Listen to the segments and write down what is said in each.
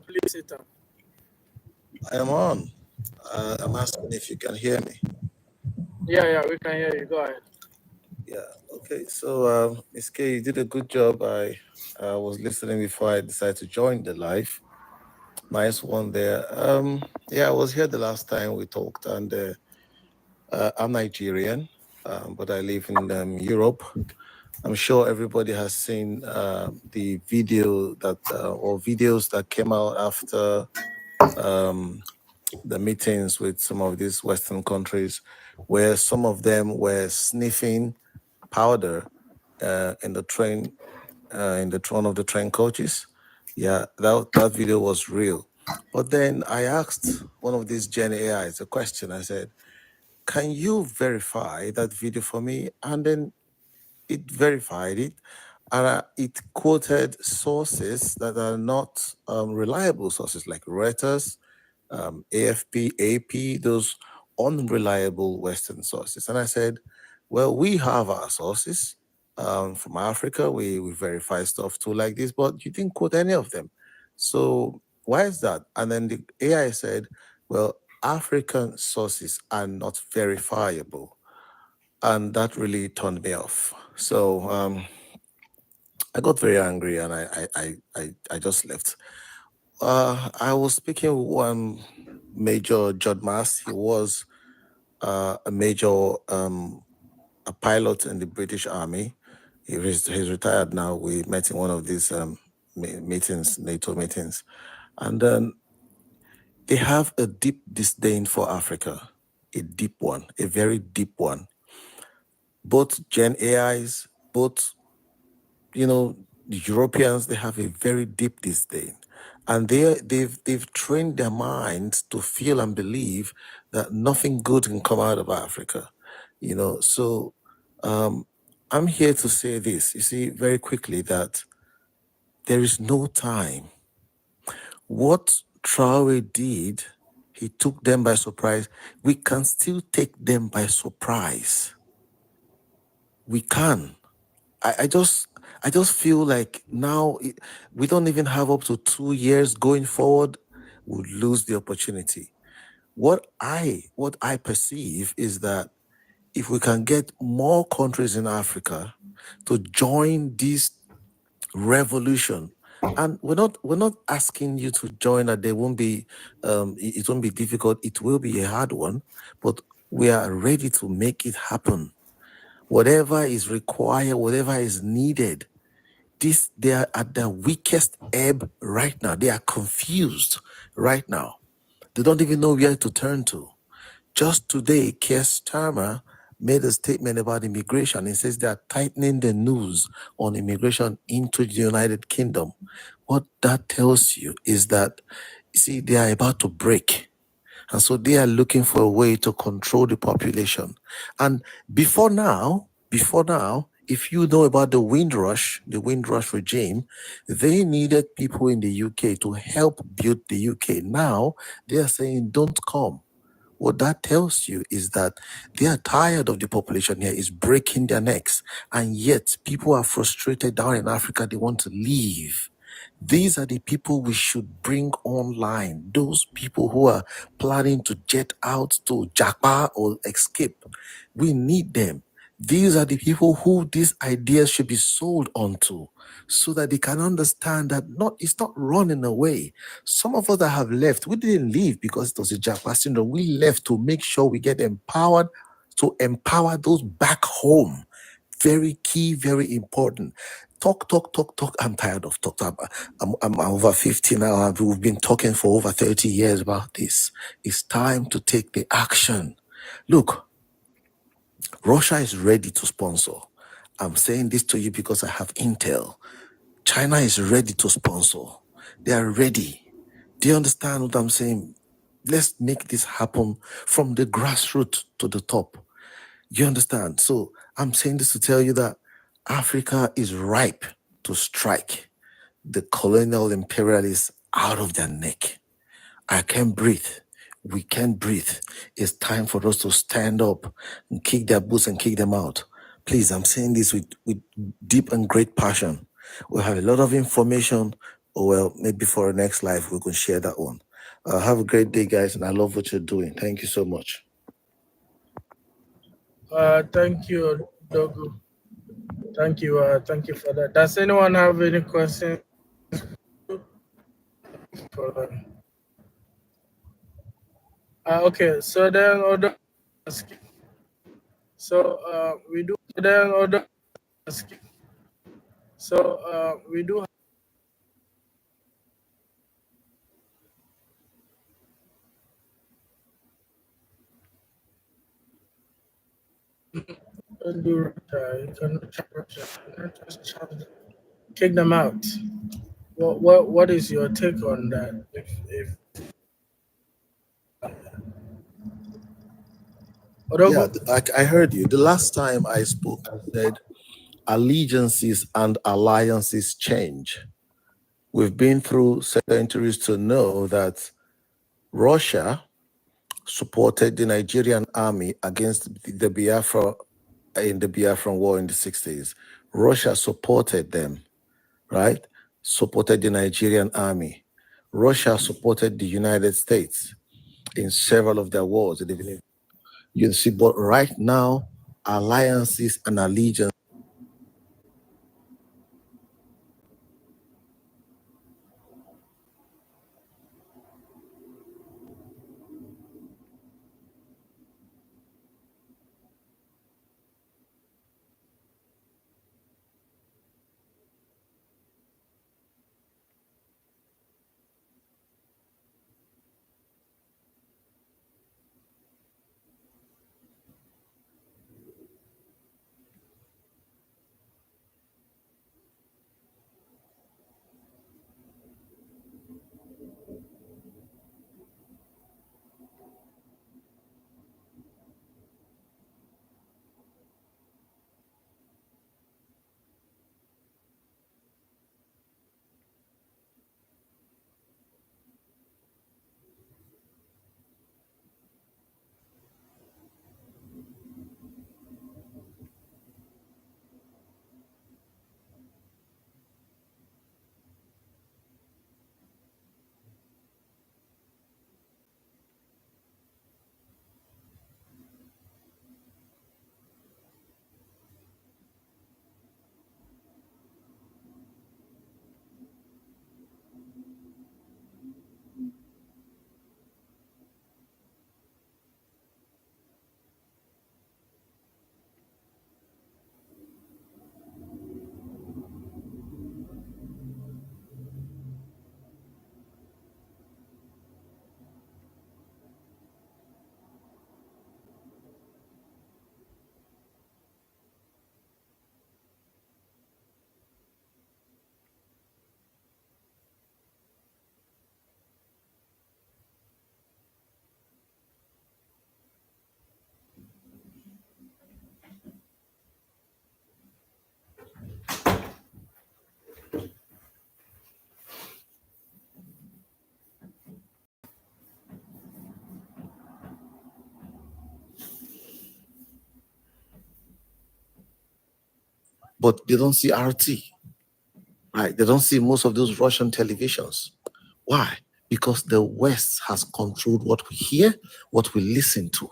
Please sit down. I am on. I'm asking if you can hear me. Yeah, we can hear you. Go ahead. Yeah. Okay. So, Ms. K, you did a good job. I was listening before I decided to join the live. Nice one there. Yeah, I was here the last time we talked, and I'm Nigerian, but I live in Europe. I'm sure everybody has seen the video that or videos that came out after um, the meetings with some of these Western countries, where some of them were sniffing powder in the train, in the one of the train coaches. Yeah, that video was real. But then I asked one of these Gen AIs a question. I said, "Can you verify that video for me?" And then it verified it, and it quoted sources that are not reliable sources like Reuters, AFP, AP, those unreliable Western sources. And I said, well, we have our sources from Africa. We verify stuff too like this, but you didn't quote any of them. So why is that? And then the AI said, well, African sources are not verifiable. And that really turned me off. So I got very angry and I just left. I was speaking with one Major Judd Mass. He was a major, a pilot in the British Army. He's retired now. We met in one of these meetings, NATO meetings. And they have a deep disdain for Africa, a deep one, a very deep one. Both Gen AIs, both, the Europeans, they have a very deep disdain. And they've trained their minds to feel and believe that nothing good can come out of Africa. So I'm here to say this, you see, very quickly, that there is no time. What Traore did, he took them by surprise. We can still take them by surprise. We can. I just feel like now we don't even have up to 2 years going forward. We'll lose the opportunity. What I perceive is that if we can get more countries in Africa to join this revolution, and we're not asking you to join, that there won't be it won't be difficult, it will be a hard one, but we are ready to make it happen. Whatever is required, whatever is needed. They are at their weakest ebb right now. They are confused right now. They don't even know where to turn to. Just today, Keir Starmer made a statement about immigration. He says they are tightening the noose on immigration into the United Kingdom. What that tells you is that, you see, they are about to break. And so they are looking for a way to control the population. And before now, if you know about the Windrush regime, they needed people in the UK to help build the UK. Now they are saying, don't come. What that tells you is that they are tired of the population here is breaking their necks. And yet people are frustrated down in Africa. They want to leave. These are the people we should bring online. Those people who are planning to jet out to Japa or escape. We need them. These are the people who these ideas should be sold onto, so that they can understand that it's not running away. Some of us that have left, we didn't leave because it was a Japa syndrome. We left to make sure we get empowered, to empower those back home. Very key, very important. Talk. I'm tired of talk. I'm over 50 now. We've been talking for over 30 years about this. It's time to take the action. Look, Russia is ready to sponsor. I'm saying this to you because I have intel. China is ready to sponsor. They are ready. Do you understand what I'm saying? Let's make this happen from the grassroots to the top. You understand? So I'm saying this to tell you that Africa is ripe to strike the colonial imperialists out of their neck. I can't breathe. We can't breathe. It's time for us to stand up and kick their boots and kick them out. Please, I'm saying this with deep and great passion. We have a lot of information. Oh, well, maybe for our next live, we can share that one. Have a great day, guys, and I love what you're doing. Thank you so much. Thank you, Dogu. Thank you for that. Does anyone have any questions for? Okay, so then other so we do then other so we do do you can just kick them out. What is your take on that? If Yeah, Odogu? I heard you. The last time I spoke, I said allegiances and alliances change. We've been through centuries to know that Russia supported the Nigerian army against the Biafra in the Biafran war in the 60s. Russia supported them, right? Supported the Nigerian army. Russia supported the United States in several of their wars. You see, but right now, alliances and allegiance. But they don't see RT, right? They don't see most of those Russian televisions. Why? Because the West has controlled what we hear, what we listen to.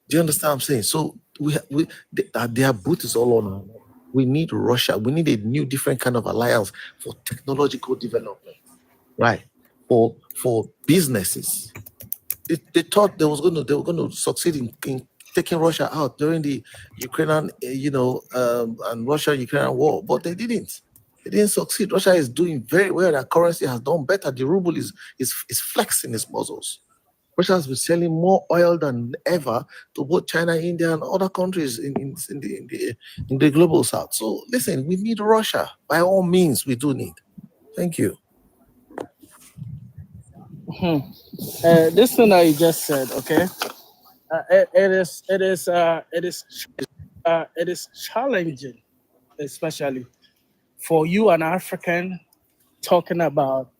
Do you understand what I'm saying? So their boot is all on. We need Russia. We need a new, different kind of alliance for technological development, right? For businesses. They thought they were going to succeed in taking Russia out during the Ukrainian, and Russia-Ukrainian war, but they didn't. They didn't succeed. Russia is doing very well. Their currency has done better. The ruble is flexing its muscles. Russia has been selling more oil than ever to both China, India, and other countries in the global south. So listen, we need Russia. By all means, we do need. Thank you. This thing that you just said, okay, it is challenging, especially for you, an African, talking about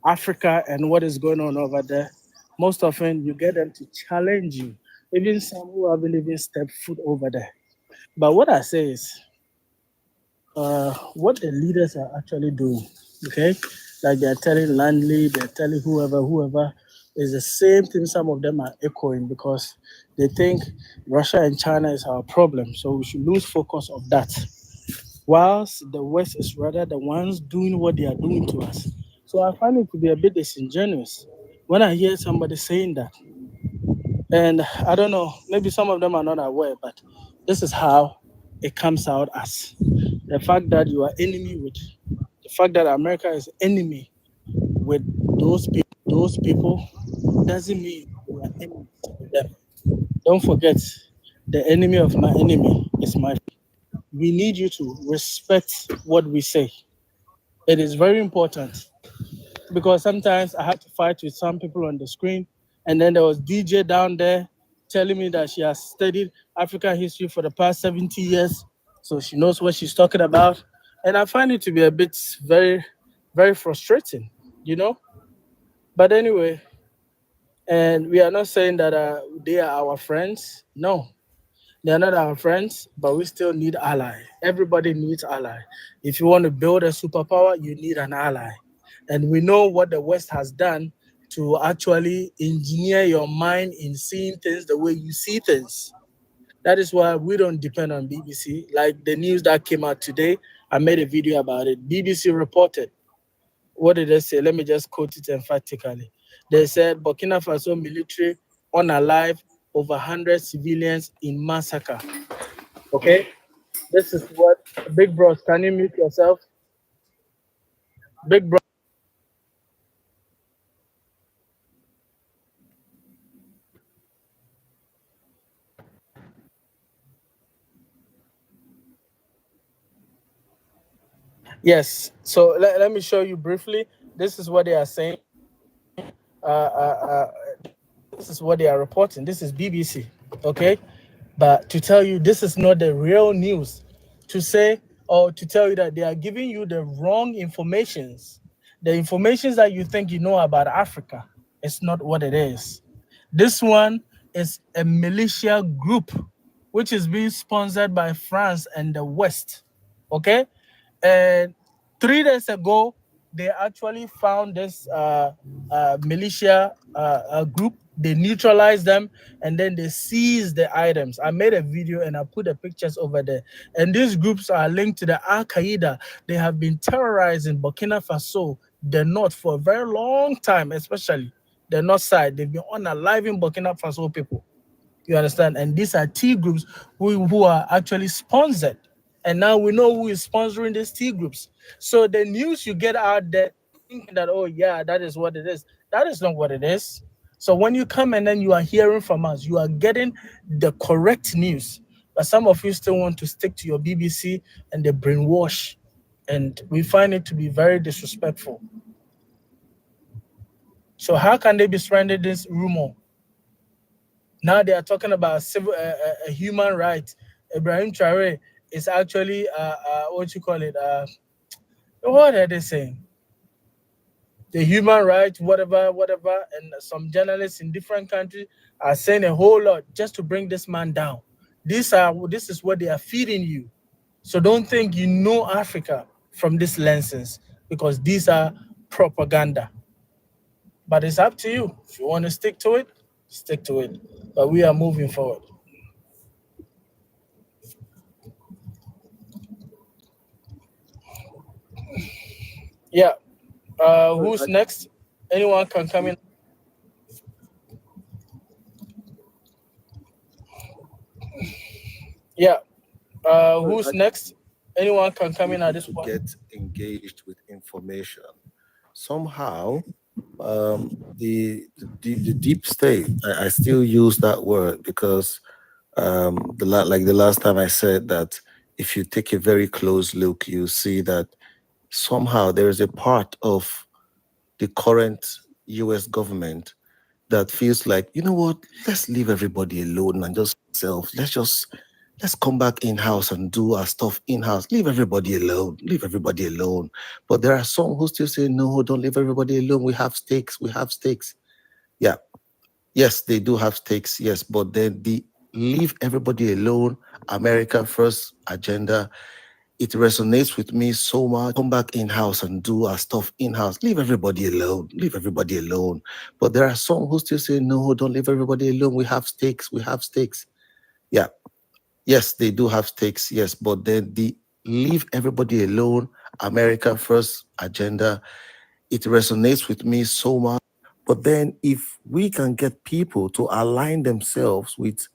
Africa and what is going on over there. Most often, you get them to challenge you, even some who haven't even stepped foot over there. But what I say is, what the leaders are actually doing. Okay, like they're telling Landley, they're telling whoever is the same thing. Some of them are echoing because they think Russia and China is our problem, so we should lose focus of that. Whilst the West is rather the ones doing what they are doing to us. So I find it to be a bit disingenuous when I hear somebody saying that. And I don't know, maybe some of them are not aware, but this is how it comes out as the fact that you are enemy with the fact that America is enemy with those people doesn't mean you are enemy with them. Don't forget, the enemy of my enemy is my. We need you to respect what we say. It is very important because sometimes I had to fight with some people on the screen, and then there was DJ down there telling me that she has studied African history for the past 70 years, so she knows what she's talking about. And I find it to be a bit very frustrating, you know. But anyway, and we are not saying that they are our friends. No, they are not our friends, but we still need ally. Everybody needs ally. If you want to build a superpower, you need an ally. And we know what the West has done to actually engineer your mind in seeing things the way you see things. That is why we don't depend on BBC. Like the news that came out today, I made a video about it. BBC reported, what did they say? Let me just quote it emphatically. They said Burkina Faso military unalive over 100 civilians in massacre. Okay, this is what Big Bros. Can you mute yourself, Big Bro? Yes. So let me show you briefly. This is what they are saying. Uh, uh, uh, this is what they are reporting. This is BBC. Okay, but to tell you this is not the real news, to say or to tell you that they are giving you the wrong informations, the informations that you think you know about Africa, it's not what it is. This one is a militia group which is being sponsored by France and the West. Okay, and 3 days ago they actually found this militia group. They neutralized them and then they seized the items. I made a video and I put the pictures over there. And these groups are linked to the Al Qaeda. They have been terrorizing Burkina Faso, the north, for a very long time, especially the north side. They've been unaliving Burkina Faso people. You understand? And these are T groups who are actually sponsored. And now we know who is sponsoring these T groups. So the news you get out there thinking that, oh, yeah, that is what it is. That is not what it is. So when you come and then you are hearing from us, you are getting the correct news. But some of you still want to stick to your BBC and they brainwash. And we find it to be very disrespectful. So how can they be spreading this rumor? Now they are talking about civil, human rights. Ibrahim Traore is actually what you call it? What are they saying? The human rights, whatever, and some journalists in different countries are saying a whole lot just to bring this man down. This is what they are feeding you. So don't think you know Africa from these lenses because these are propaganda. But it's up to you. If you want to stick to it, stick to it. But we are moving forward. Yeah. Who's next? Anyone can come in. Yeah. Who's next? Anyone can come in at this To point. get engaged with information. Somehow, the deep state, I still use that word because like the last time I said that if you take a very close look, you see that somehow there is a part of the current US government that feels like, you know what, let's leave everybody alone and just self. Let's come back in house and do our stuff in house. Leave everybody alone. Leave everybody alone. But there are some who still say, no, don't leave everybody alone. We have stakes. We have stakes. Yeah. Yes, they do have stakes. Yes. But then the leave everybody alone, America first agenda it resonates with me so much. Come back in house and do our stuff in house. Leave everybody alone. Leave everybody alone. But there are some who still say, no, don't leave everybody alone. We have stakes. We have stakes. Yeah. Yes, they do have stakes. Yes. But then the leave everybody alone, America first agenda, it resonates with me so much. But then if we can get people to align themselves with,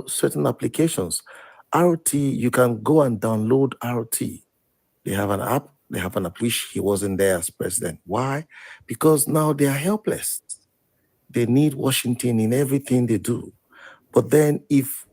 certain applications, RT, you can go and download RT. They have an app. They have an app. Wish he wasn't there as president. Why? Because now they are helpless. They need Washington in everything they do. But then if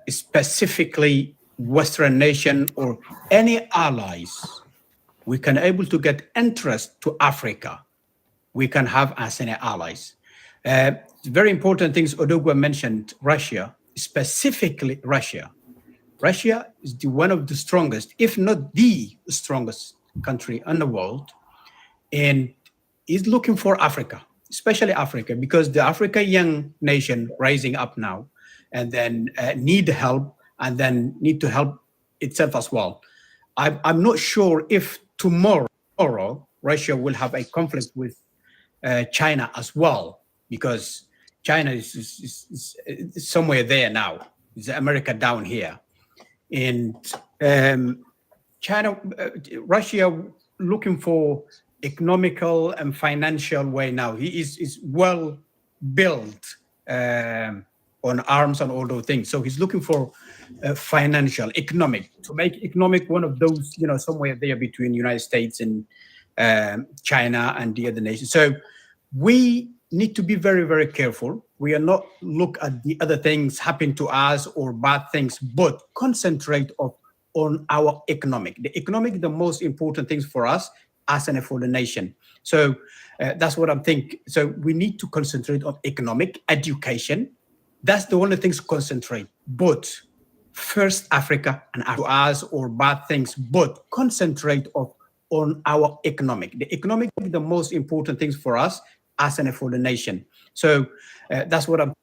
specifically Western nation or any allies, we can able to get interest to Africa, we can have as any allies. Very important things Odogwa mentioned, Russia, specifically Russia. Russia is one of the strongest, if not the strongest country in the world, and is looking for Africa, especially Africa, because the Africa young nation rising up now, and then need help, and then need to help itself as well. I'm not sure if tomorrow Russia will have a conflict with China as well, because China is somewhere there now. It's America down here, and um, China, Russia looking for economical and financial way now. He is well built on arms and all those things. So he's looking for financial, economic, to make economic one of those, somewhere there between United States and China and the other nations. So we need to be very, very careful. We are not look at the other things happen to us or bad things, but concentrate on our economic. The economic, the most important things for us as and for the nation. So that's what I'm thinking. So we need to concentrate on economic education. That's the only things to concentrate. But first Africa and after us or bad things, but concentrate on our economic. The economic, the most important things for us as and for the nation. So that's what I'm.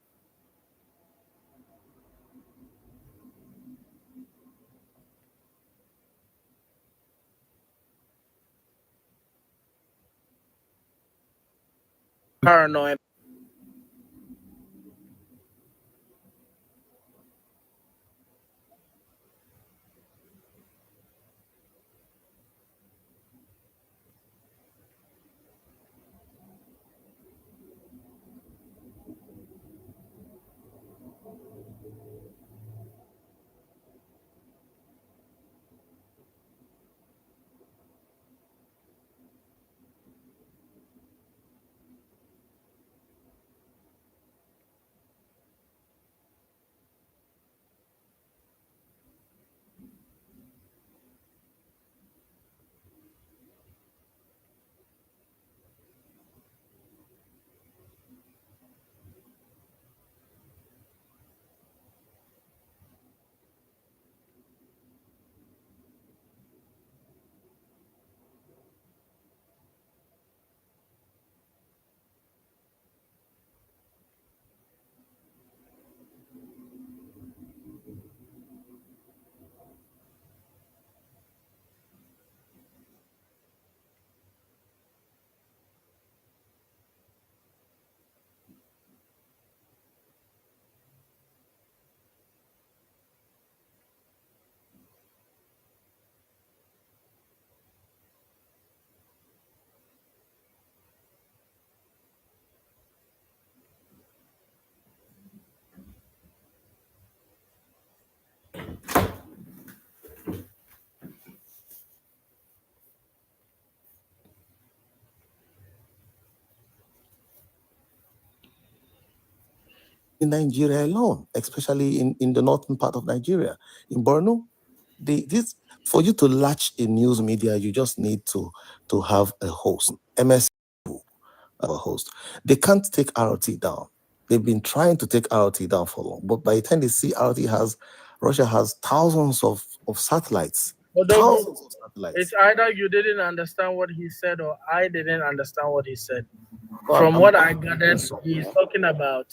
paranoid. In Nigeria alone, especially in the northern part of Nigeria, in Borno, this for you to launch a news media, you just need to have a host. MS have a host. They can't take RT down. They've been trying to take RT down for long, but by the time they see Russia has thousands of satellites. Thousands of satellites. It's either you didn't understand what he said or I didn't understand what he said. Well, From what I gathered, he's talking about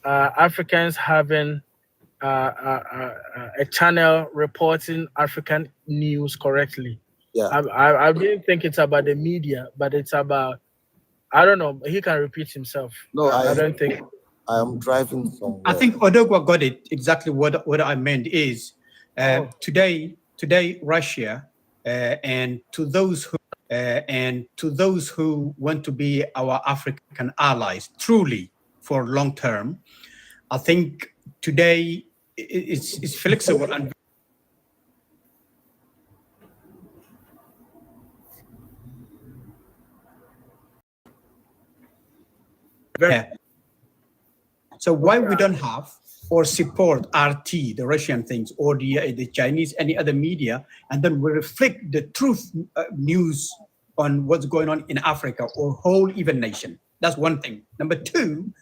Africans having a channel reporting African news correctly. Yeah. I didn't think it's about the media, but it's about, I don't know. He can repeat himself. No, I don't think. I am driving somewhere. I think Odogwa got it exactly. What I meant is today Russia and to those who want to be our African allies truly for long term, I think today it's flexible and very. So why we don't have or support RT, the Russian things, or the Chinese, any other media, and then we reflect the truth news on what's going on in Africa or whole even nation. That's one thing. Number two,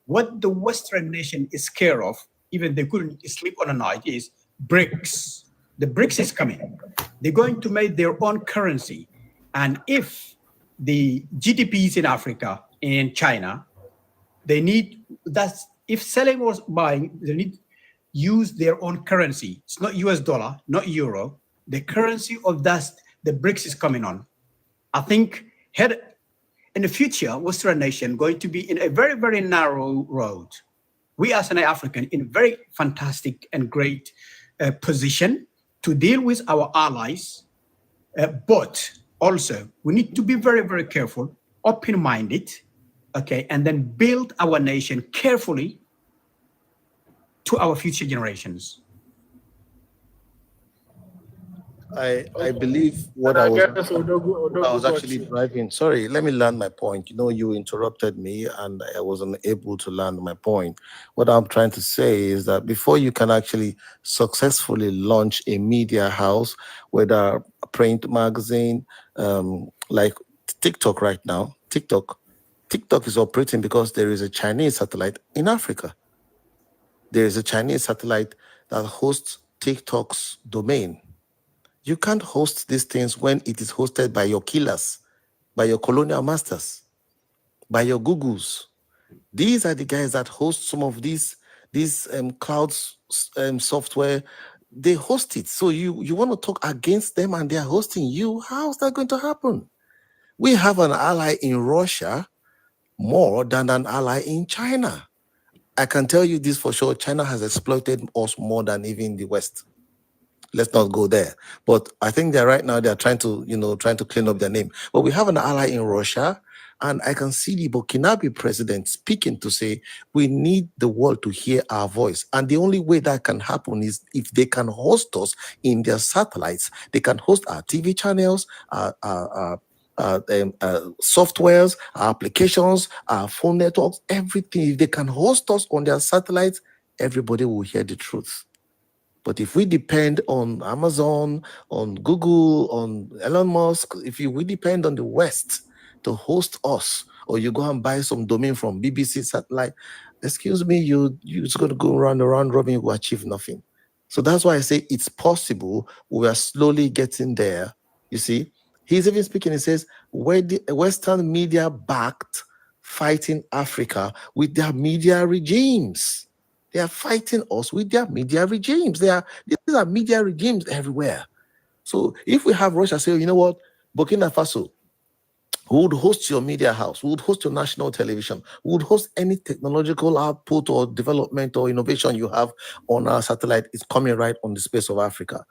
what the Western nation is scared of, even they couldn't sleep on a night, is BRICS. The BRICS is coming. They're going to make their own currency. And if the GDPs in Africa and China, they need, that's, if selling or buying, they need use their own currency. It's not US dollar, not euro. The currency of that, the BRICS is coming on. I think in the future, Western nation going to be in a very, very narrow road. We as an African in a very fantastic and great position to deal with our allies, but also we need to be very, very careful, open-minded, okay, and then build our nation carefully to our future generations. I believe what I was actually driving. Sorry, let me land my point. You know, you interrupted me and I wasn't able to land my point. What I'm trying to say is that before you can actually successfully launch a media house, whether a print magazine, like TikTok right now, TikTok is operating because there is a Chinese satellite in Africa. There is a Chinese satellite that hosts TikTok's domain. You can't host these things when it is hosted by your killers, by your colonial masters, by your Googles. These are the guys that host some of these cloud software. They host it. So you want to talk against them and they're hosting you? How's that going to happen? We have an ally in Russia, more than an ally in China. I can tell you this for sure. China has exploited us more than even the West. Let's not go there. But I think they're right now they're trying to, trying to clean up their name. But we have an ally in Russia, and I can see the Burkinabe president speaking to say we need the world to hear our voice. And the only way that can happen is if they can host us in their satellites. They can host our TV channels, softwares, our applications, our phone networks, everything. If they can host us on their satellites, everybody will hear the truth. But if we depend on Amazon, on Google, on Elon Musk, we depend on the West to host us, or you go and buy some domain from BBC satellite, excuse me, you're just going to go around robin, you will achieve nothing. So that's why I say it's possible. We are slowly getting there. You see, he's even speaking. He says, where the Western media backed fighting Africa with their media regimes. They are fighting us with their media regimes. These are media regimes everywhere. So if we have Russia say, you know what, Burkina Faso, who would host your media house, who would host your national television, who would host any technological output or development or innovation you have on our satellite, is coming right on the space of Africa.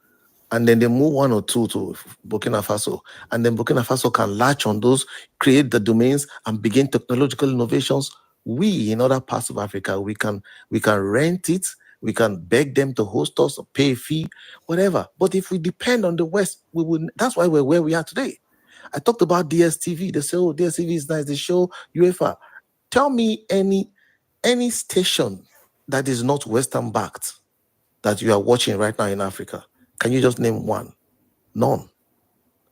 And then they move one or two to Burkina Faso. And then Burkina Faso can latch on those, create the domains, and begin technological innovations. We, in other parts of Africa, we can rent it, we can beg them to host us, or pay a fee, whatever. But if we depend on the West, we will. That's why we're where we are today. I talked about DSTV. They say, oh, DSTV is nice. They show UEFA. Tell me any station that is not Western backed that you are watching right now in Africa. Can you just name one? None.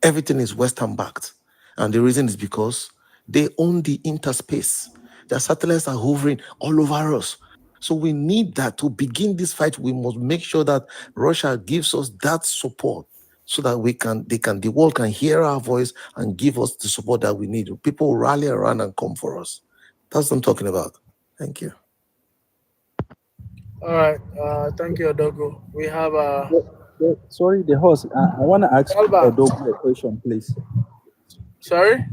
Everything is Western backed. And the reason is because they own the interspace. Their satellites are hovering all over us. So we need that to begin this fight. We must make sure that Russia gives us that support so that the world can hear our voice and give us the support that we need. People rally around and come for us. That's what I'm talking about. Thank you. All right. Thank you, Odogo. We have Sorry, the host. I want to ask Alba. Odogu a question, please. Sorry.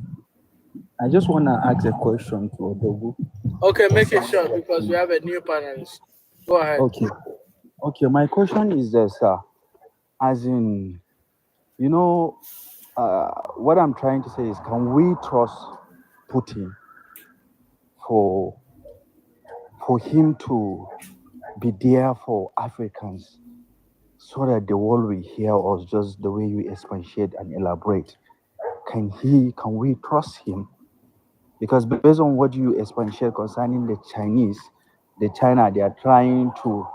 I just want to ask a question to Odogu. Okay, make it short because we have a new panelist. Go ahead. Okay. Okay, my question is this, as in, what I'm trying to say is, can we trust Putin for him to be there for Africans so that the world will hear us just the way you expatiate and elaborate? Can we trust him? Because based on what you expatiate concerning the China, they are trying to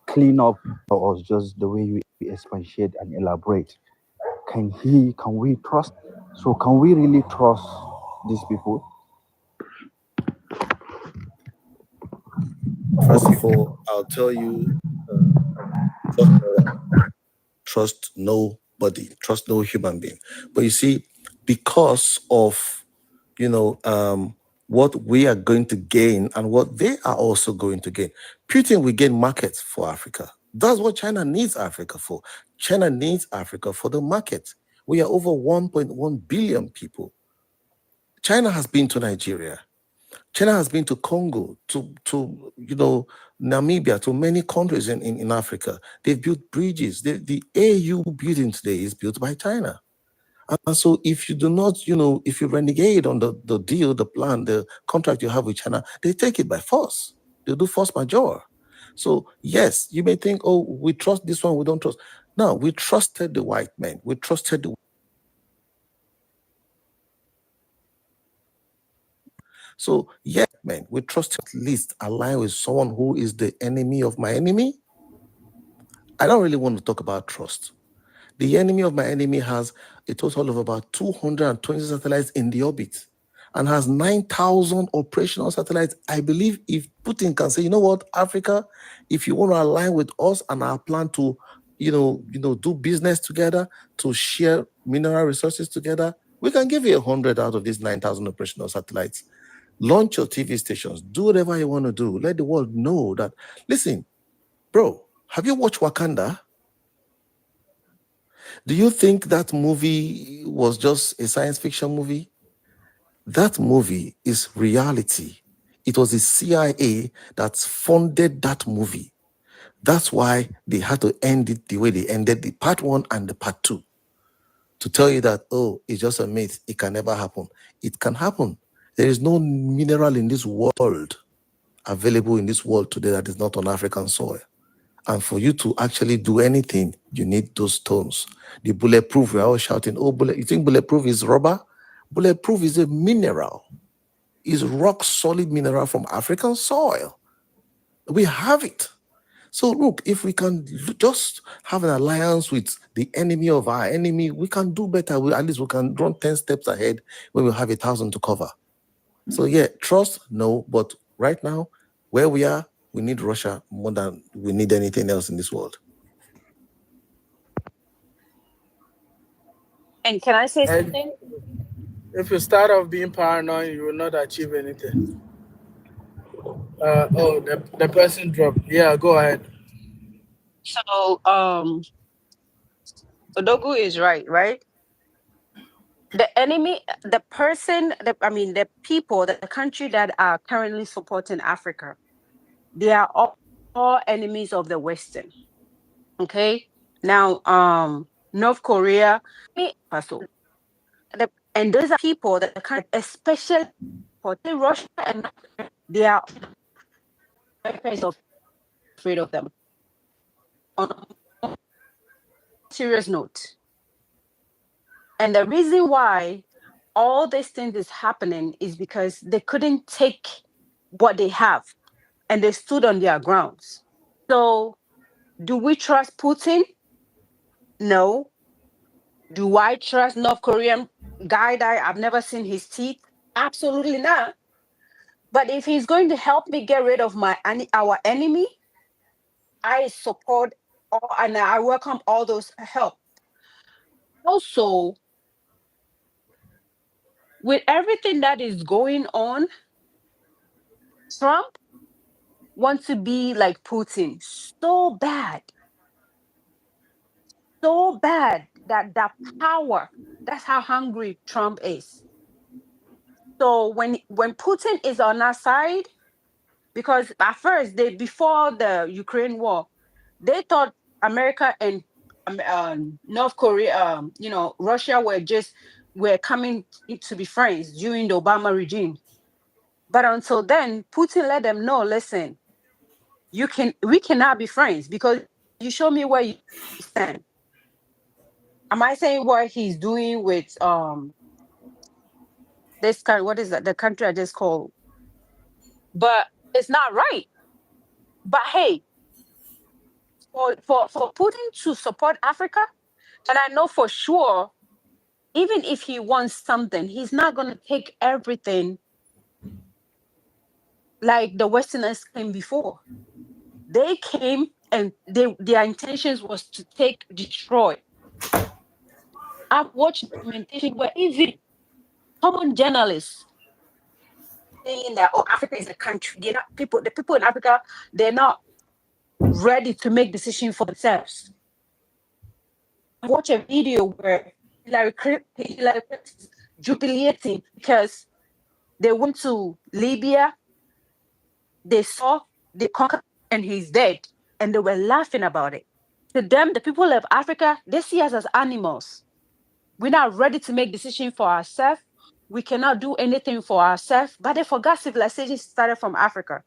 clean up us just the way you expatiate and elaborate. Can we trust? So can we really trust these people? First of all, I'll tell you, trust nobody, trust no human being. But you see, because of what we are going to gain and what they are also going to gain, Putin will gain markets for Africa. That's what China needs Africa for. China needs Africa for the market. We are over 1.1 billion people. China has been to Nigeria. China has been to Congo, to Namibia, to many countries in Africa. They've built bridges. The AU building today is built by China. And so if you do not, if you renegade on the deal, the plan, the contract you have with China, they take it by force. They do force majeure. So yes, you may think, oh, we trust this one, we don't trust. No, we trusted the white men. We trusted the. So yes, man, we trust at least align with someone who is the enemy of my enemy. I don't really want to talk about trust. The enemy of my enemy has a total of about 220 satellites in the orbit and has 9,000 operational satellites. I believe if Putin can say, you know what, Africa, if you want to align with us and our plan to, do business together, to share mineral resources together, we can give you 100 out of these 9,000 operational satellites. Launch your TV stations, do whatever you want to do. Let the world know that, listen, bro, have you watched Wakanda? Do you think that movie was just a science fiction movie? That movie is reality. It was the CIA that funded that movie. That's why they had to end it the way they ended the part one and the part two. To tell you that, oh, it's just a myth, it can never happen. It can happen. There is no mineral in this world available in this world today that is not on African soil. And for you to actually do anything, you need those stones. The bulletproof, we're all shouting, oh, you think bulletproof is rubber? Bulletproof is a mineral, is rock solid mineral from African soil. We have it. So look, if we can just have an alliance with the enemy of our enemy, we can do better. At least we can run 10 steps ahead when we have 1,000 to cover. So yeah, trust, no, but right now, where we are, we need Russia more than we need anything else in this world. And can I say And something? if you start off being paranoid, you will not achieve anything. The person dropped. Yeah, go ahead. So, Odogu is right, right? The enemy, the person, the people, the country that are currently supporting Africa, they are all enemies of the Western. Okay. Now, North Korea, and those are people that kind, especially for Russia and they are afraid of them. On a serious note, and the reason why all these things is happening is because they couldn't take what they have, and they stood on their grounds. So, do we trust Putin? No. Do I trust North Korean guy that I've never seen his teeth? Absolutely not. But if he's going to help me get rid of our enemy, I support all, and I welcome all those help. Also, with everything that is going on, Trump wants to be like Putin so bad that that power. That's how hungry Trump is. So when Putin is on our side, because at first before the Ukraine war, they thought America and North Korea, Russia were coming to be friends during the Obama regime. But until then, Putin let them know, listen, we cannot be friends because you show me where you stand. Am I saying what he's doing with this kind? What is that? The country I just called, but it's not right. But hey, for Putin to support Africa, and I know for sure, even if he wants something, he's not going to take everything like the Westerners came before. They came and their intentions was to destroy. I've watched documentation where even common journalists saying that, oh, Africa is a country. The people in Africa, they're not ready to make decisions for themselves. I watched a video where Hillary Clinton is jubilating because they went to Libya, they conquered, and he's dead. And they were laughing about it. To them, the people of Africa, they see us as animals. We're not ready to make decisions for ourselves. We cannot do anything for ourselves. But they forgot civilization started from Africa.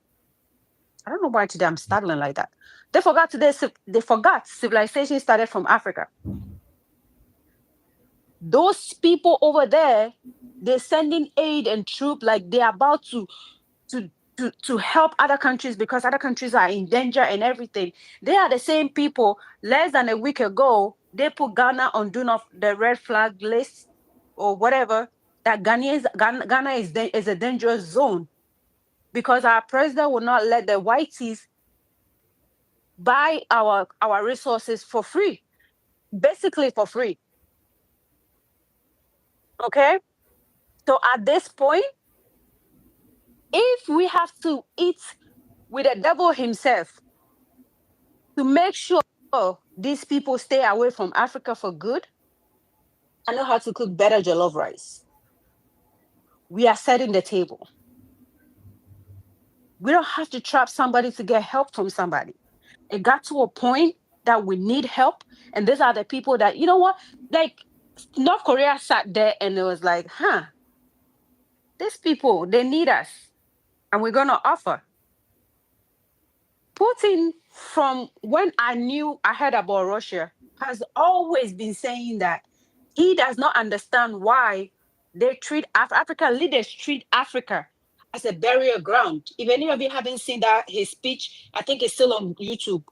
I don't know why today I'm stuttering like that. They forgot civilization started from Africa. Those people over there, they're sending aid and troops like they're about to help other countries because other countries are in danger and everything. They are the same people. Less than a week ago, they put Ghana on the red flag list or whatever. That Ghana is a dangerous zone because our president will not let the whiteys buy our resources for free, basically for free. Okay, so at this point, if we have to eat with the devil himself to make sure oh, these people stay away from Africa for good. I know how to cook better jollof rice. We are setting the table. We don't have to trap somebody to get help from somebody. It got to a point that we need help. And these are the people that, you know what? Like North Korea sat there and it was like, these people, they need us. And we're going to offer. Putin, from when I heard about Russia, has always been saying that he does not understand why they treat African leaders treat Africa as a burial ground. If any of you haven't seen that his speech, I think it's still on YouTube.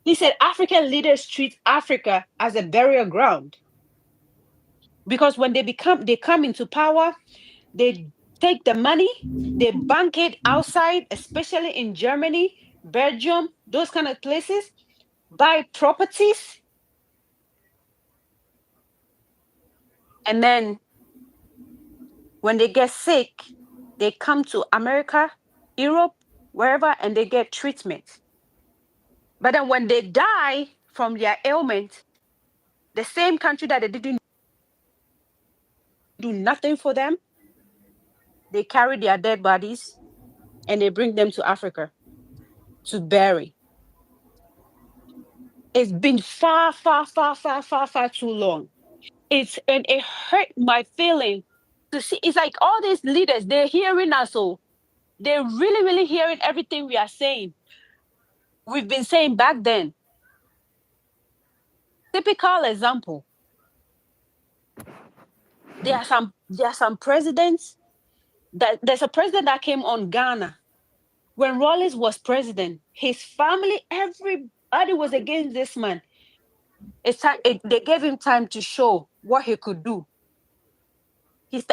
He said African leaders treat Africa as a burial ground because when they come into power, they take the money, they bank it outside, especially in Germany, Belgium, those kind of places, buy properties, and then when they get sick, they come to America, Europe, wherever, and they get treatment. But then when they die from their ailment, the same country that they didn't do nothing for them, they carry their dead bodies and they bring them to Africa to bury. It's been far, far, far, far, far, far too long. And it hurt my feeling to see. It's like all these leaders, they're hearing us, so they're really, really hearing everything we are saying. We've been saying back then. Typical example. There are some presidents there's a president that came on Ghana. When Rawlings was president, his family, everybody was against this man. They gave him time to show what he could do.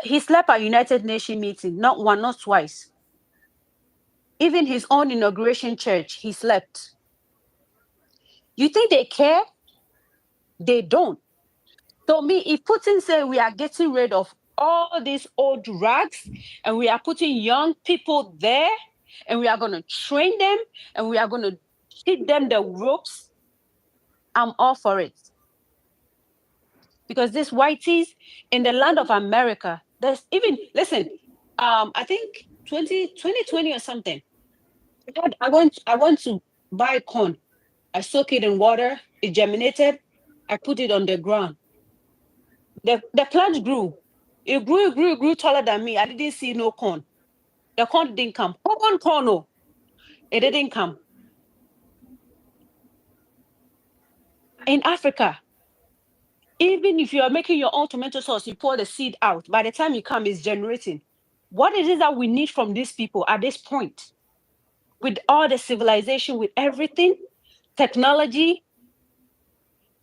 He slept at United Nations meeting, not one, not twice. Even his own inauguration church, he slept. You think they care? They don't. So if Putin say we are getting rid of all these old rags and we are putting young people there and we are going to train them and we are going to teach them the ropes, I'm all for it. Because these whiteys in the land of America, there's even, listen, I think 2020 or something, I want to buy corn. I soak it in water, it germinated, I put it on the ground. The plant grew. It grew taller than me. I didn't see no corn. The corn didn't come. Corn, no. It didn't come. In Africa, even if you are making your own tomato sauce, you pour the seed out. By the time you come, it's generating. What is it that we need from these people at this point? With all the civilization, with everything, technology,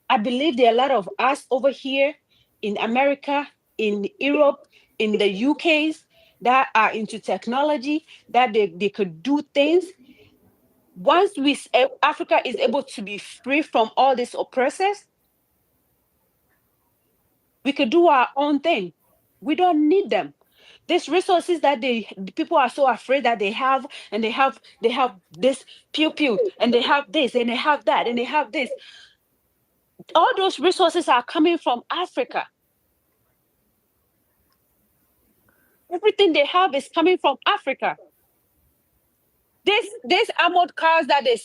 I believe there are a lot of us over here in America, in Europe, in the UKs that are into technology, that they could do things. Once Africa is able to be free from all these oppressors, we could do our own thing. We don't need them. These resources that the people are so afraid that they have, and they have this pew, and they have this, and they have that, and they have this. All those resources are coming from Africa. Everything they have is coming from Africa. These armored cars that they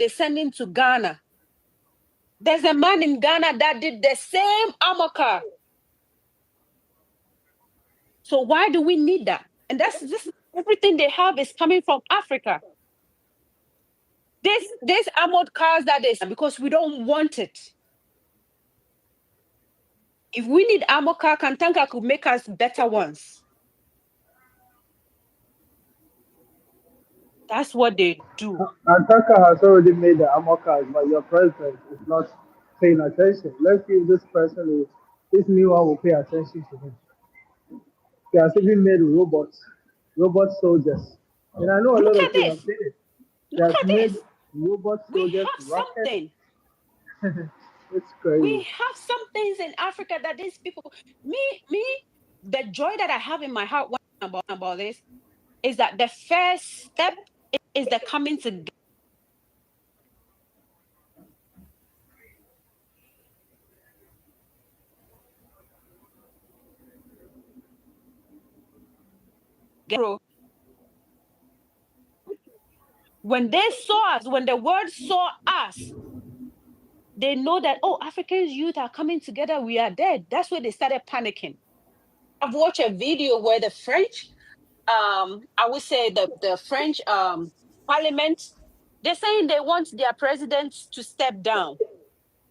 send into Ghana. There's a man in Ghana that did the same armored car. So why do we need that? And that's just everything they have is coming from Africa. These armored cars that they send because we don't want it. If we need armored car, Kantanka could make us better ones. That's what they do. Antaka has already made the armor cars, but your president is not paying attention. Let's see if this new one will pay attention to him. He has even made robot soldiers. And I know a Look lot at of you this. have seen it. He Look has at made this. robot We soldiers, have rockets. something. It's crazy. We have some things in Africa that these people, the joy that I have in my heart when about this is that the first step is the coming together. When they saw us, when the world saw us, they know that, oh, African youth are coming together, we are dead. That's where they started panicking. I've watched a video where the French, I would say the French parliament, they're saying they want their president to step down.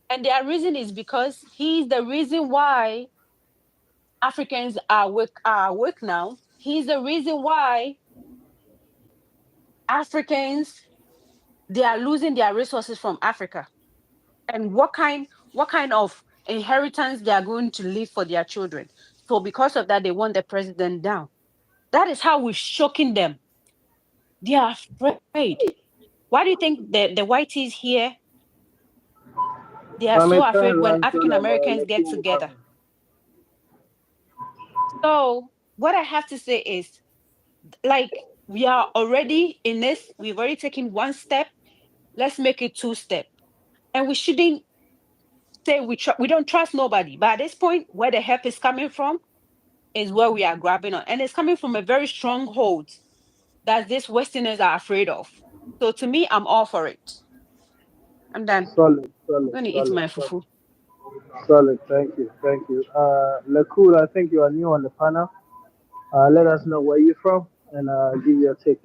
And their reason is because he's the reason why Africans are awake now. He's the reason why Africans, they are losing their resources from Africa. And what kind of inheritance they are going to leave for their children. So because of that, they want the president down. That is how we're shocking them. They are afraid. Why do you think the whiteys here, they are I'm so trying afraid to when answer African them, Americans let's get see what together? happens. So what I have to say is, like, we are already in this, we've already taken one step, let's make it two step. And we shouldn't say we don't trust nobody, but at this point, where the help is coming from is where we are grabbing on, and it's coming from a very strong hold that these Westerners are afraid of. So to me, I'm all for it. I'm done. Solid, I'm solid, gonna eat solid, my solid, fufu. solid. Thank you, thank you. Lakur, I think you are new on the panel. Let us know where you're from and give your take.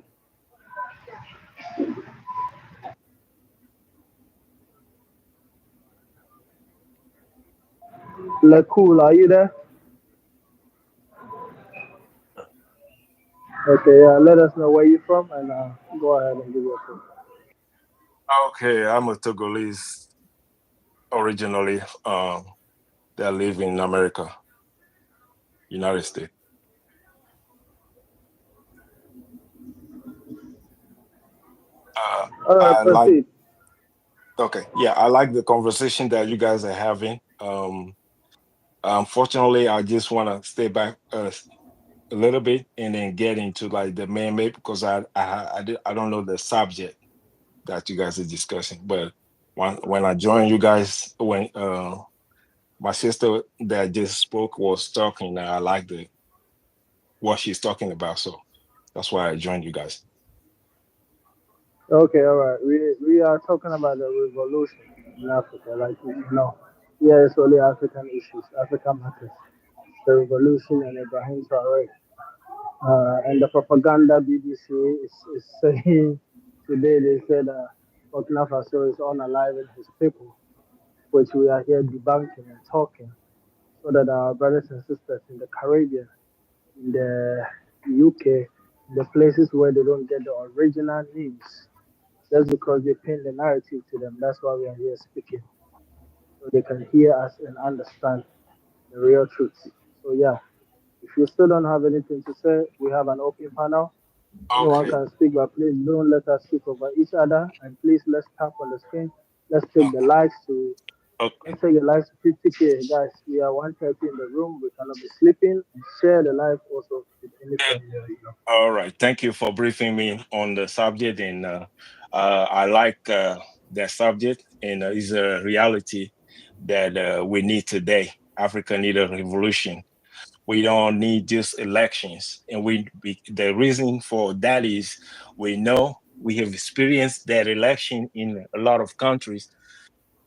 Lakur, are you there? Okay, let us know where you're from and go ahead and give your take. Okay, I'm a Togolese originally. That live in America, United States. All right, I like proceed. okay, yeah, I like the conversation that you guys are having. Unfortunately, I just want to stay back a little bit and then get into like the man-made because I don't know the subject that you guys are discussing. But when I joined you guys, when my sister that just spoke was talking, I like the what she's talking about, so that's why I joined you guys. Okay, all right. We are talking about the revolution in Africa, like you know. Yeah, it's only African issues, African matters. The revolution and Ibrahim Traore. And the propaganda BBC is saying today, they said Burkina Faso is unaliving his people, which we are here debunking and talking so that our brothers and sisters in the Caribbean, in the UK, the places where they don't get the original news, just because they paint the narrative to them, that's why we are here speaking, so they can hear us and understand the real truth. So, yeah, if you still don't have anything to say, we have an open panel. Anyone Okay. can speak, but please don't let us speak over each other. And please, let's tap on the screen. Let's take the likes to Okay. let's take the likes to 50K, guys. We are 130 in the room. We cannot be sleeping. And share the live also with any Uh, friend you know. All right. Thank you for briefing me on the subject, and I like that subject, and it's a reality that we need today. Africa need a revolution. We don't need just elections, and the reason for that is we know we have experienced that election in a lot of countries.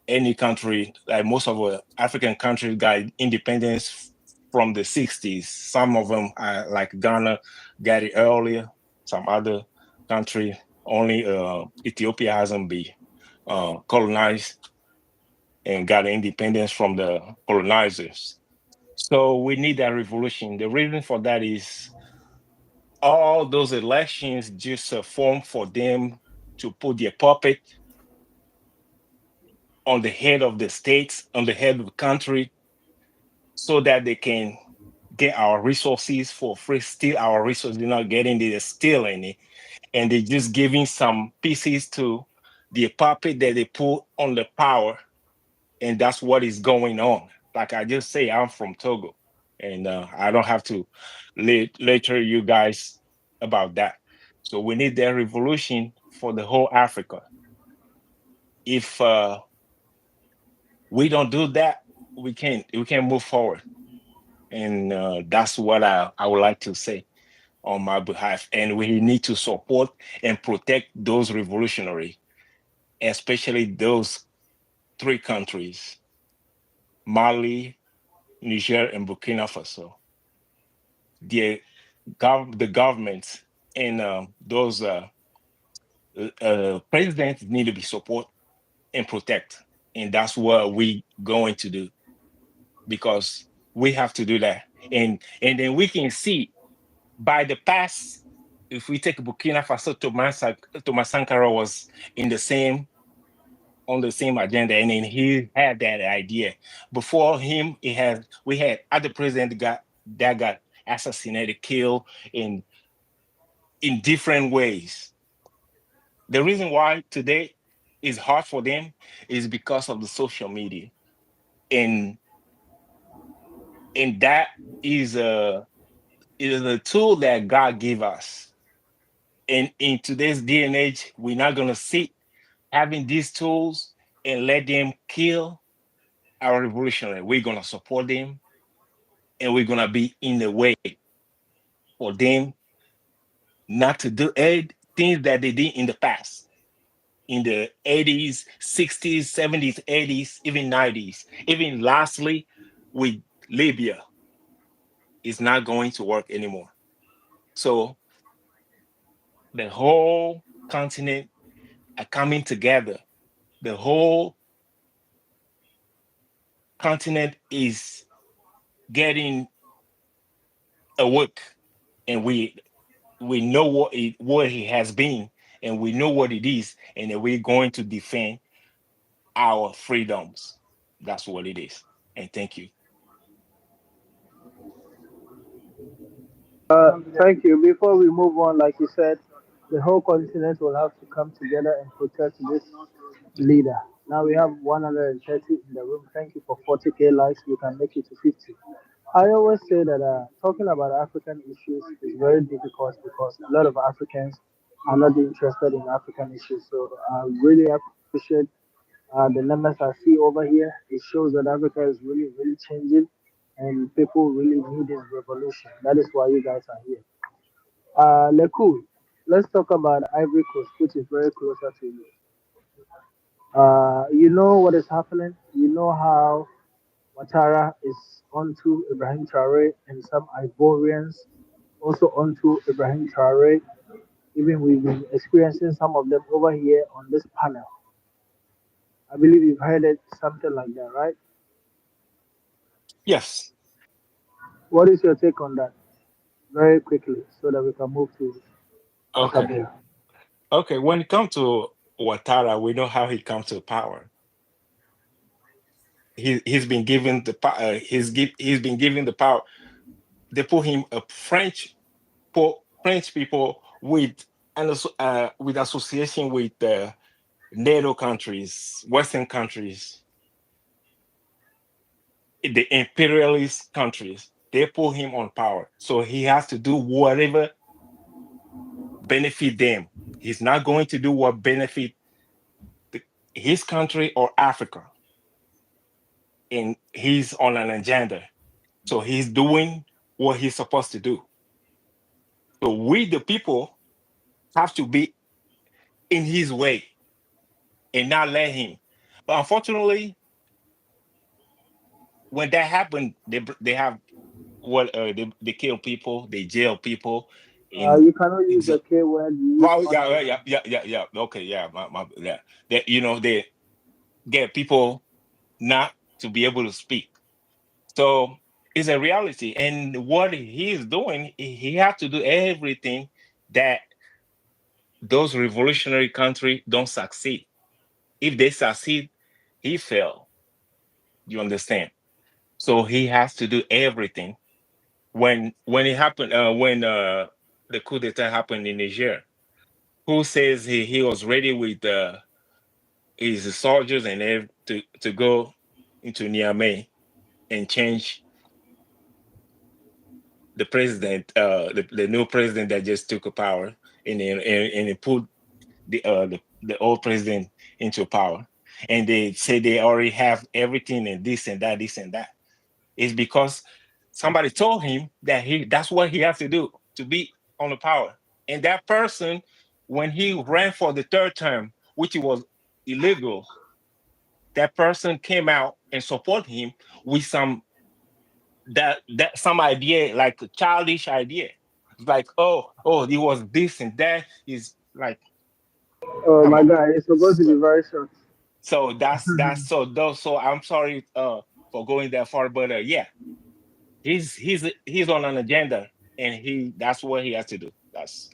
Any country, like most of the African countries, got independence from the 60s. Some of them, like Ghana, got it earlier. Some other country, only Ethiopia hasn't been colonized and got independence from the colonizers. So we need that revolution. The reason for that is all those elections just a form for them to put their puppet on the head of the states, on the head of the country, so that they can get our resources for free, steal our resources. They're not getting it, they're stealing it. And they're just giving some pieces to the puppet that they put on the power. And that's what is going on. Like I just say, I'm from Togo. And I don't have to lecture you guys about that. So we need that revolution for the whole Africa. If we don't do that, we can't move forward. And that's what I would like to say on my behalf, and we need to support and protect those revolutionary, especially those three countries: Mali, Niger, and Burkina Faso. The the governments and those presidents need to be support and protect, and that's what we going to do, because we have to do that, and then we can see by the past. If we take Burkina Faso, Thomas Sankara was in the same on the same agenda, and then he had that idea. Before him, we had other presidents that got assassinated, killed in different ways. The reason why today is hard for them is because of the social media, and that is a tool that God gave us. And in today's day and age, we're not gonna sit having these tools and let them kill our revolutionary. We're gonna support them, and we're gonna be in the way for them not to do things that they did in the past, in the 80s, 60s, 70s, 80s, even 90s. Even lastly, with Libya, it's not going to work anymore. So the whole continent are coming together. The whole continent is getting awake, and we know what he has been, and we know what it is, and that we're going to defend our freedoms. That's what it is. And thank you. Thank you. Before we move on, like you said, the whole continent will have to come together and protect this leader. Now we have 130 in the room. Thank you for 40K likes. We can make it to 50. I always say that talking about African issues is very difficult because a lot of Africans are not interested in African issues. So I really appreciate the numbers I see over here. It shows that Africa is really, really changing and people really need this revolution. That is why you guys are here. Leku, let's talk about Ivory Coast, which is very closer to you. You know what is happening. You know how Ouattara is onto Ibrahim Traore and some Ivorians also onto Ibrahim Traore. Even we've been experiencing some of them over here on this panel. I believe you've heard it, something like that, right? Yes. What is your take on that? Very quickly, so that we can move to Okay. Isabel. Okay. When it comes to Ouattara, we know how he comes to power. He's been given the power. He's been given the power. They put him a French people with with association with NATO countries, Western countries, the imperialist countries. They put him on power, so he has to do whatever benefit them. He's not going to do what benefit the, his country or Africa, and he's on an agenda. So he's doing what he's supposed to do. So we, the people, have to be in his way and not let him. But unfortunately, when that happened, they have they kill people, they jail people in You cannot use exa- the K word. You use well, yeah, honorable. yeah, yeah, yeah, yeah. Okay, yeah, yeah. That they get people not to be able to speak. So it's a reality. And what he is doing, he has to do everything that those revolutionary countries don't succeed. If they succeed, he fail. You understand? So he has to do everything. When it happened, when the coup d'etat happened in Niger, who says he was ready with his soldiers and to go into Niamey and change the president, the new president that just took power, and it put the old president into power, and they say they already have everything and this and that, this and that. It's because somebody told him that that's what he has to do to be. on the power. And that person, when he ran for the third term, which was illegal, that person came out and supported him with some idea, like a childish idea. It's like, he was this and that. Is like, Oh come my on. God, it's supposed to be So, very short. so so I'm sorry for going that far, but yeah, he's on an agenda, and that's what he has to do. That's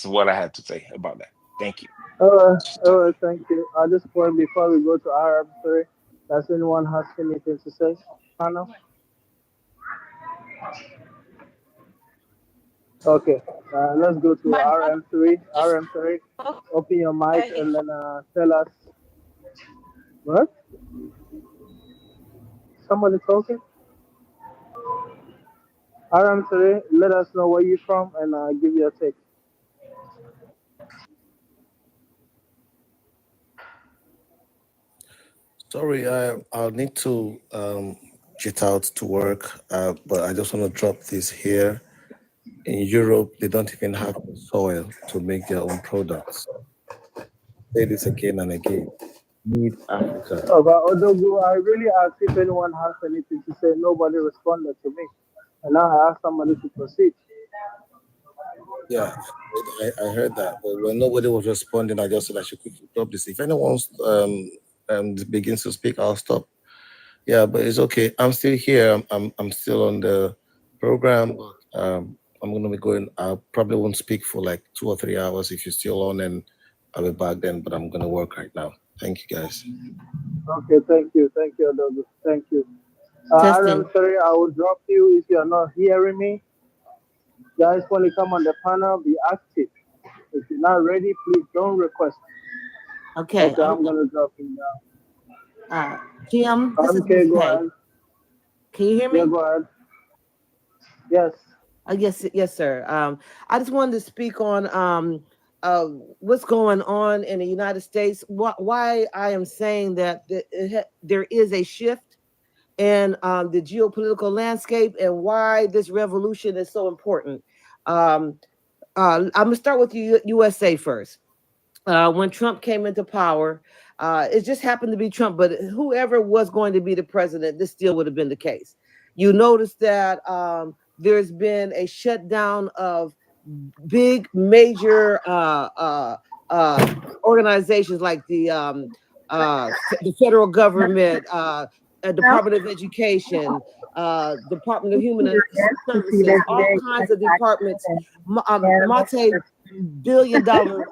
what I had to say about that. Thank you. All right, thank you. At this point, before we go to RM3, does anyone has anything to say? Hannah? Okay, let's go to My brother RM3. just RM3, spoke. open your mic He and then tell us what? Somebody talking? RM3, let us know where you're from and give your take. Sorry, I'll need to jet out to work, but I just want to drop this here. In Europe, they don't even have the soil to make their own products. Say this again and again. Need Africa. But Odogu, I really asked if anyone has anything to say. Nobody responded to me. And now I ask somebody to proceed. Yeah, I heard that, but when nobody was responding, I just said I should quickly drop this. If anyone begins to speak, I'll stop. Yeah, but it's okay. I'm still here. I'm still on the program. I'm gonna be going. I probably won't speak for like 2 or 3 hours. If you're still on, and I'll be back then. But I'm gonna work right now. Thank you, guys. Okay, thank you, Odogu. Thank you. Testing. RM3, I will drop you if you're not hearing me. Guys, when you come on the panel, be active. If you're not ready, please don't request. Okay. Okay, I'm gonna drop you now. Jim, this is Okay, Miss go Kay. ahead. Can you hear me? Yeah, go ahead. Yes. Yes, sir. I just wanted to speak on what's going on in the United States. Why I am saying that there is a shift in the geopolitical landscape, and why this revolution is so important. I'm gonna start with the USA first. When Trump came into power, it just happened to be Trump, but whoever was going to be the president, this still would have been the case. You notice that there's been a shutdown of big major organizations like the federal government, Department of Education, Department of Human Services, all kinds of departments, multi-billion-dollar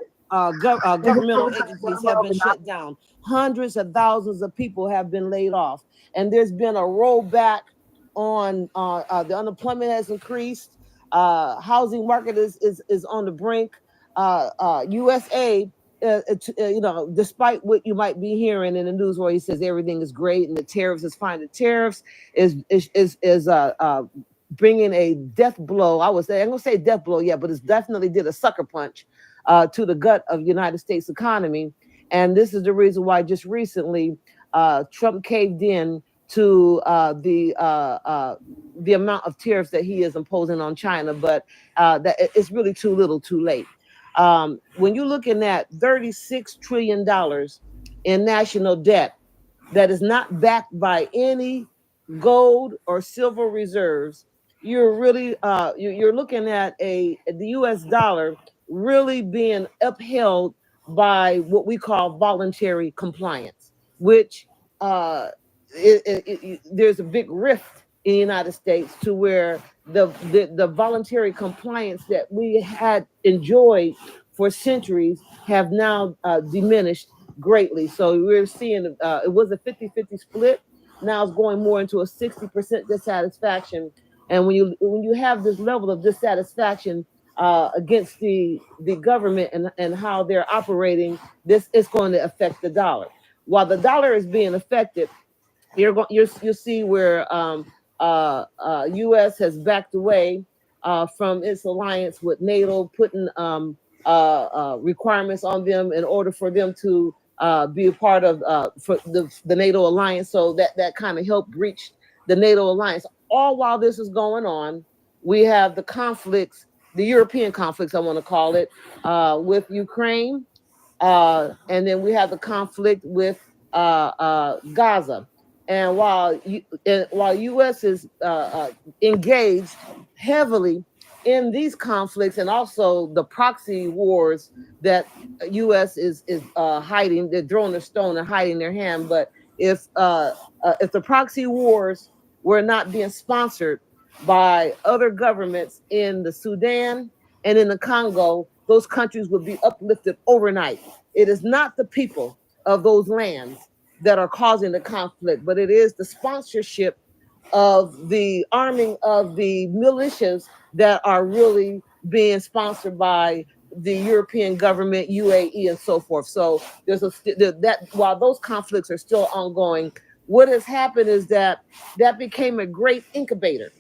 governmental agencies have been shut down. Hundreds of thousands of people have been laid off, and there's been a rollback on the unemployment has increased. Housing market is on the brink. USA, despite what you might be hearing in the news where he says everything is great and the tariffs is fine, the tariffs is bringing a death blow. I'm gonna say death blow, yeah, but it's definitely did a sucker punch to the gut of the United States economy. And this is the reason why just recently Trump caved in to the amount of tariffs that he is imposing on China, but that it's really too little, too late. When you're looking at $36 trillion in national debt that is not backed by any gold or silver reserves, you're really you're looking at the U.S. dollar really being upheld by what we call voluntary compliance, which there's a big rift in the United States to where the voluntary compliance that we had enjoyed for centuries have now diminished greatly. So we're seeing it was a 50-50 split. Now it's going more into a 60% dissatisfaction. And when you have this level of dissatisfaction against the government and how they're operating, this is going to affect the dollar. While the dollar is being affected, you'll see where U.S. has backed away from its alliance with NATO, putting requirements on them in order for them to be a part of for the NATO alliance. So that kind of helped breach the NATO alliance. All while this is going on, we have the conflicts the European conflicts, I want to call it, with Ukraine, and then we have the conflict with Gaza. And while U.S. is engaged heavily in these conflicts and also the proxy wars that U.S. is hiding, they're throwing a stone and hiding their hand. But if the proxy wars were not being sponsored by other governments in the Sudan and in the Congo, those countries would be uplifted overnight. It is not the people of those lands that are causing the conflict, but it is the sponsorship of the arming of the militias that are really being sponsored by the European government, UAE, and so forth. So that while those conflicts are still ongoing, what has happened is that became a great incubator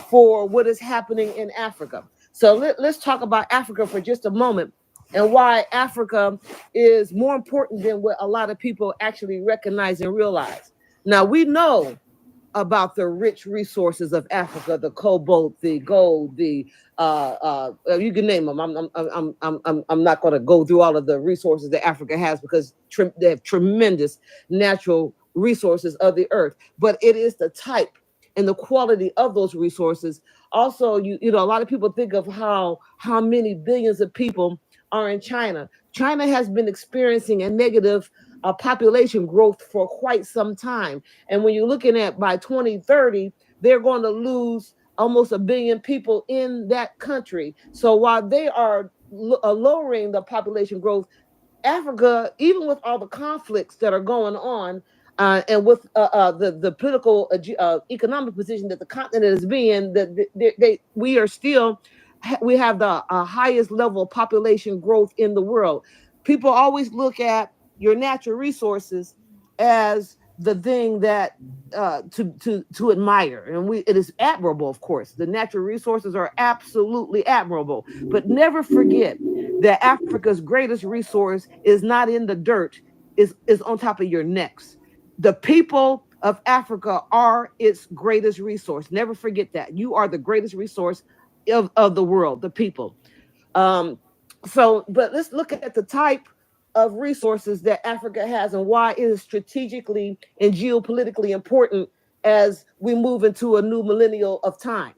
for what is happening in Africa. So let's talk about Africa for just a moment and why Africa is more important than what a lot of people actually recognize and realize. Now, we know about the rich resources of Africa, the cobalt, the gold, the you can name them. I'm not going to go through all of the resources that Africa has because they have tremendous natural resources of the earth. But it is the type and the quality of those resources. Also, you know, a lot of people think of how many billions of people are in China. China has been experiencing a negative population growth for quite some time. And when you're looking at by 2030, they're going to lose almost 1 billion people in that country. So while they are lowering the population growth, Africa, even with all the conflicts that are going on, and with the political economic position that the continent is being, that we are still we have the highest level of population growth in the world. People always look at your natural resources as the thing that to admire, and it is admirable. Of course, the natural resources are absolutely admirable, but never forget that Africa's greatest resource is not in the dirt; is on top of your necks. The people of Africa are its greatest resource. Never forget that. You are the greatest resource of the world, the people. But let's look at the type of resources that Africa has and why it is strategically and geopolitically important as we move into a new millennial of time.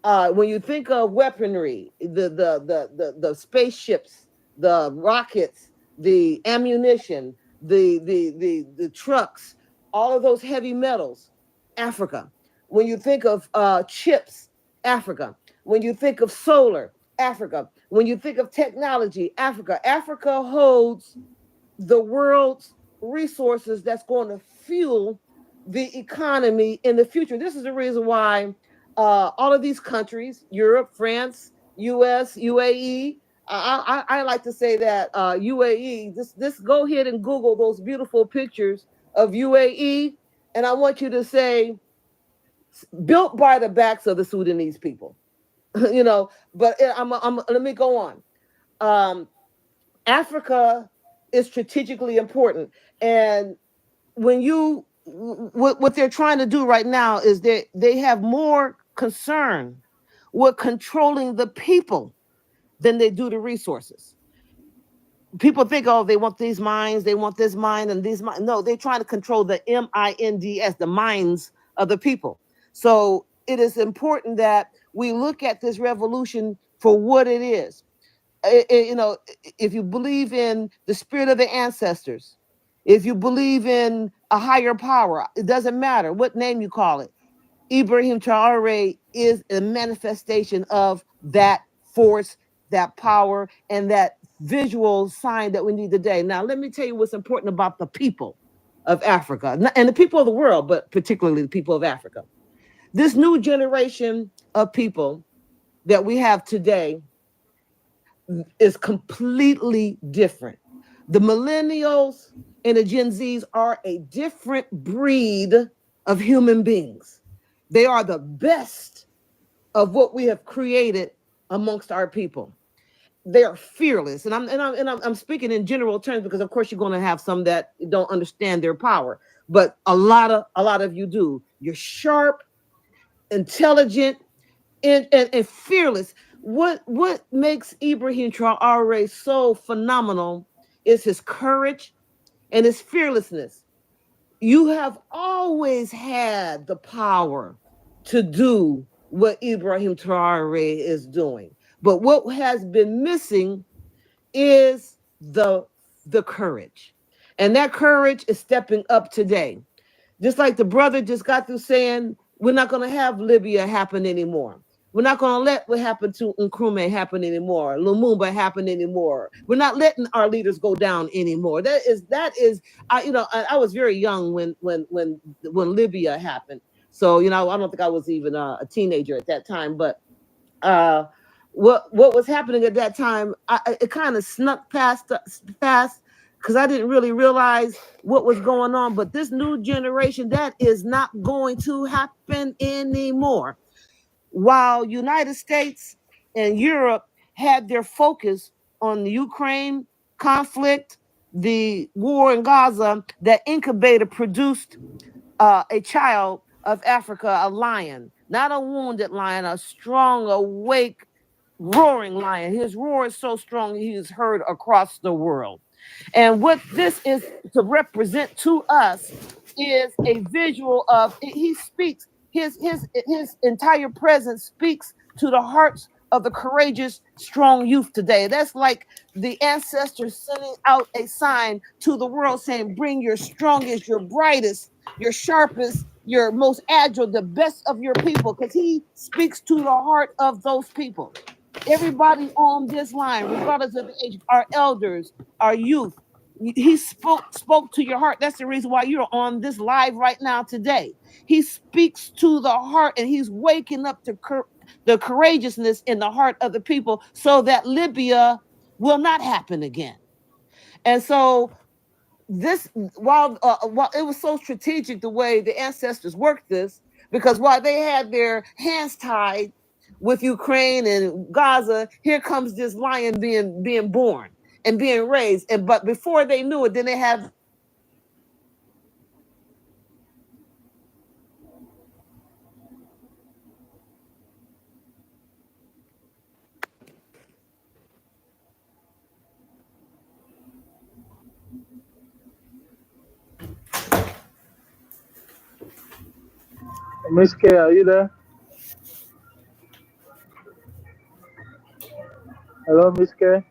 When you think of weaponry, the spaceships, the rockets, the ammunition, the trucks, all of those heavy metals, Africa. When you think of chips, Africa. When you think of solar, Africa. When you think of technology, Africa. Africa holds the world's resources that's going to fuel the economy in the future. This is the reason why all of these countries, Europe, France, US, UAE, I like to say that UAE, this go ahead and Google those beautiful pictures of UAE, and I want you to say, built by the backs of the Sudanese people. You know, but let me go on. Africa is strategically important, and when you what they're trying to do right now is they have more concern with controlling the people than they do the resources. People think, oh, they want these mines, they want this mine and these mines. No, they're trying to control the MINDS, the minds of the people. So it is important that we look at this revolution for what it is. You know, if you believe in the spirit of the ancestors, if you believe in a higher power, it doesn't matter what name you call it. Ibrahim Traore is a manifestation of that force, that power, and that visual sign that we need today. Now, let me tell you what's important about the people of Africa and the people of the world, but particularly the people of Africa. This new generation of people that we have today is completely different. The millennials and the Gen Zs are a different breed of human beings. They are the best of what we have created amongst our people. They are fearless, and I'm speaking in general terms because, of course, you're going to have some that don't understand their power, but a lot of you do. You're sharp, intelligent, and fearless. what makes Ibrahim Traore so phenomenal is his courage and his fearlessness. You have always had the power to do what Ibrahim Traore is doing. But what has been missing is the courage. And that courage is stepping up today. Just like the brother just got through saying, we're not going to have Libya happen anymore. We're not going to let what happened to Nkrumah happen anymore, Lumumba happen anymore. We're not letting our leaders go down anymore. I was very young when Libya happened. So, I don't think I was even a teenager at that time, but what was happening at that time, it kind of snuck past because I didn't really realize what was going on. But this new generation, that is not going to happen anymore. While United States and Europe had their focus on the Ukraine conflict, the war in Gaza, that incubator produced a child of Africa, a lion, not a wounded lion, a strong, awake, roaring lion. His roar is so strong he is heard across the world. And what this is to represent to us is a visual of he speaks his entire presence speaks to the hearts of the courageous, strong youth today. That's like the ancestors sending out a sign to the world saying, bring your strongest, your brightest, your sharpest, your most agile, the best of your people, because he speaks to the heart of those people. Everybody on this line, regardless of age, our elders, our youth, he spoke to your heart. That's the reason why you're on this live right now today. He speaks to the heart, and he's waking up to the courageousness in the heart of the people so that Libya will not happen again. And so while it was so strategic the way the ancestors worked this, because while they had their hands tied with Ukraine and Gaza, here comes this lion being born and being raised. But before they knew it, then they have Miss K, are you there? Hello, Miss K.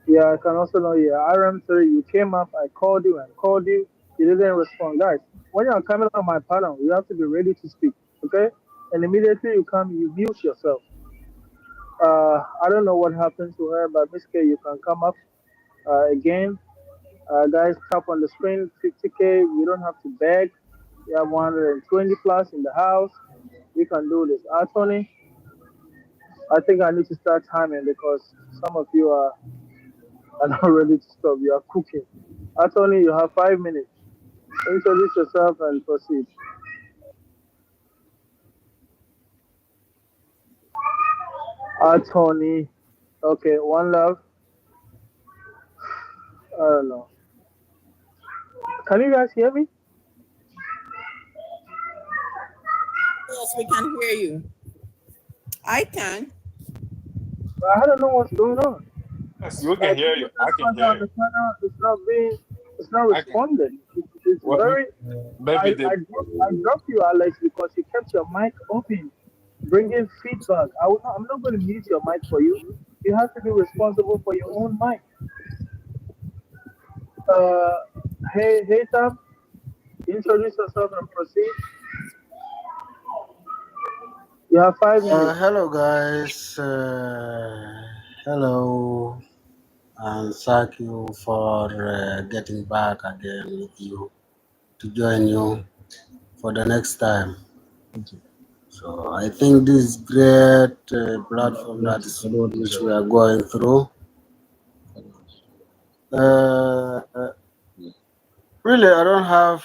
Yeah, I can also know you. RM3, you came up, I called you and called you. You didn't respond. Guys, when you're coming on my panel, you have to be ready to speak, okay? And immediately you come, you mute yourself. I don't know what happened to her, but Miss K, you can come up again. Guys, tap on the screen, 50K. You don't have to beg. You have 120 plus in the house. We can do this. Tony, I think I need to start timing because some of you are not ready to stop. You are cooking. Tony, you have 5 minutes. Introduce yourself and proceed. Tony. Okay, one love. I don't know. Can you guys hear me? Yes, we can hear you. I can. I don't know what's going on. Yes, we can Like hear you. I can everybody hear on you. the channel it's not I can. responding. It's Well, very. maybe I dropped you, Alex, because you kept your mic open, bringing feedback. I'm not going to mute your mic for you. You have to be responsible for your own mic. Uh, hey, Tam, introduce yourself and proceed. You have 5 minutes. Hello, guys. Hello, and thank you for getting back again with you to join you for the next time. So I think this great platform that is which we are going through. Really, I don't have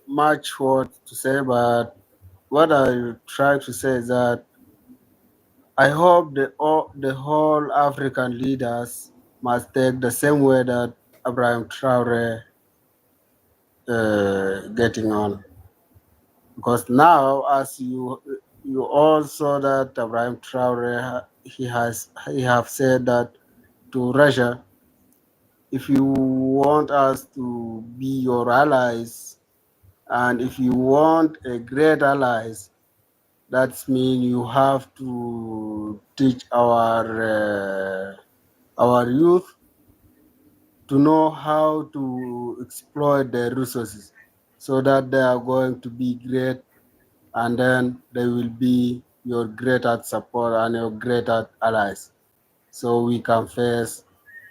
much word to say, but what I try to say is that I hope the whole African leaders must take the same way that Abraham Traore getting on, because now, as you you all saw that Ibrahim Traore he have said that to Russia, if you want us to be your allies, and if you want a great allies, that means you have to teach our youth to know how to exploit their resources, so that they are going to be great, and then they will be your greater support and your greater allies, so we can face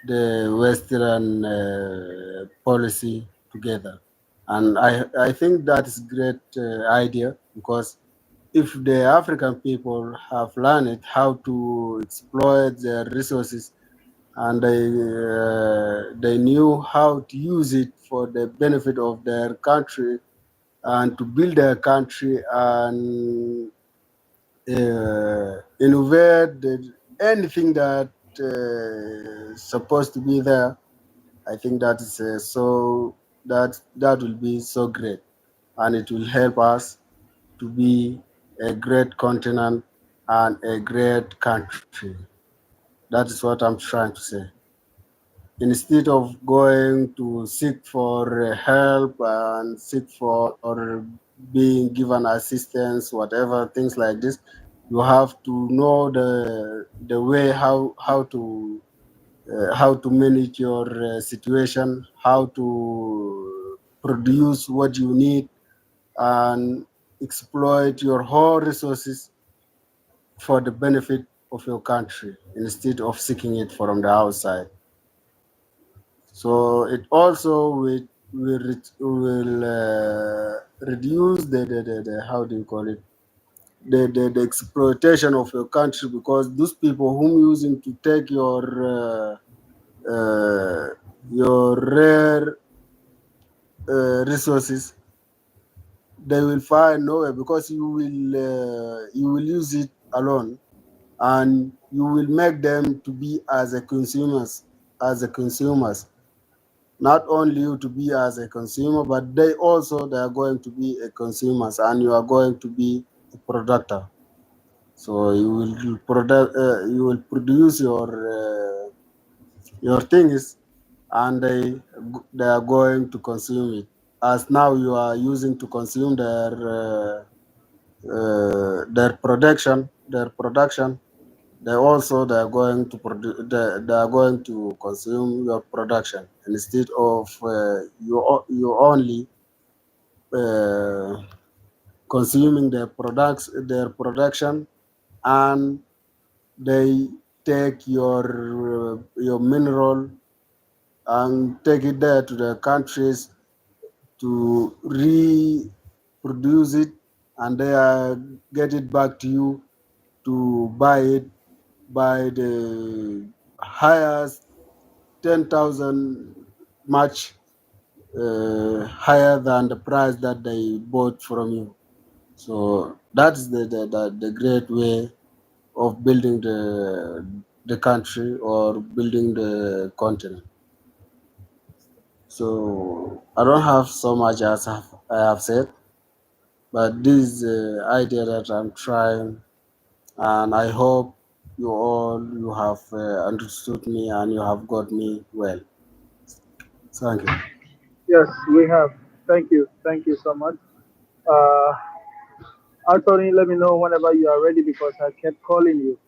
the Western policy together. And I think that is great idea, because if the African people have learned how to exploit their resources, and they knew how to use it for the benefit of their country and to build their country and innovate anything that supposed to be there. I think that is that will be so great, and it will help us to be a great continent and a great country. That is what I'm trying to say. Instead of going to seek for help and seek for being given assistance, whatever things like this, you have to know the way how to manage your situation, how to produce what you need, and exploit your whole resources for the benefit of your country instead of seeking it from the outside. So it also will reduce the how do you call it, the exploitation of your country, because those people whom using to take your rare resources, they will find nowhere, because you will use it alone, and you will make them to be as a consumers, not only you to be as a consumer, but they are going to be a consumers, and you are going to be a producer. So you will produce your things, and they are going to consume it. As now you are using to consume their production, they are going to they are going to consume your production, instead of you only uh, consuming their production, and they take your mineral and take it there to the countries to reproduce it, and they get it back to you to buy it by the highest 10,000 much higher than the price that they bought from you. So that's the great way of building the country or building the continent. So I don't have so much as I have said, but this is the idea that I'm trying, and I hope you have understood me and you have got me well. Thank you. Yes, we have. Thank you. Thank you so much. Uh, Anthony, let me know whenever you are ready because I kept calling you.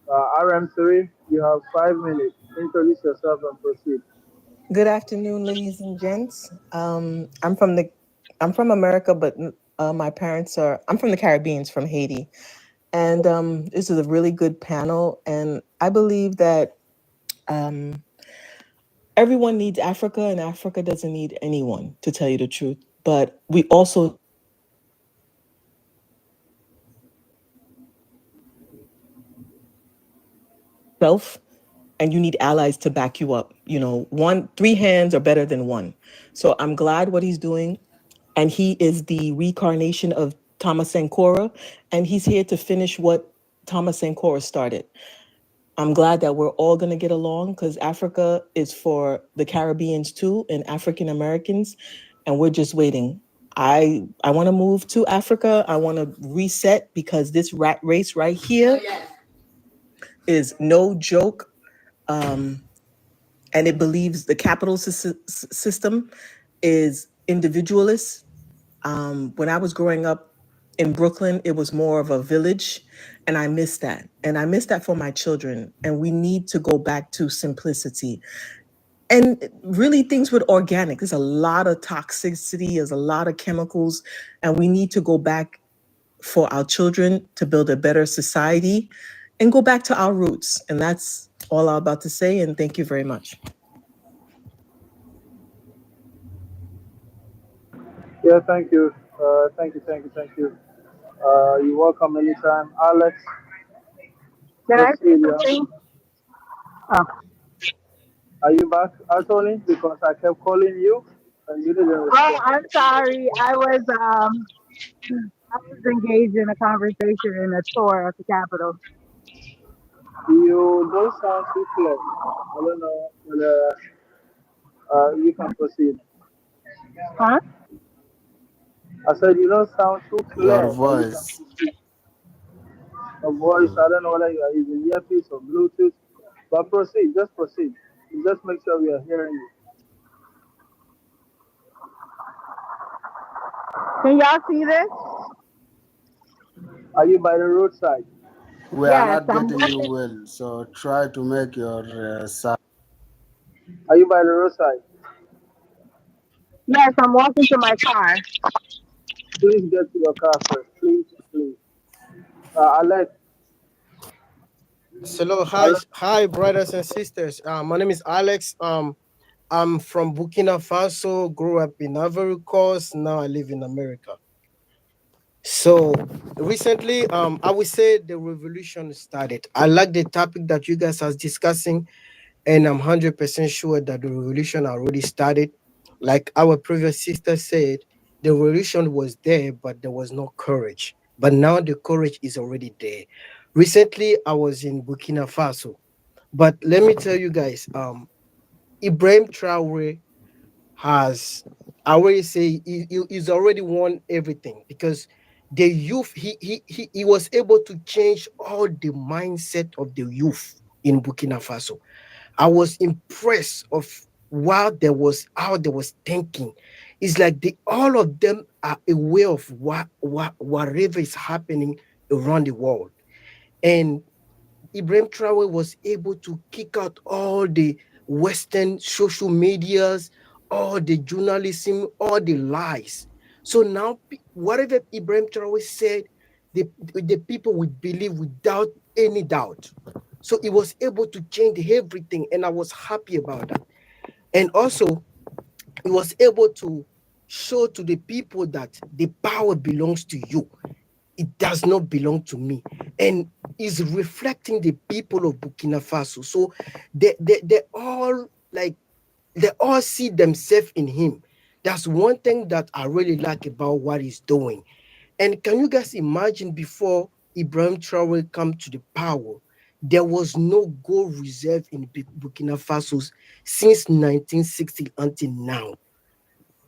RM3, you have 5 minutes. Introduce yourself and proceed. Good afternoon, ladies and gents. I'm from America, but my parents are. I'm from the Caribbean, from Haiti, and this is a really good panel. And I believe that um, everyone needs Africa, and Africa doesn't need anyone, to tell you the truth. But we also self, and you need allies to back you up. You know, three hands are better than one. So I'm glad what he's doing. And he is the reincarnation of Thomas Sankara, and he's here to finish what Thomas Sankara started. I'm glad that we're all going to get along, because Africa is for the Caribbeans too and African Americans, and we're just waiting. I want to move to Africa. I want to reset because this rat race right here is no joke. And it believes the capital system is individualist. When I was growing up in Brooklyn, it was more of a village, and I miss that. And I miss that for my children. And we need to go back to simplicity. And really things with organic. There's a lot of toxicity, there's a lot of chemicals, and we need to go back for our children to build a better society and go back to our roots. And that's all I'm about to say. And thank you very much. Yeah, thank you. Thank you. You're welcome anytime. Alex, Can I let's say see you. something? Oh, Are you back, Anthony? Because I kept calling you and you didn't oh, respond. I'm sorry. I was engaged in a conversation in a tour at the Capitol. You don't sound too clear. I don't know whether you can proceed. Huh? I said you don't sound too Your clear, but you can voice. proceed. The voice, I don't know whether you are using earpiece or Bluetooth, but proceed, just proceed. Just make sure we are hearing you. Can y'all see this? Are you by the roadside? We are Yes, not I'm getting you walking. well, so try to make your sound. Are you by the roadside? Yes, I'm walking to my car. Please get to your car first. Please. Alex, Hello, Alex, hi, brothers and sisters. My name is Alex. I'm from Burkina Faso. Grew up in Ivory Coast. Now I live in America. So recently, I would say the revolution started. I like the topic that you guys are discussing, and I'm 100% sure that the revolution already started. Like our previous sister said, the revolution was there, but there was no courage. But now the courage is already there. Recently, I was in Burkina Faso, but let me tell you guys, Ibrahim Traore has, I already say he's already won everything because the youth, he was able to change all the mindset of the youth in Burkina Faso. I was impressed of what there was, how they was thinking. It's like all of them are aware of whatever is happening around the world. And Ibrahim Traore was able to kick out all the Western social medias, all the journalism, all the lies. So now, whatever Ibrahim Traore said, the people would believe without any doubt. So he was able to change everything, and I was happy about that. And also, he was able to show to the people that the power belongs to you, it does not belong to me, and is reflecting the people of Burkina Faso. So they all like, they all see themselves in him. That's one thing that I really like about what he's doing. And can you guys imagine, before Ibrahim Traore come to the power, there was no gold reserve in Burkina Faso since 1960 until now.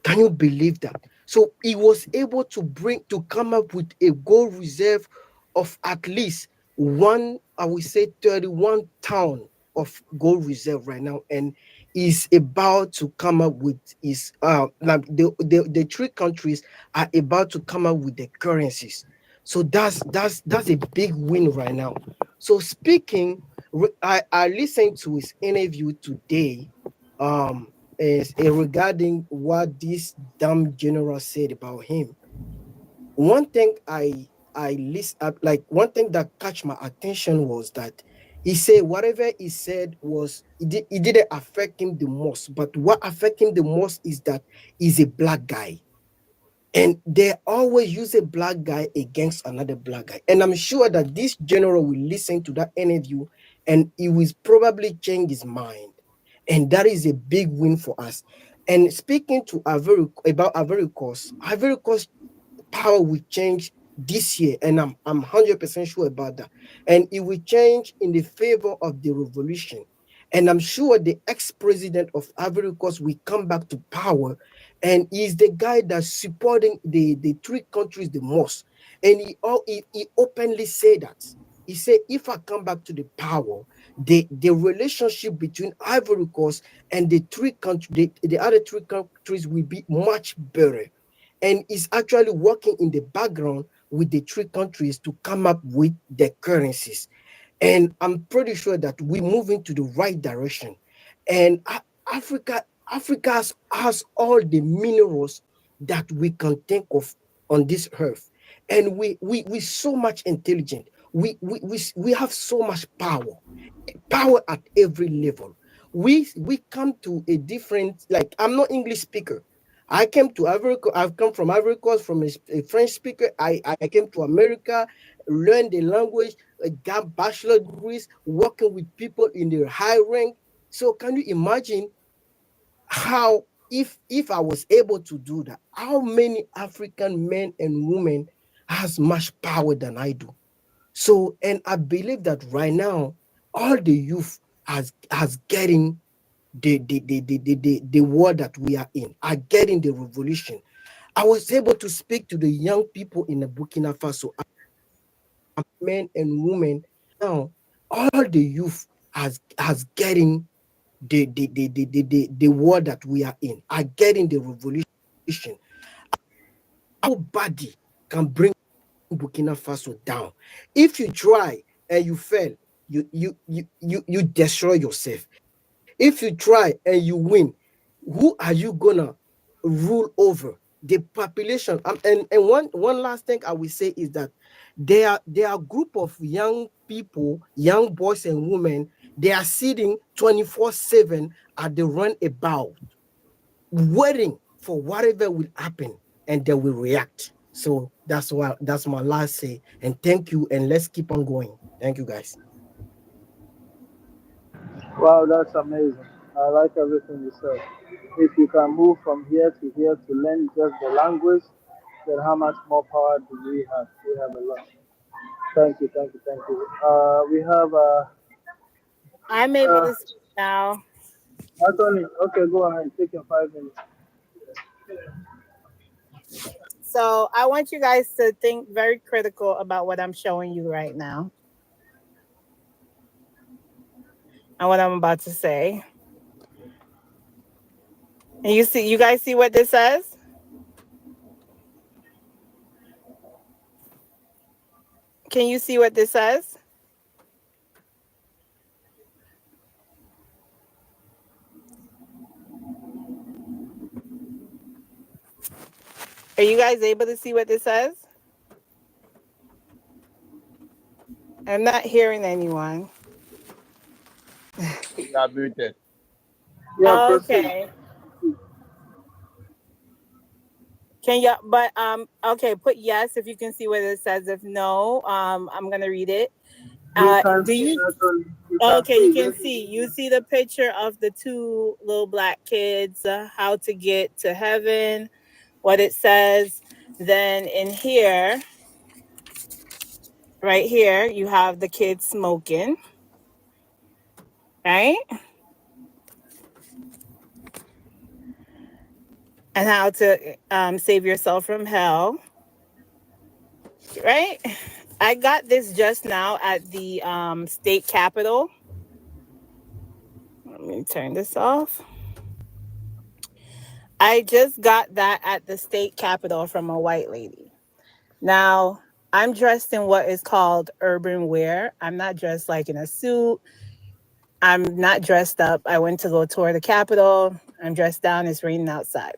Can you believe that? So he was able to come up with a gold reserve of at least one, I would say 31 ton of gold reserve right now, and is about to come up with his like the three countries are about to come up with the currencies. So that's a big win right now. So speaking, I listened to his interview today. Is regarding what this damn general said about him. One thing I list up, like one thing that catch my attention was that he said whatever he said was, it didn't affect him the most, but what affected him the most is that he's a black guy. And they always use a black guy against another black guy. And I'm sure that this general will listen to that interview and he will probably change his mind. And that is a big win for us. And speaking to about Ivory Coast power will change this year, and I'm 100% sure about that. And it will change in the favor of the revolution. And I'm sure the ex-president of Ivory Coast will come back to power, and he's the guy that's supporting the three countries the most. And he openly said that. He said, if I come back to the power, the relationship between Ivory Coast and the three countries, the other three countries will be much better. And he's actually working in the background with the three countries to come up with the currencies. And I'm pretty sure that we're moving to the right direction. And Africa has all the minerals that we can think of on this earth. And we so much intelligent. We have so much power at every level. We come to a different, like, I'm not English speaker. I came to Africa. I've come from Ivory Coast, from a French speaker. I came to America, learned the language, got bachelor degrees, working with people in the high rank. So can you imagine how, if I was able to do that, how many African men and women has much power than I do? So, and I believe that right now, all the youth has getting the world that we are in, are getting the revolution. I was able to speak to the young people in the Burkina Faso, men and women. Now, all the youth has getting the world that we are in, are getting the revolution. Nobody can bring Burkina Faso down. If you try and you fail, you destroy yourself. If you try and you win, who are you gonna rule over? The population. And one last thing I will say is that there are a group of young people, young boys and women. They are sitting 24/7 at the runabout, waiting for whatever will happen, and they will react. So that's my last say. And thank you. And let's keep on going. Thank you, guys. Wow, that's amazing. I like everything you said. If you can move from here to learn just the language, then how much more power do we have? We have a lot. Thank you, thank you, thank you. We have I'm able uh, to speak now. Anthony. Okay, go ahead. Take your 5 minutes. So I want you guys to think very critical about what I'm showing you right now and what I'm about to say. And you guys see what this says? Can you see what this says? Are you guys able to see what this says? I'm not hearing anyone. You are muted. Yeah, proceed. Okay. Can you but okay, put yes if you can see what it says. If no, I'm gonna read it. We can Do see, you Anthony. We can okay, you see. can Yes. see. You see the picture of the two little black kids, how to get to heaven, what it says. Then in here, right here, you have the kids smoking, right? And how to save yourself from hell, right? I got this just now at the state capitol. Let me turn this off. I just got that at the state capitol from a white lady. Now, I'm dressed in what is called urban wear. I'm not dressed like in a suit. I'm not dressed up. I went to go tour the Capitol. I'm dressed down. It's raining outside.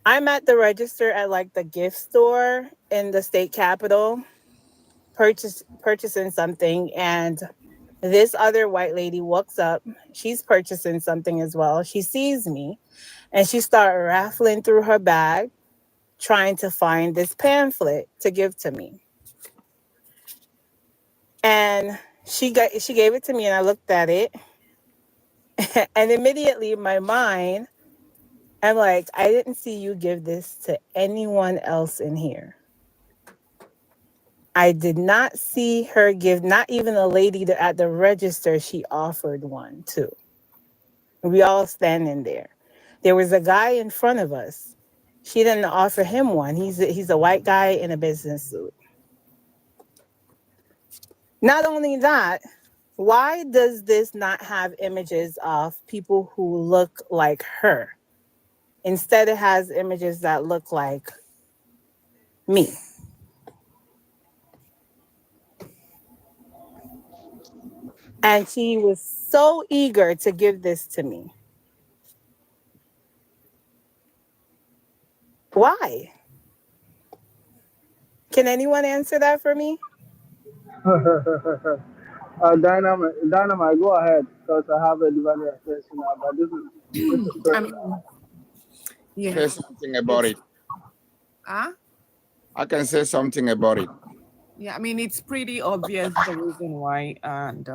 I'm at the register at like the gift store in the state capitol, purchasing something, and this other white lady walks up. She's purchasing something as well. She sees me, and she started raffling through her bag, trying to find this pamphlet to give to me. And she gave it to me, and I looked at it, and immediately in my mind, I'm like, I didn't see you give this to anyone else in here. I did not see her give, not even a lady at the register she offered one to. We all standing there. There was a guy in front of us. She didn't offer him one. He's a white guy in a business suit. Not only that, why does this not have images of people who look like her? Instead, it has images that look like me. And she was so eager to give this to me. Why? Can anyone answer that for me? Dynamite, go ahead because I have a divided attention now. But this is I personal. mean, yeah. Say something about it. Huh? I can say something about it. Yeah, I mean, it's pretty obvious the reason why. And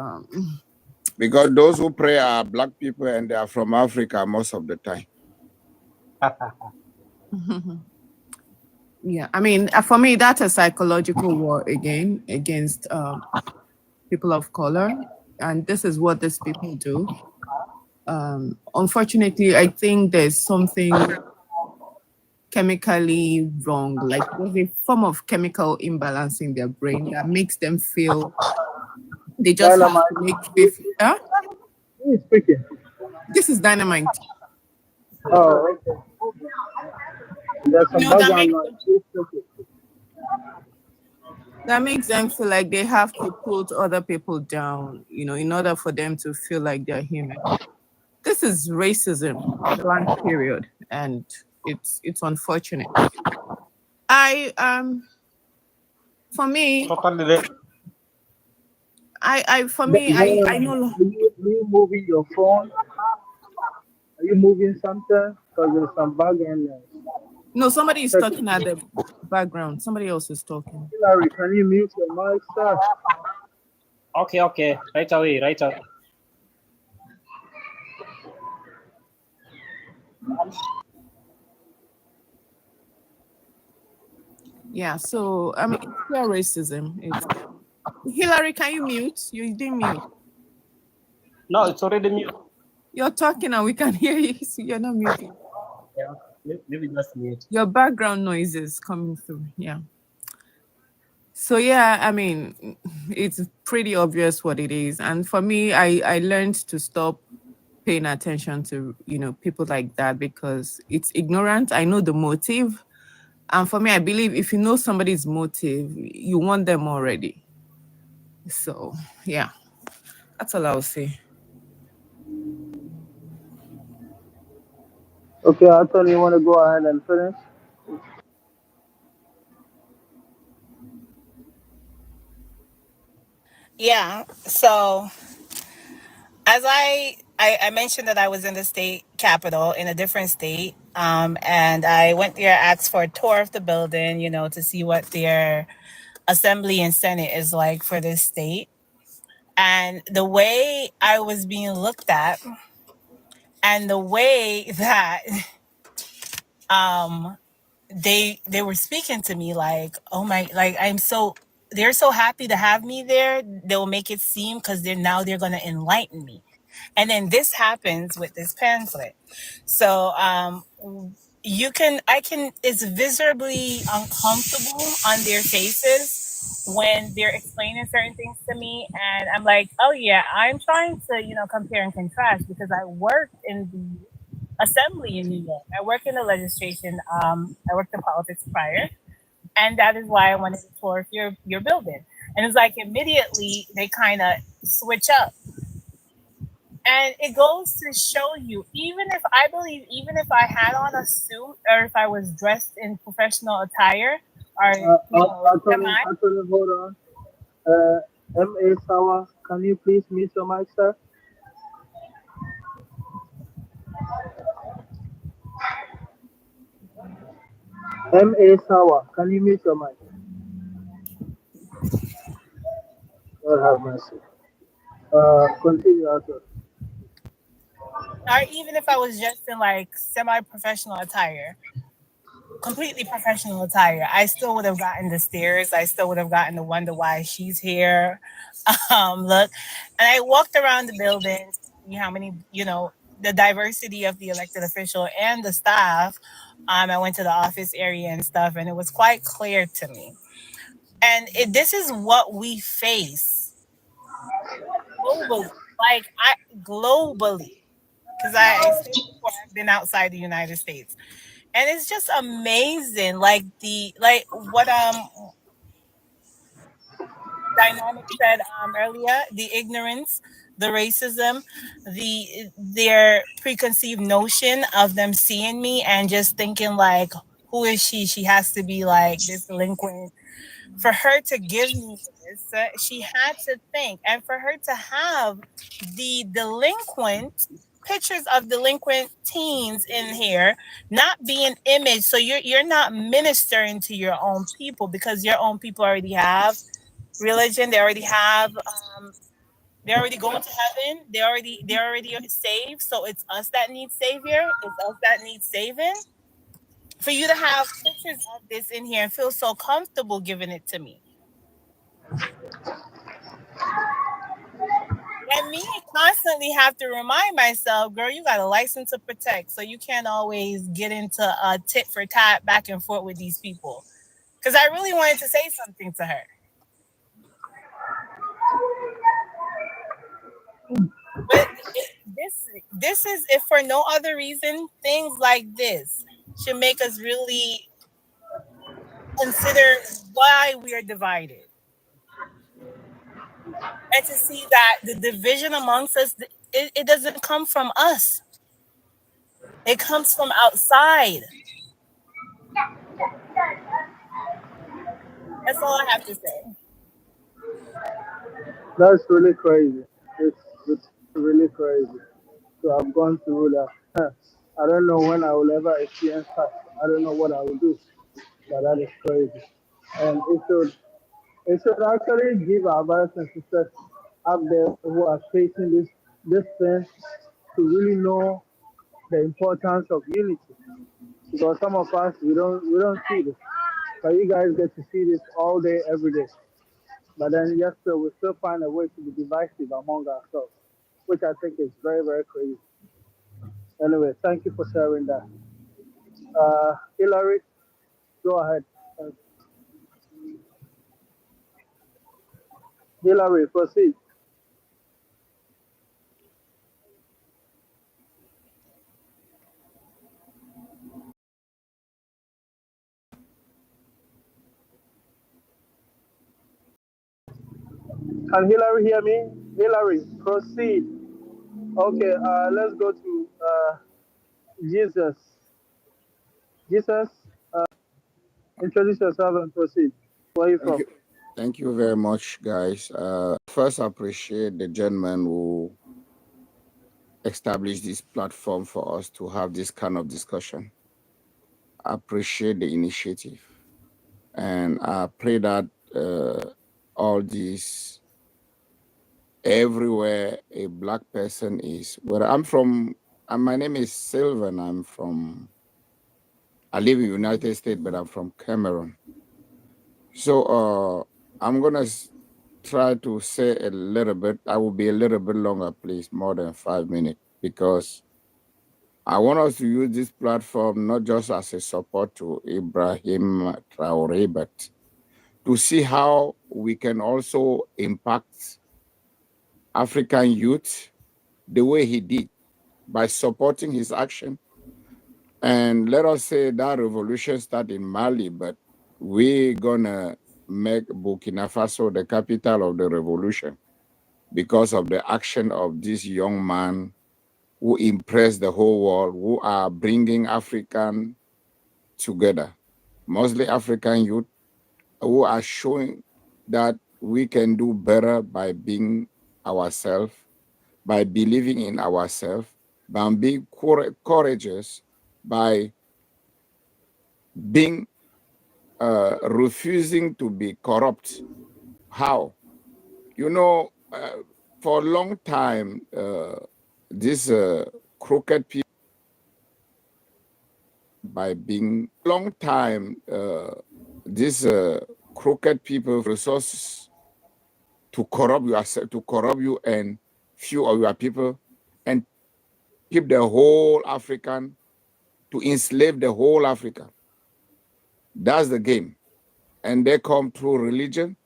Because those who pray are black people and they are from Africa most of the time. yeah, I mean, for me, that's a psychological war again against people of color. And this is what these people do. Unfortunately, I think there's something chemically wrong, like there's a form of chemical imbalance in their brain that makes them feel they just have Dynamite, to make people. Huh? who is speaking? This is dynamite. Oh, okay. There's some You know, background noise. Who's speaking? that makes them feel like they have to put other people down, you know, in order for them to feel like they're human. This is racism, blank period, and it's unfortunate. I for me, I for me, I know. Are you moving your phone? Are you moving something? Because there's some background noise. No, somebody is Check talking at it. the background. Somebody else is talking. Hillary, can you mute your mic, sir? Okay. Right away. Yeah, so I mean, it's pure racism. Hillary, can you mute? You didn't mute. No, it's already mute. You're talking and we can hear you. So you're not muting. Yeah, maybe just mute. Your background noise is coming through. Yeah. So yeah, I mean, it's pretty obvious what it is. And for me, I learned to stop paying attention to, you know, people like that because it's ignorant. I know the motive. And for me, I believe if you know somebody's motive, you want them already. So yeah, that's all I'll say. Okay, Anthony, you want to go ahead and finish? Yeah. So as I mentioned that I was in the state capital in a different state, and I went there, asked for a tour of the building, you know, to see what their assembly and senate is like for this state. And the way I was being looked at, and the way that um they were speaking to me like, oh my, like they're so happy to have me there. They'll make it seem because they're gonna enlighten me. And then this happens with this pamphlet. So it's visibly uncomfortable on their faces when they're explaining certain things to me. And I'm like, oh yeah, I'm trying to, compare and contrast because I worked in the assembly in New York. I work in the legislation. I worked in politics prior. And that is why I wanted to tour your building. And it's like immediately they kind of switch up. And it goes to show you, even if I had on a suit or if I was dressed in professional attire or Anthony, hold on. M.A. Sawa, can you please mute your mic, sir? M.A. Sawa, can you mute your mic? God have mercy. Continue, Anthony. or even if I was just in like semi-professional attire, completely professional attire, I still would have gotten the stares. I still would have gotten the wonder why she's here. Look, and I walked around the building to see how many, the diversity of the elected official and the staff. I went to the office area and stuff, and it was quite clear to me. And this is what we face globally, like globally, because I stated before I've been outside the United States, and it's just amazing, like what Dynamic said earlier, the ignorance, the racism, their preconceived notion of them seeing me and just thinking like, who is she? She has to be like this delinquent. For her to give me this, she had to think, and for her to have the delinquent pictures of delinquent teens in here, not being image. So you're not ministering to your own people because your own people already have religion. They already have they're already going to heaven. They're already saved. So it's us that need savior. It's us that need saving. For you to have pictures of this in here and feel so comfortable giving it to me. And me constantly have to remind myself, girl, you got a license to protect. So you can't always get into a tit for tat back and forth with these people. Because I really wanted to say something to her. But this is, if for no other reason, things like this should make us really consider why we are divided. And to see that the division amongst us, it doesn't come from us. It comes from outside. That's all I have to say. That's really crazy. It's really crazy. So I've gone through that. I don't know when I will ever experience that. I don't know what I will do. But that is crazy. And it should actually give our brothers and sisters up there who are facing this thing to really know the importance of unity. Because some of us we don't see this. But you guys get to see this all day, every day. But then yes, still we still find a way to be divisive among ourselves, which I think is very, very crazy. Anyway, thank you for sharing that. Hillary, go ahead. Hillary, proceed. Can Hillary hear me? Hillary, proceed. Okay, let's go to Jesus. Jesus, introduce yourself and proceed. Where are you from? Thank you very much, guys. First, I appreciate the gentleman who established this platform for us to have this kind of discussion. I appreciate the initiative. And I pray that all these, everywhere a Black person is, where I'm from, my name is Sylvan. I live in the United States, but I'm from Cameroon. So I'm going to try to say a little bit. I will be a little bit longer, please, more than 5 minutes, because I want us to use this platform not just as a support to Ibrahim Traore, but to see how we can also impact African youth the way he did by supporting his action. And let us say that revolution started in Mali, but we're gonna make Burkina Faso the capital of the revolution because of the action of this young man who impressed the whole world, who are bringing African together, mostly African youth, who are showing that we can do better by being ourselves, by believing in ourselves, by being courageous, by being refusing to be corrupt. How? You know, for a long time, these crooked people, by being long time, these crooked people resources to corrupt yourself, to corrupt you and few of your people, and keep the whole African, to enslave the whole Africa. That's the game. And they come through religion.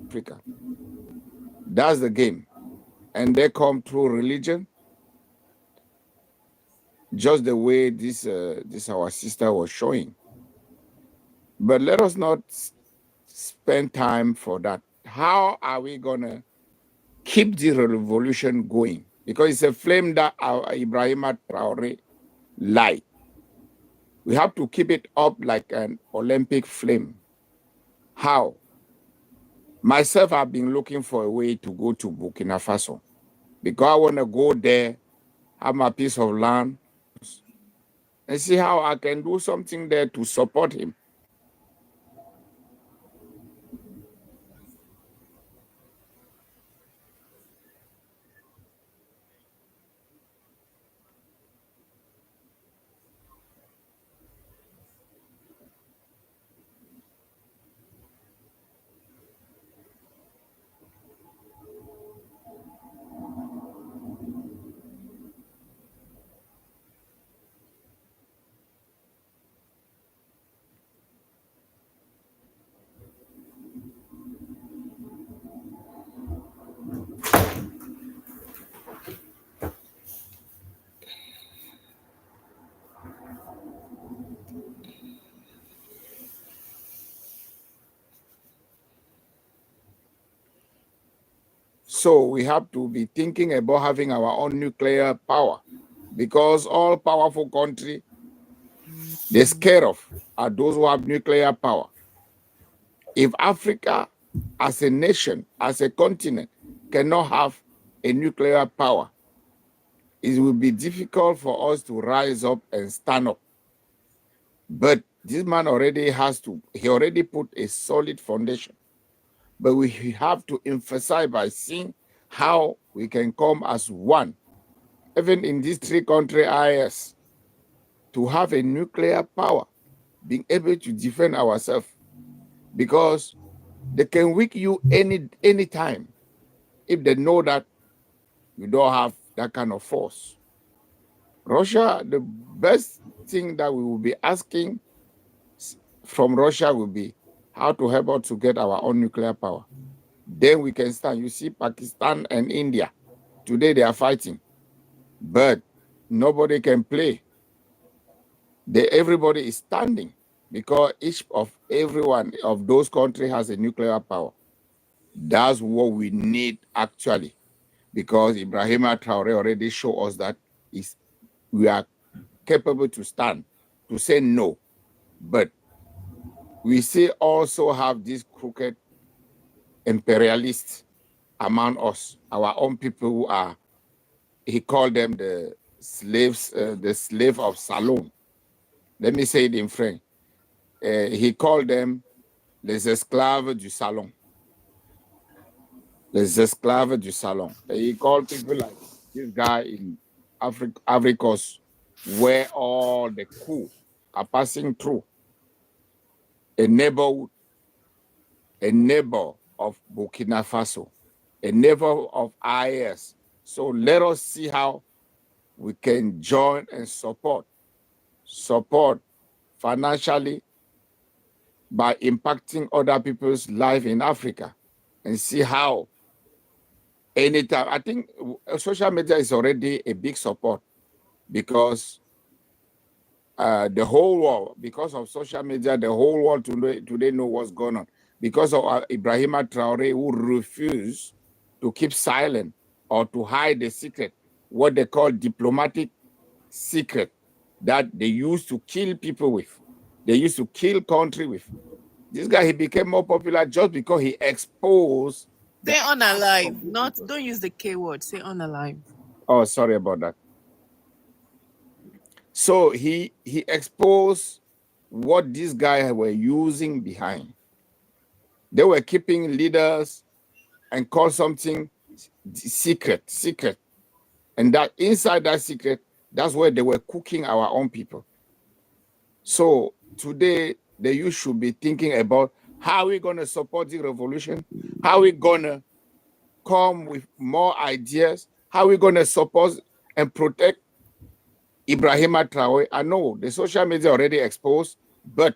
Africa. That's the game. And they come through religion. Just the way this our sister was showing. But let us not spend time for that. How are we gonna keep the revolution going? Because it's a flame that our Ibrahima Traore light. We have to keep it up like an Olympic flame. How? Myself, I've been looking for a way to go to Burkina Faso because I want to go there, have my piece of land, and see how I can do something there to support him. So we have to be thinking about having our own nuclear power, because all powerful countries they're scared of are those who have nuclear power. If Africa as a nation, as a continent, cannot have a nuclear power, it will be difficult for us to rise up and stand up. But this man he already put a solid foundation. But we have to emphasize by seeing how we can come as one, even in these three country AES, to have a nuclear power, being able to defend ourselves, because they can weaken you any time if they know that you don't have that kind of force. Russia, the best thing that we will be asking from Russia will be how to help us to get our own nuclear power. Then we can stand. You see, Pakistan and India, today they are fighting, but nobody can play. Everybody is standing because every one of those countries has a nuclear power. That's what we need actually, because Ibrahima Traore already showed us that we are capable to stand, to say no. But we also have these crooked imperialists among us, our own people who are, he called them the slaves, the slave of Salon. Let me say it in French. He called them les esclaves du salon. Les esclaves du salon. He called people like this guy in Africos, where all the coup are passing through. A neighbor of Burkina Faso, a neighbor of AES. So let us see how we can join and support financially by impacting other people's life in Africa, and see how anytime. I think social media is already a big support, because the whole world, because of social media, the whole world today know what's going on. Because of Ibrahima Traore, who refused to keep silent or to hide the secret, what they call diplomatic secret, that they used to kill people with. They used to kill country with. This guy, he became more popular just because he exposed. Say unalive, don't use the K word, say unalive. Oh, sorry about that. So he exposed what these guys were using behind. They were keeping leaders and call something secret. And that inside that secret, that's where they were cooking our own people. So today, the youth should be thinking about how we're going to support the revolution, how we're going to come with more ideas, How are we going to support and protect Ibrahima Traore? I know the social media already exposed, but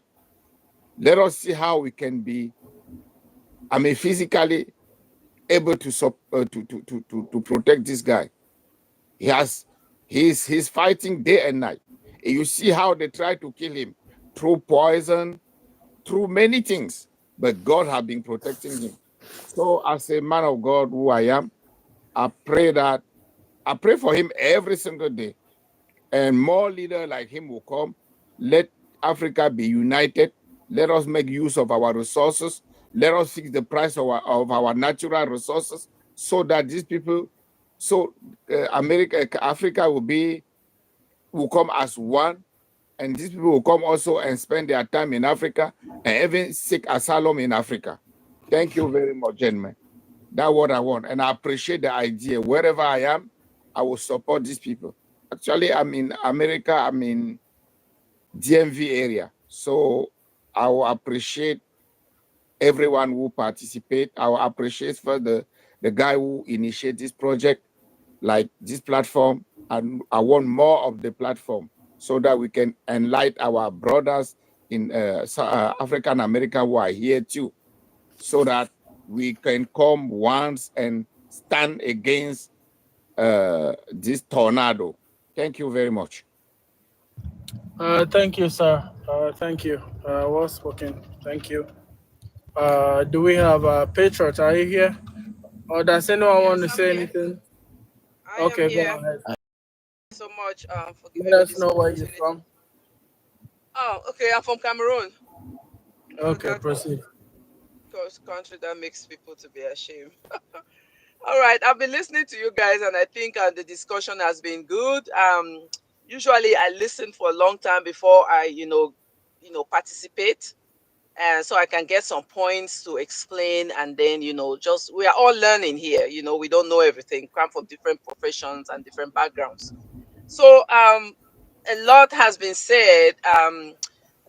let us see how we can be, physically able to protect this guy. He's fighting day and night. And you see how they try to kill him through poison, through many things, but God has been protecting him. So, as a man of God who I am, I pray for him every single day, and more leaders like him will come. Let Africa be united. Let us make use of our resources. Let us fix the price of our natural resources, so that these people, Africa will come as one, and these people will come also and spend their time in Africa and even seek asylum in Africa. Thank you very much, gentlemen. That's what I want, and I appreciate the idea. Wherever I am, I will support these people. Actually, I'm in America. I'm in DMV area, so I will appreciate everyone who participate. I will appreciate for the guy who initiate this project, like this platform, and I want more of the platform so that we can enlighten our brothers in African America who are here too, so that we can come once and stand against this tornado. Thank you very much. Thank you, sir. Thank you. Well spoken. Thank you. Do we have Patriot? Are you here? Or does anyone want to I'm say here. anything? I Okay, am go here. ahead. So much for Let giving me us this know where you're opportunity. from. Oh, okay. I'm from Cameroon. Okay, That proceed. country that makes people to be ashamed. All right, I've been listening to you guys, and I think the discussion has been good. Usually, I listen for a long time before I, participate, and so I can get some points to explain. And then, just we are all learning here. We don't know everything. Come from different professions and different backgrounds. So, a lot has been said.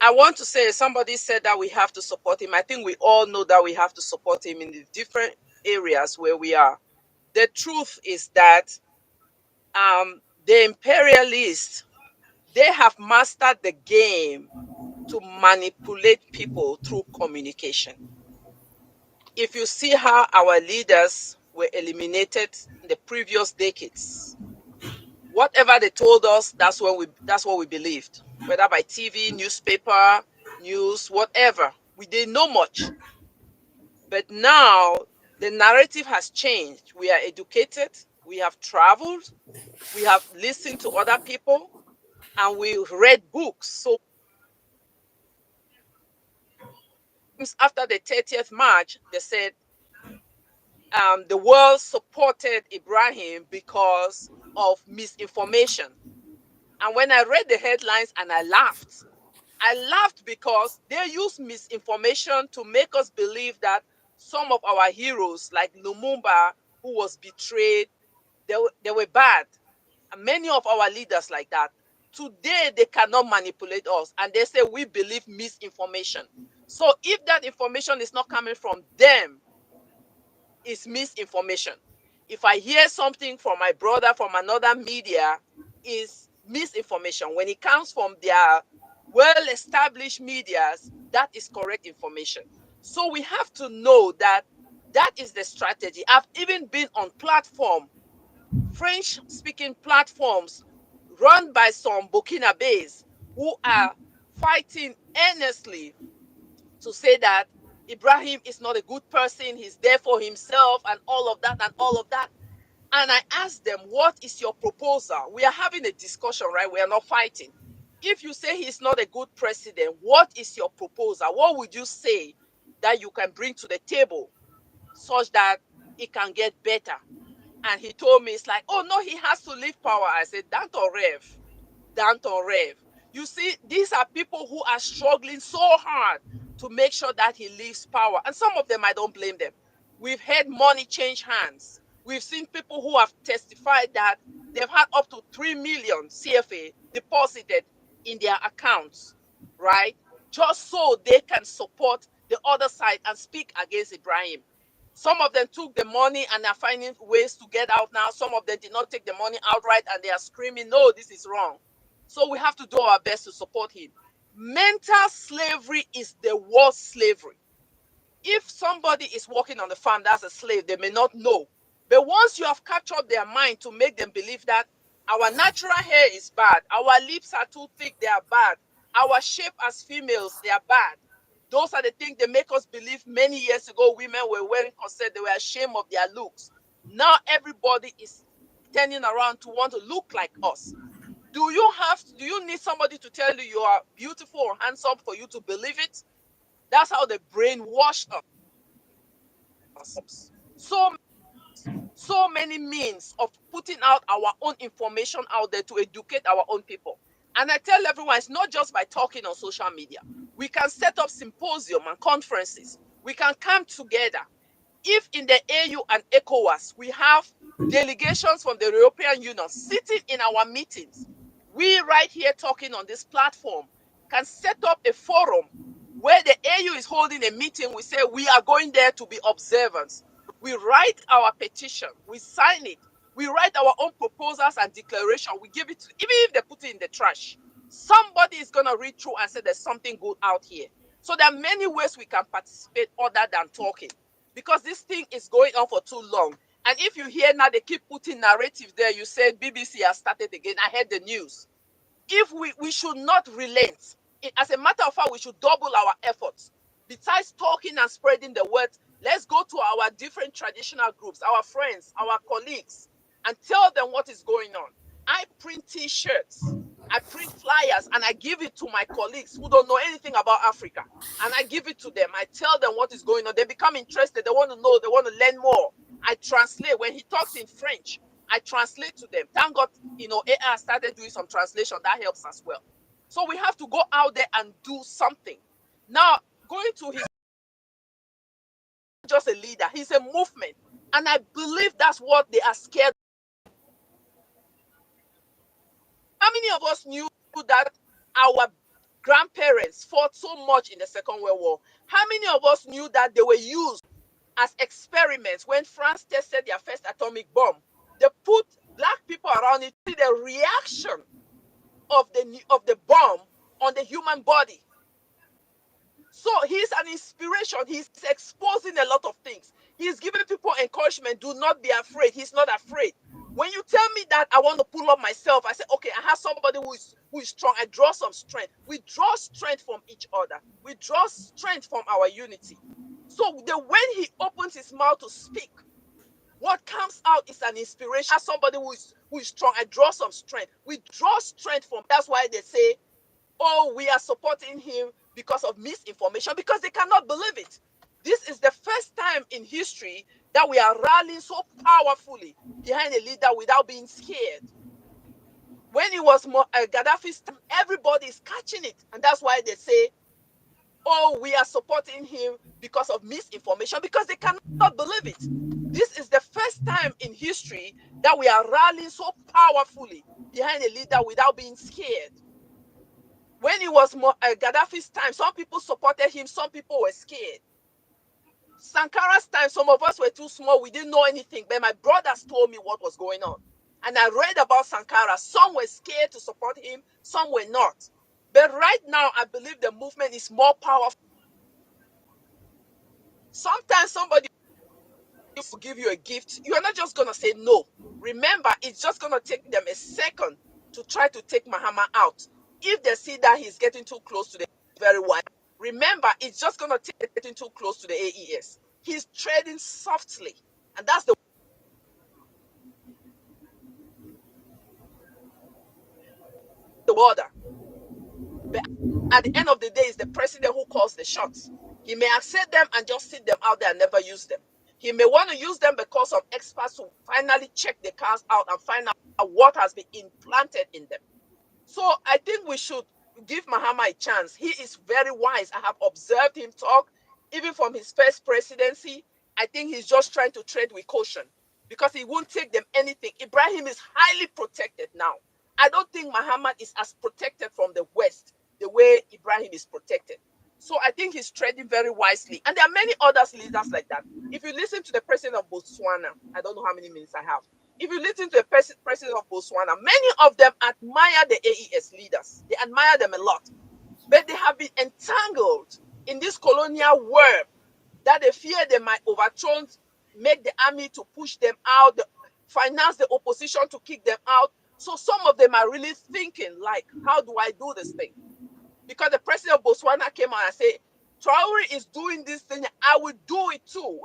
I want to say somebody said that we have to support him. I think we all know that we have to support him in the different areas where we are. The truth is that the imperialists, they have mastered the game to manipulate people through communication. If you see how our leaders were eliminated in the previous decades, whatever they told us, that's what we believed, whether by TV, newspaper, news, whatever. We didn't know much. But now the narrative has changed. We are educated, we have traveled, we have listened to other people, and we read books. So after the 30th March, they said the world supported Ibrahim because of misinformation. And when I read the headlines, and I laughed because they use misinformation to make us believe that some of our heroes, like Lumumba, who was betrayed, they were bad. And many of our leaders like that. Today, they cannot manipulate us. And they say we believe misinformation. So if that information is not coming from them, it's misinformation. If I hear something from my brother from another media, is misinformation. When it comes from their well-established medias, that is correct information. So we have to know that that is the strategy. I've even been on French-speaking platforms run by some Burkinabés who are fighting earnestly to say that Ibrahim is not a good person, he's there for himself, and all of that, and all of that. And I asked them, what is your proposal? We are having a discussion, right? We are not fighting. If you say he's not a good president, what is your proposal? What would you say that you can bring to the table such that it can get better? And he told me, it's like, oh no, he has to leave power. I said, Danton Rev. Danton Rev. You see, these are people who are struggling so hard to make sure that he leaves power. And some of them, I don't blame them. We've had money change hands. We've seen people who have testified that they've had up to 3 million CFA deposited in their accounts, right? Just so they can support the other side and speak against Ibrahim. Some of them took the money and are finding ways to get out now. Some of them did not take the money outright and they are screaming, no, this is wrong. So we have to do our best to support him. Mental slavery is the worst slavery. If somebody is working on the farm, that's a slave, they may not know. But once you have captured their mind to make them believe that our natural hair is bad, our lips are too thick, they are bad, our shape as females, they are bad. Those are the things they make us believe. Many years ago, women were wearing corset, they were ashamed of their looks. Now everybody is turning around to want to look like us. Do you need somebody to tell you you are beautiful or handsome for you to believe it? That's how the brain washed us. So many means of putting out our own information out there to educate our own people. And I tell everyone, it's not just by talking on social media. We can set up symposium and conferences. We can come together. If in the AU and ECOWAS, we have delegations from the European Union sitting in our meetings, we right here talking on this platform can set up a forum where the AU is holding a meeting. We say we are going there to be observers. We write our petition, we sign it, we write our own proposals and declaration, we give it to, even if they put it in the trash, somebody is going to read through and say there's something good out here. So there are many ways we can participate other than talking, because this thing is going on for too long. And if you hear now they keep putting narrative there, you said BBC has started again. I heard the news. If we should not relent. As a matter of fact, we should double our efforts. Besides talking and spreading the word, let's go to our different traditional groups, our friends, our colleagues, and tell them what is going on. I print T-shirts, I print flyers, and I give it to my colleagues who don't know anything about Africa. And I give it to them. I tell them what is going on. They become interested. They want to know. They want to learn more. I translate. When he talks in French, I translate to them. Thank God, AI started doing some translation. That helps as well. So we have to go out there and do something. Now, going to his, just a leader, he's a movement. And I believe that's what they are scared. How many of us knew that our grandparents fought so much in the Second World War? How many of us knew that they were used as experiments when France tested their first atomic bomb? They put black people around it, see the reaction of the bomb on the human body. So he's an inspiration. He's exposing a lot of things. He's giving people encouragement. Do not be afraid. He's not afraid. When you tell me that I want to pull up myself, I say, okay, I have somebody who is strong. I draw some strength. We draw strength from each other. We draw strength from our unity. So when he opens his mouth to speak, what comes out is an inspiration. As somebody who is strong, I draw some strength. We draw strength from. That's why they say, oh, we are supporting him because of misinformation, because they cannot believe it. This is the first time in history that we are rallying so powerfully behind a leader without being scared. When it was Gaddafi's time, everybody is catching it. And that's why they say, oh, we are supporting him because of misinformation, because they cannot believe it. This is the first time in history that we are rallying so powerfully behind a leader without being scared. When it was Gaddafi's time, some people supported him, some people were scared. Sankara's time, some of us were too small, we didn't know anything, but my brothers told me what was going on. And I read about Sankara. Some were scared to support him, some were not. But right now, I believe the movement is more powerful. Sometimes somebody will give you a gift. You're not just going to say no. Remember, it's just going to take them a second to try to take Mahama out. If they see that he's getting too close to the very wide, remember, it's just going to take getting too close to the AES. He's treading softly. And that's the order. But at the end of the day, it's the president who calls the shots. He may accept them and just sit them out there and never use them. He may want to use them because of experts who finally check the cars out and find out what has been implanted in them. So I think we should give Mahama a chance. He is very wise. I have observed him talk, even from his first presidency. I think he's just trying to trade with caution because he won't take them anything. Ibrahim is highly protected now. I don't think Mahama is as protected from the West the way Ibrahim is protected. So I think he's is treading very wisely. And there are many other leaders like that. If you listen to the president of Botswana, I don't know how many minutes I have. If you listen to the president of Botswana, many of them admire the AES leaders. They admire them a lot. But they have been entangled in this colonial web that they fear they might overthrow, make the army to push them out, finance the opposition to kick them out. So some of them are really thinking like, how do I do this thing? Because the president of Botswana came out and said, Traore is doing this thing, I will do it too.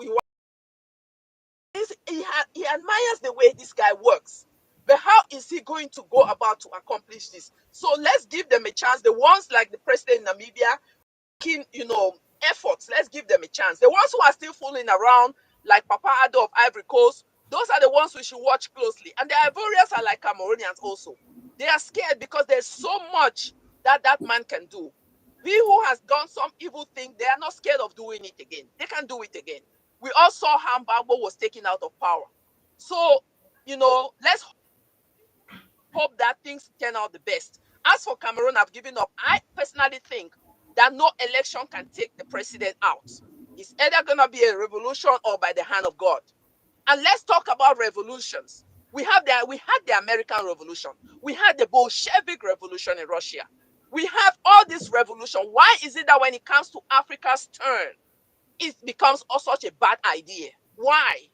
He admires the way this guy works. But how is he going to go about to accomplish this? So let's give them a chance. The ones like the president in Namibia, efforts, let's give them a chance. The ones who are still fooling around, like Papa Addo of Ivory Coast, those are the ones we should watch closely. And the Ivorians are like Cameroonians also. They are scared because there's so much that man can do. We who has done some evil thing, they are not scared of doing it again. They can do it again. We all saw how Gbagbo was taken out of power. So, let's hope that things turn out the best. As for Cameroon, I've given up. I personally think that no election can take the president out. It's either going to be a revolution or by the hand of God. And let's talk about revolutions. We had the American Revolution. We had the Bolshevik Revolution in Russia. We have all this revolution. Why is it that when it comes to Africa's turn, it becomes such a bad idea? Why?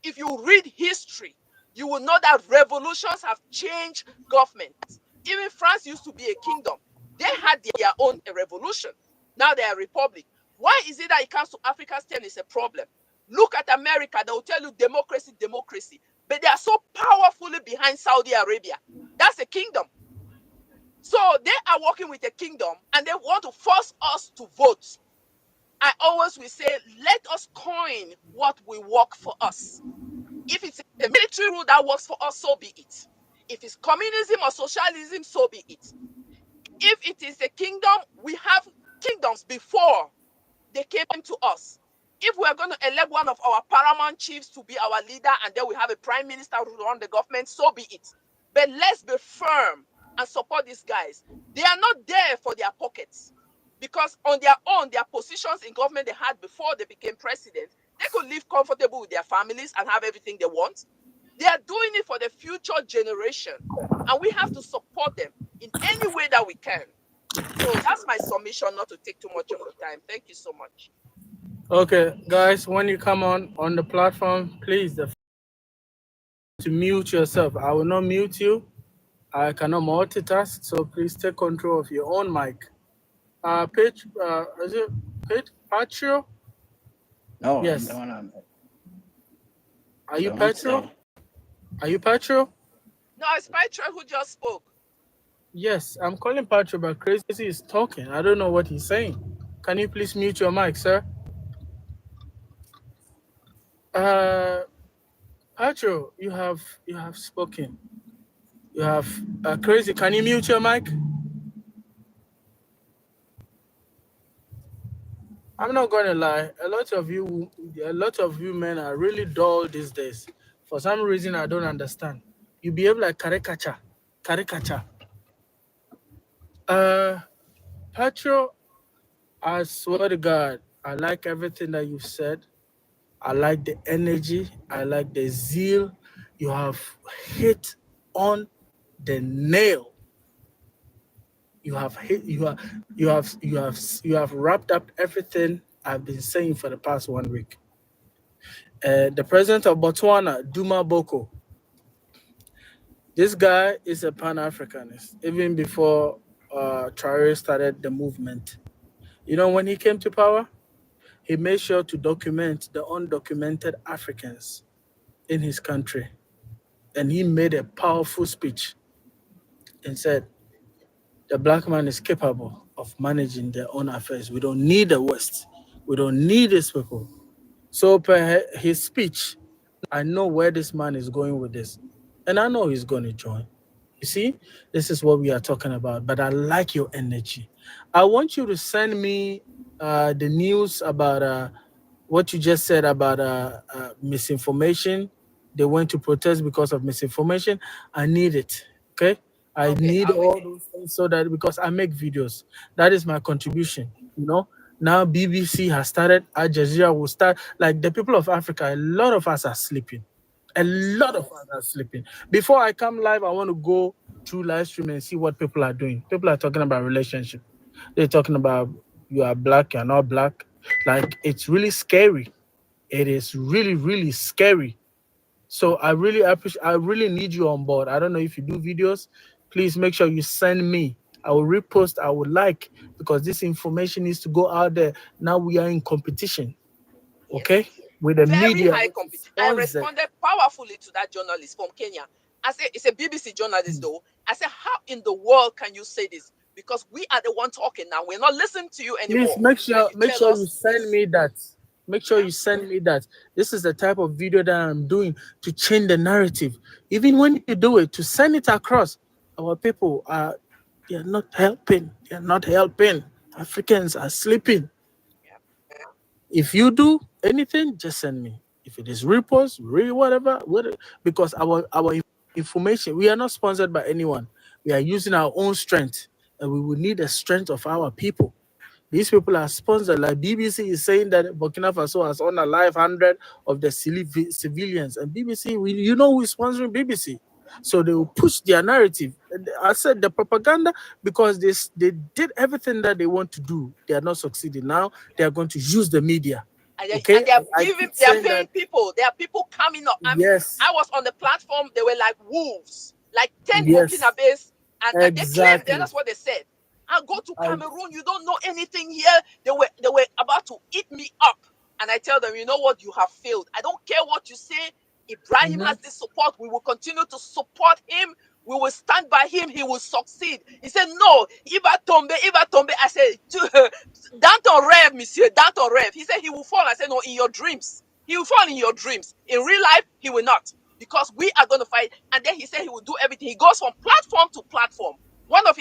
If you read history, you will know that revolutions have changed governments. Even France used to be a kingdom. They had their own revolution. Now they are a republic. Why is it that it comes to Africa's turn is a problem? Look at America. They will tell you democracy, democracy. But they are so powerfully behind Saudi Arabia. That's a kingdom. So they are working with a kingdom and they want to force us to vote. I always will say, let us coin what will work for us. If it's a military rule that works for us, so be it. If it's communism or socialism, so be it. If it is a kingdom, we have kingdoms before they came to us. If we are going to elect one of our paramount chiefs to be our leader and then we have a prime minister who run the government, so be it. But let's be firm and support these guys. They are not there for their pockets. Because on their own, their positions in government they had before they became president, they could live comfortable with their families and have everything they want. They are doing it for the future generation. And we have to support them in any way that we can. So that's my submission, not to take too much of your time. Thank you so much. Okay, guys, when you come on the platform, please to mute yourself. I will not mute you. I cannot multitask, so please take control of your own mic. Is it Patrio? No, Yes. no. Are you Patrio? Are you Patrio? No, it's Patrio who just spoke. Yes, I'm calling Patrio, but Crazy is talking. I don't know what he's saying. Can you please mute your mic, sir? Patrio, you have spoken. You have Crazy. Can you mute your mic? I'm not gonna lie. A lot of you men are really dull these days. For some reason, I don't understand. You behave like caricature. Patrio, I swear to God, I like everything that you've said. I like the energy. I like the zeal. You have hit on the nail. You have wrapped up everything I've been saying for the past 1 week. The president of Botswana, Duma Boko, this guy is a Pan-Africanist, even before Traore started the movement. When he came to power, he made sure to document the undocumented Africans in his country. And he made a powerful speech and said, the black man is capable of managing their own affairs. We don't need the West. We don't need these people. So per his speech, I know where this man is going with this. And I know he's going to join. You see, this is what we are talking about. But I like your energy. I want you to send me the news about what you just said about misinformation. They went to protest because of misinformation. I need it. Okay? I need all those things so that because I make videos. That is my contribution. Now BBC has started, Al Jazeera will start. Like the people of Africa, a lot of us are sleeping. A lot of us are sleeping. Before I come live, I want to go through live stream and see what people are doing. People are talking about relationship. They're talking about you are black, you're not black. Like it's really scary. It is really, really scary. So I really appreciate. I really need you on board. I don't know if you do videos. Please make sure you send me. I will repost. I would like because this information needs to go out there. Now we are in competition. Okay, with the Very media, high which is competition. I sponsored. responded powerfully to that journalist from Kenya. I said, it's a BBC journalist though. I said, how in the world can you say this? Because we are the one talking now. We're not listening to you Please anymore. And you make tell sure you us send this. me that. Make sure Yeah. you send me that. This is the type of video that I'm doing to change the narrative. Even when you do it, to send it across, our people are they're not helping. They're not helping. Africans are sleeping. If you do anything, just send me. If it is repost, whatever, whatever, because our information, we are not sponsored by anyone. We are using our own strength, and we will need the strength of our people. These people are sponsored. Like BBC is saying that Burkina Faso has on a live 100 of the civilians, and BBC, you know who is sponsoring BBC, so they will push their narrative. And I said the propaganda because they did everything that they want to do. They are not succeeding. Now they are going to use the media. Okay, And they are I giving, keep they are saying paying that. people. There are people coming up. Yes, I was on the platform, they were like wolves, like 10 yes, Burkina Faso, and they claimed that exactly. that's what they said. I go to I Cameroon, you don't know anything here. They were about to eat me up. And I tell them, you know what, you have failed. I don't care what you say. Ibrahim mhm. has this support. We will continue to support him. We will stand by him. He will succeed. He said, no, Iba Tombe, Iba Tombe. I said, Danton Rev, monsieur, Danton Rev. He said he will fall. I said, no, in your dreams. He will fall in your dreams. In real life, he will not. Because we are going to fight. And then he said he will do everything. He goes from platform to platform. One of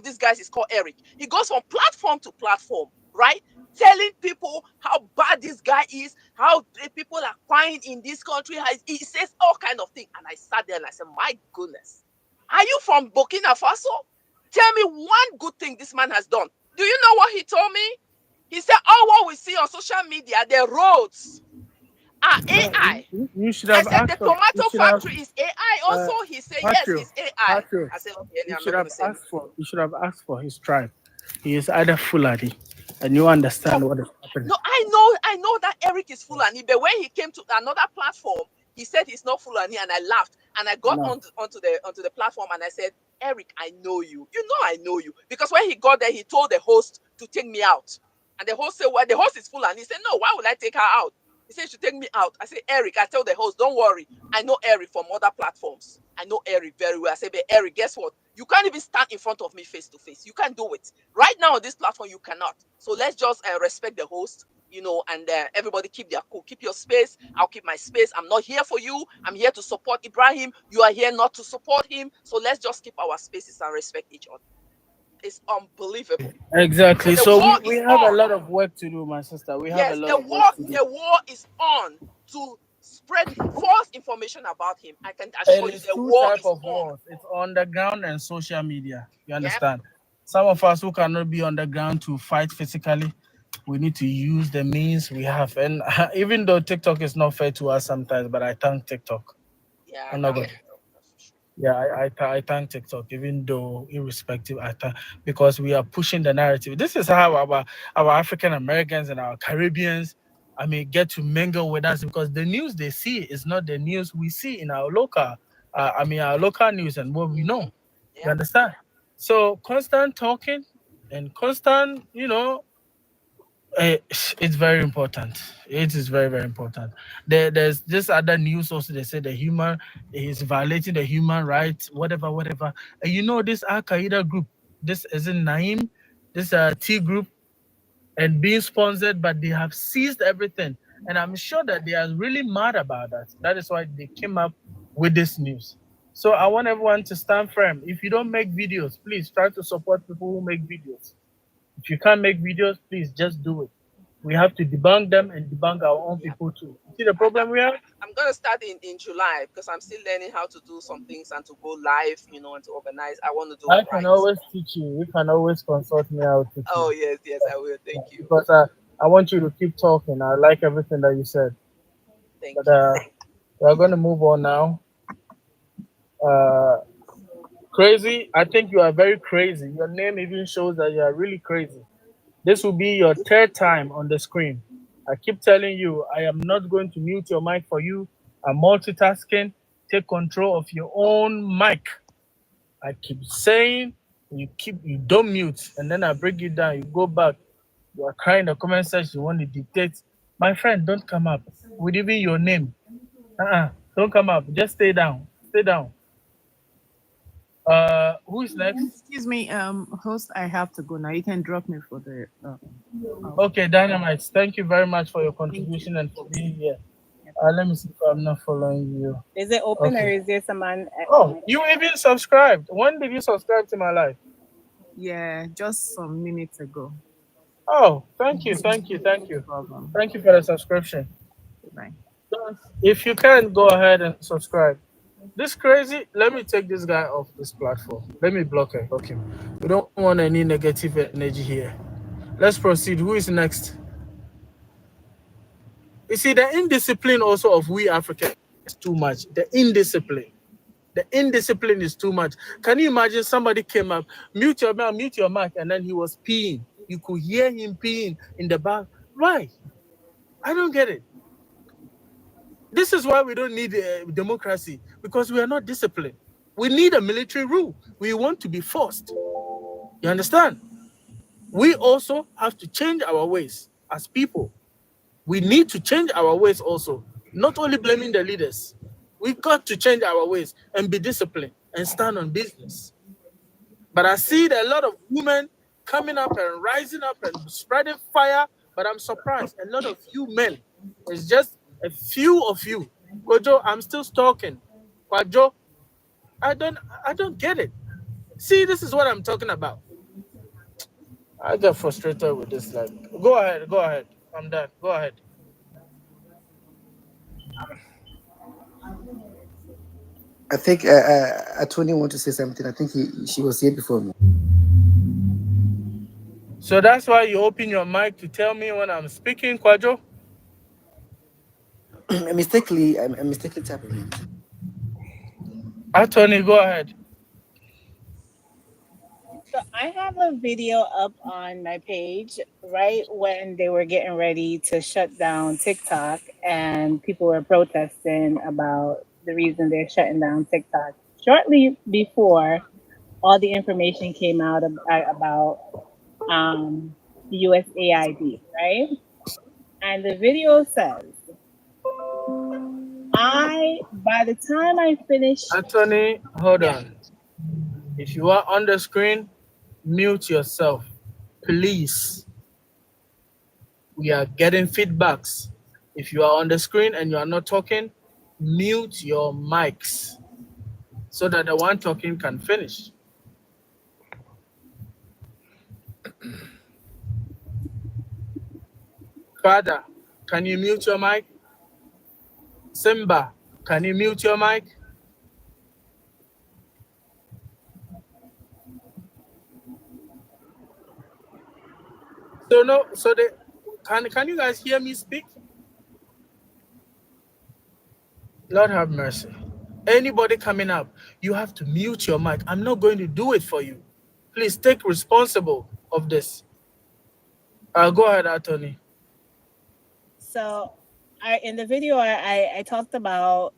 these guys is called Eric. He goes from platform to platform, right? Telling people how bad this guy is, how people are crying in this country. He says all kind of things. And I sat there and I said, my goodness, are you from Burkina Faso? Tell me one good thing this man has done. Do you know what he told me? He said, all what we see on social media, the roads are AI. You should I have said, the asked. You tomato should have. factory is AI also? He said, yes, Patrick, it's AI. Patrick, I said, okay, you I'm should not going have to say anything. asked for. You should have asked for his tribe. He is either Fulani, and you understand No, what is happening. no, I know that Eric is Fulani, but when he came to another platform, he said he's not Fulani, and I laughed. And I got No. onto the platform and I said, Eric, I know you. You know I know you. Because when he got there, he told the host to take me out. And the host said, well, the host is Fulani. He said, no, why would I take her out? He said, you should take me out. I said, Eric, I tell the host, don't worry. I know Eric from other platforms. I know Eric very well. I said, but Eric, guess what? You can't even stand in front of me face to face. You can't do it. Right now on this platform, you cannot. So let's just respect the host, and everybody keep their cool. Keep your space. I'll keep my space. I'm not here for you. I'm here to support Ibrahim. You are here not to support him. So let's just keep our spaces and respect each other. It's unbelievable. So Exactly. the So war we is have a on. lot of work to do, my sister. We have a Yes, lot of work to do. the war is on to spread false information about him. I can It assure you is the two war type is of on. wars. It's on the ground and social media. You Yep. understand? Some of us who cannot be on the ground to fight physically, we need to use the means we have. And even though TikTok is not fair to us sometimes, but I thank TikTok. Yeah, I'm not thank going. you. That's for sure. Yeah, I thank TikTok, even though irrespective, I thank because we are pushing the narrative. This is how our African Americans and our Caribbeans, I mean, get to mingle with us because the news they see is not the news we see in our local, our local news and what we know. You Yeah. understand? So constant talking and constant, it's very important. It is very, very important. There's this other news also. They say the human is violating the human rights, whatever, whatever. And this Al Qaeda group, this isn't Naim, this T group, and being sponsored, but they have seized everything. And I'm sure that they are really mad about that. That is why they came up with this news. So I want everyone to stand firm. If you don't make videos, please try to support people who make videos. If you can't make videos, please just do it. We have to debunk them and debunk our own Yeah. people too. See the problem we have? I'm gonna start in July because I'm still learning how to do some things and to go live, and to organize. I want to do I it can right. always teach you. You can always consult me. I'll teach you. Oh yes, yes, I will. Yeah, Thank you. because I want you to keep talking. I like everything that you said. Thank But you. we're going to move on now. Uh, Crazy. I think you are very crazy. Your name even shows that you are really crazy. This will be your third time on the screen. I keep telling you, I am not going to mute your mic for you. I'm multitasking. Take control of your own mic. I keep saying you don't mute, and then I break it down. You go back. You are crying in the comment section. You want to dictate. My friend, don't come up with even your name. Don't come up. Just stay down. Stay down. Who is next? Excuse me, host, I have to go now. You can drop me for the Okay, Dynamites. Thank you very much for your thank you. contribution and for being here. Let me see if I'm not following you. Is it open or Okay. is there someone at Oh, my you even subscribed. When did you subscribe to my life? Yeah, just some minutes ago. Oh, thank you, thank you, thank No you. problem. Thank you for the subscription. Bye. If you can, go ahead and subscribe. This crazy, let me take this guy off this platform. Let me block him. Okay. We don't want any negative energy here. Let's proceed. Who is next? You see, the indiscipline also of we Africans is too much. The indiscipline. The indiscipline is too much. Can you imagine somebody came up, mute your mic, and then he was peeing. You could hear him peeing in the back. Why? I don't get it. This is why we don't need democracy, because we are not disciplined. We need a military rule. We want to be forced. You understand? We also have to change our ways as people. We need to change our ways also, not only blaming the leaders. We've got to change our ways and be disciplined and stand on business. But I see that a lot of women coming up and rising up and spreading fire. But I'm surprised. A lot of you men, it's just a few of you. Kojo, I'm still stalking. Kwajo, I don't I don't get it. See, this is what I'm talking about. I get frustrated with this. Like, go ahead. I'm done. Go ahead. I think Attorney want to say something. I think she was here before me. So that's why you open your mic to tell me when I'm speaking, Kwajo? I mistakenly tapped on it. Attorney, go ahead. So I have a video up on my page right when they were getting ready to shut down TikTok and people were protesting about the reason they're shutting down TikTok. Shortly before all the information came out about um, USAID, right? And the video says, by the time I finish, Attorney, hold yeah. on. If you are on the screen, mute yourself. Please. We are getting feedbacks. If you are on the screen and you are not talking, mute your mics so that the one talking can finish. Father, can you mute your mic? Simba, can you mute your mic? So no, so they can you guys hear me speak? Lord have mercy. Anybody coming up, you have to mute your mic. I'm not going to do it for you. Please take responsible of this. Go ahead, Attorney. So in the video I talked about,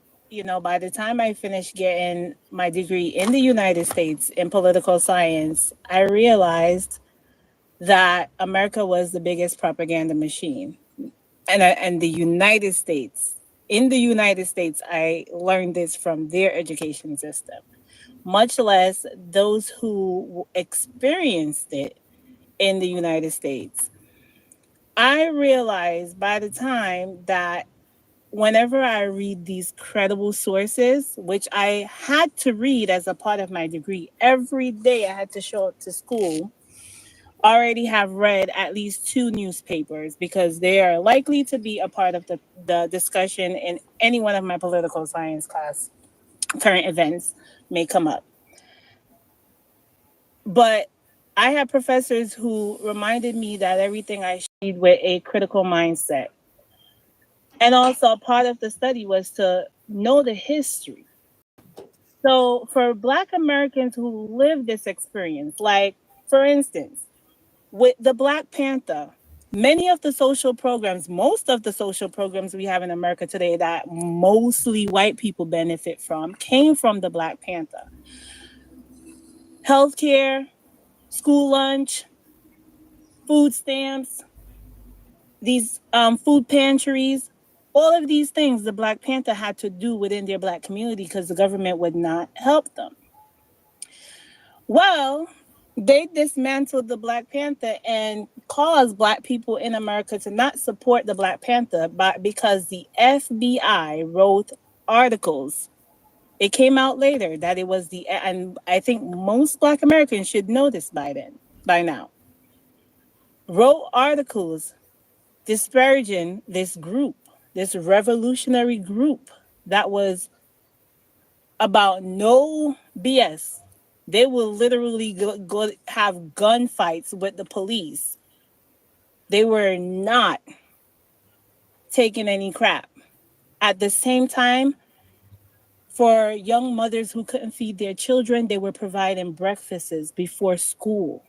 by the time I finished getting my degree in the United States in political science, I realized that America was the biggest propaganda machine. And the United States, in the United States, I learned this from their education system, much less those who experienced it in the United States. I realized by the time that whenever I read these credible sources, which I had to read as a part of my degree, every day I had to show up to school already have read at least 2 newspapers because they are likely to be a part of the discussion in any one of my political science class. Current events may come up. But I had professors who reminded me that everything I studied with a critical mindset. And also, part of the study was to know the history. So, for Black Americans who live this experience, like for instance, with the Black Panther, many of the social programs, most of the social programs we have in America today that mostly white people benefit from came from the Black Panther. Healthcare, school lunch, food stamps, these food pantries, all of these things the Black Panther had to do within their Black community because the government would not help them. Well, they dismantled the Black Panther and caused Black people in America to not support the Black Panther because the FBI wrote articles. It came out later that it was and I think most Black Americans should know this by now. Wrote articles disparaging this group, this revolutionary group that was about no BS. They will literally go have gunfights with the police. They were not taking any crap. At the same time, for young mothers who couldn't feed their children, they were providing breakfasts before school.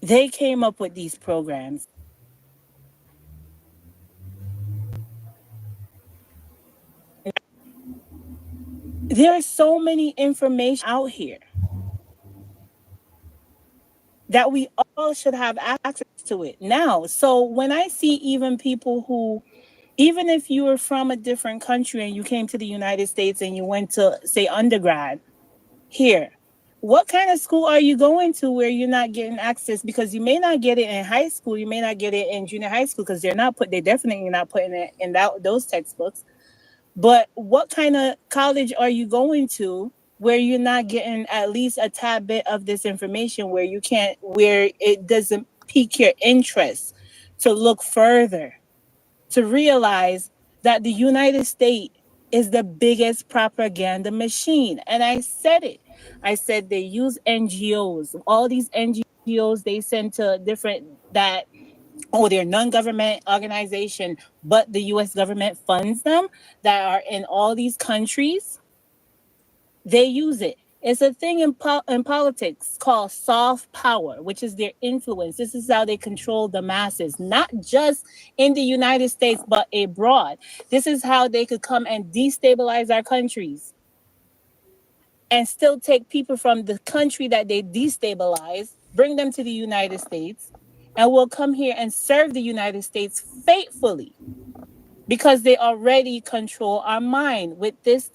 They came up with these programs. There are so many information out here that we all should have access to it now. So when I see even people who, even if you were from a different country and you came to the United States and you went to, say, undergrad here, what kind of school are you going to where you're not getting access? Because you may not get it in high school, you may not get it in junior high school because they're definitely not putting it in those textbooks. But what kind of college are you going to where you're not getting at least a tad bit of this information where it doesn't pique your interest to look further, to realize that the United States is the biggest propaganda machine. And I said it. I said they use NGOs. All these NGOs they send to they're non-government organization, but the US government funds them, that are in all these countries. They use it. It's a thing in politics called soft power, which is their influence. This is how they control the masses, not just in the United States, but abroad. This is how they could come and destabilize our countries and still take people from the country that they destabilize, bring them to the United States, and will come here and serve the United States faithfully because they already control our mind with this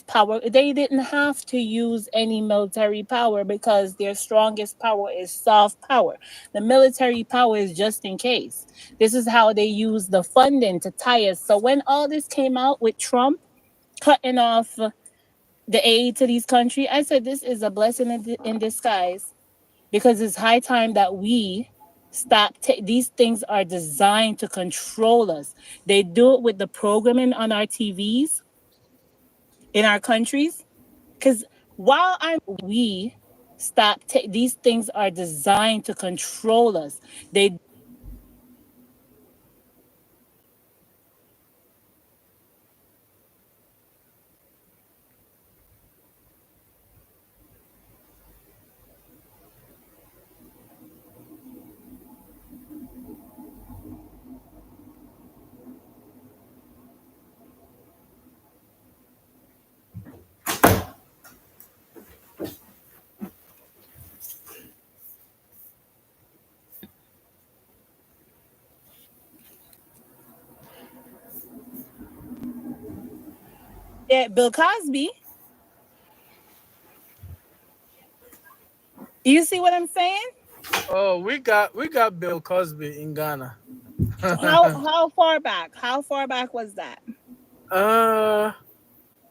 power. They didn't have to use any military power because their strongest power is soft power. The military power is just in case. This is how they use the funding to tie us. So when all this came out with Trump cutting off the aid to these countries, I said this is a blessing in disguise because it's high time that we stop. These things are designed to control us. They do it with the programming on our TVs in our countries. Because we stop. These things are designed to control us. They Bill Cosby. You see what I'm saying? Oh, we got Bill Cosby in Ghana. How far back? How far back was that? uh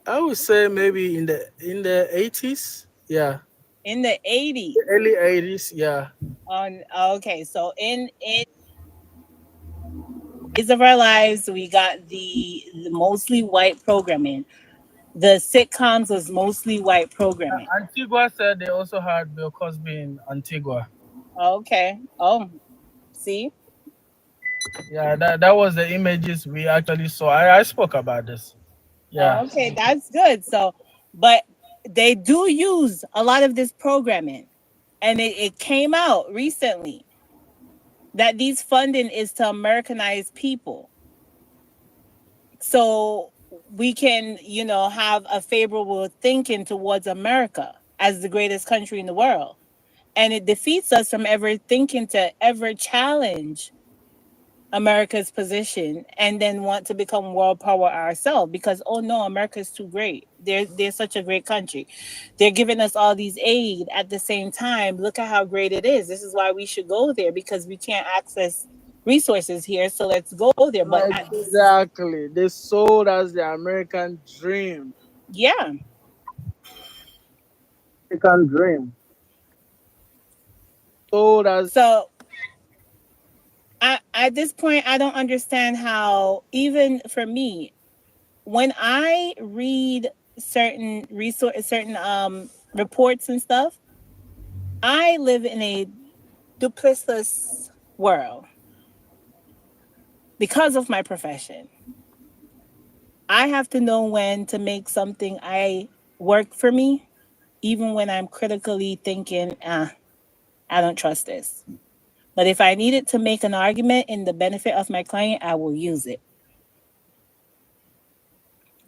I would say maybe in the 80s. Yeah. in the 80s. Early 80s, yeah. Okay, so in Days of Our Lives, we got the mostly white programming. The sitcoms was mostly white programming. Antigua said they also had Bill Cosby in Antigua. Okay. Oh, see? Yeah, that was the images we actually saw. I spoke about this. Yeah. Okay, that's good. So, but they do use a lot of this programming, and it came out recently that these funding is to Americanize people. So we can, have a favorable thinking towards America as the greatest country in the world. And it defeats us from ever thinking to ever challenge America's position and then want to become world power ourselves because oh no, America's too great. They're such a great country. They're giving us all these aid at the same time. Look at how great it is. This is why we should go there because we can't access resources here. So let's go there. But Exactly. They sold us the American dream. yeah. American dream. Sold us. So at this point, I don't understand how, even for me, when I read certain reports and stuff, I live in a duplicitous world because of my profession. I have to know when to make something I work for me, even when I'm critically thinking, I don't trust this. But if I needed to make an argument in the benefit of my client, I will use it.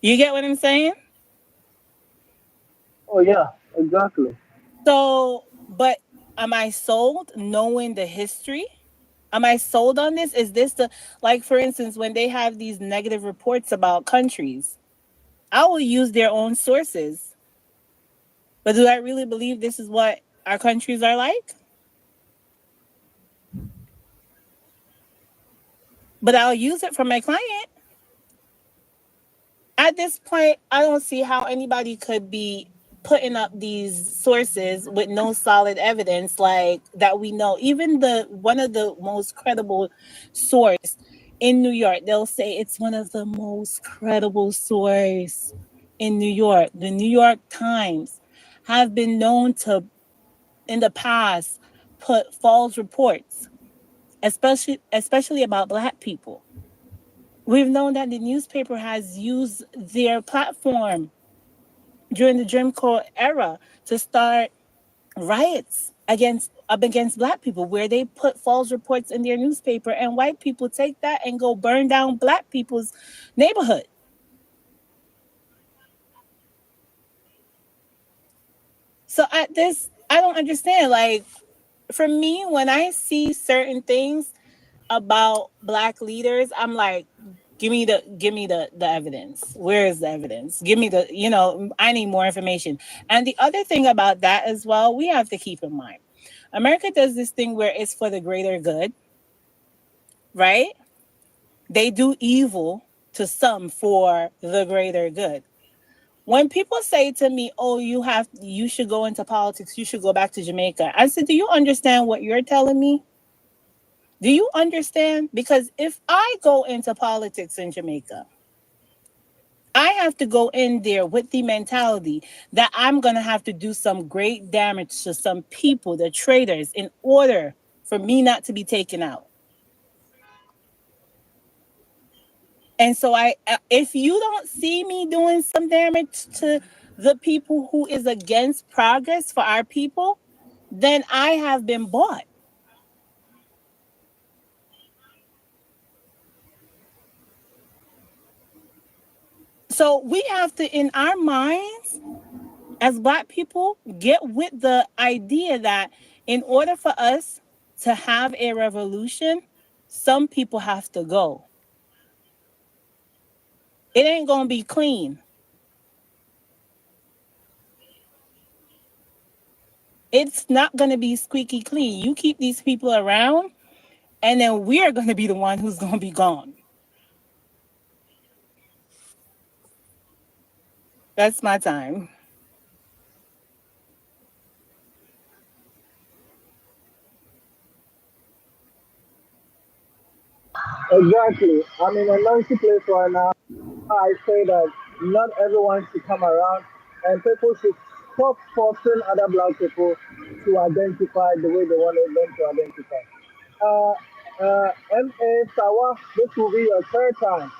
You get what I'm saying? Oh yeah, exactly. So, but am I sold knowing the history? Am I sold on this? Is this the, like, for instance, when they have these negative reports about countries, I will use their own sources. But do I really believe this is what our countries are like? But I'll use it for my client. At this point, I don't see how anybody could be putting up these sources with no solid evidence like that we know. Even the one of the most credible source in New York, they'll say it's one of the most credible source in New York. The New York Times have been known to in the past put false reports, especially about black people. We've known that the newspaper has used their platform during the Jim Crow era to start riots against black people where they put false reports in their newspaper and white people take that and go burn down black people's neighborhood. So at this, I don't understand. Like for me, when I see certain things about black leaders, I'm like, give me the evidence. Where is the evidence? Give me I need more information. And the other thing about that as well, we have to keep in mind. America does this thing where it's for the greater good, right? They do evil to some for the greater good. When people say to me, "Oh, you should go into politics, you should go back to Jamaica," I said, "Do you understand what you're telling me? Do you understand? Because if I go into politics in Jamaica, I have to go in there with the mentality that I'm going to have to do some great damage to some people, the traders, in order for me not to be taken out." And so if you don't see me doing some damage to the people who is against progress for our people, then I have been bought. So we have to, in our minds, as black people, get with the idea that in order for us to have a revolution, some people have to go. It ain't gonna be clean. It's not gonna be squeaky clean. You keep these people around, and then we're gonna be the one who's gonna be gone. That's my time. Exactly. I'm in a noisy place right now. I say that not everyone should come around, and people should stop forcing other black people to identify the way they want them to identify. M.A. Sawa, this will be your third time.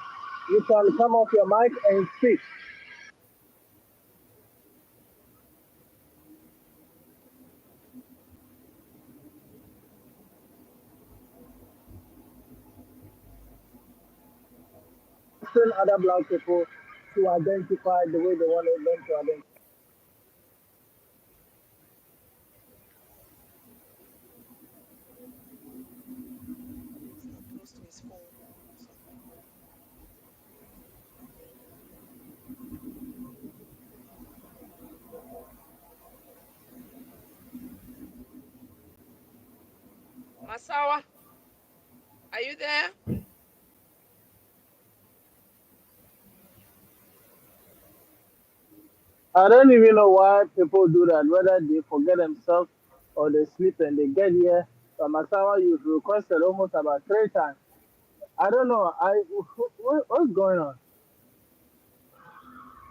You can come off your mic and speak. Forcing other black people to identify the way they want them to identify. Close to his phone. So. Masawa, are you there? I don't even know why people do that, whether they forget themselves or they sleep and they get here. But Masawa, you've requested almost about 3 times. I don't know. What's going on?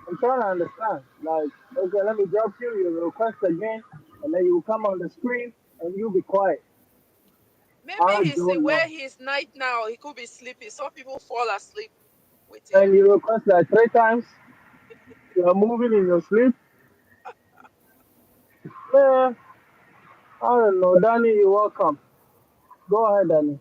I'm trying to understand. Like, okay, let me drop you. You request again, and then you come on the screen and you be quiet. Maybe I he's don't know. where he's night now. He could be sleepy. Some people fall asleep with him. And you request like 3 times. You're moving in your sleep. Man, I don't know. Danny, you're welcome. Go ahead, Danny.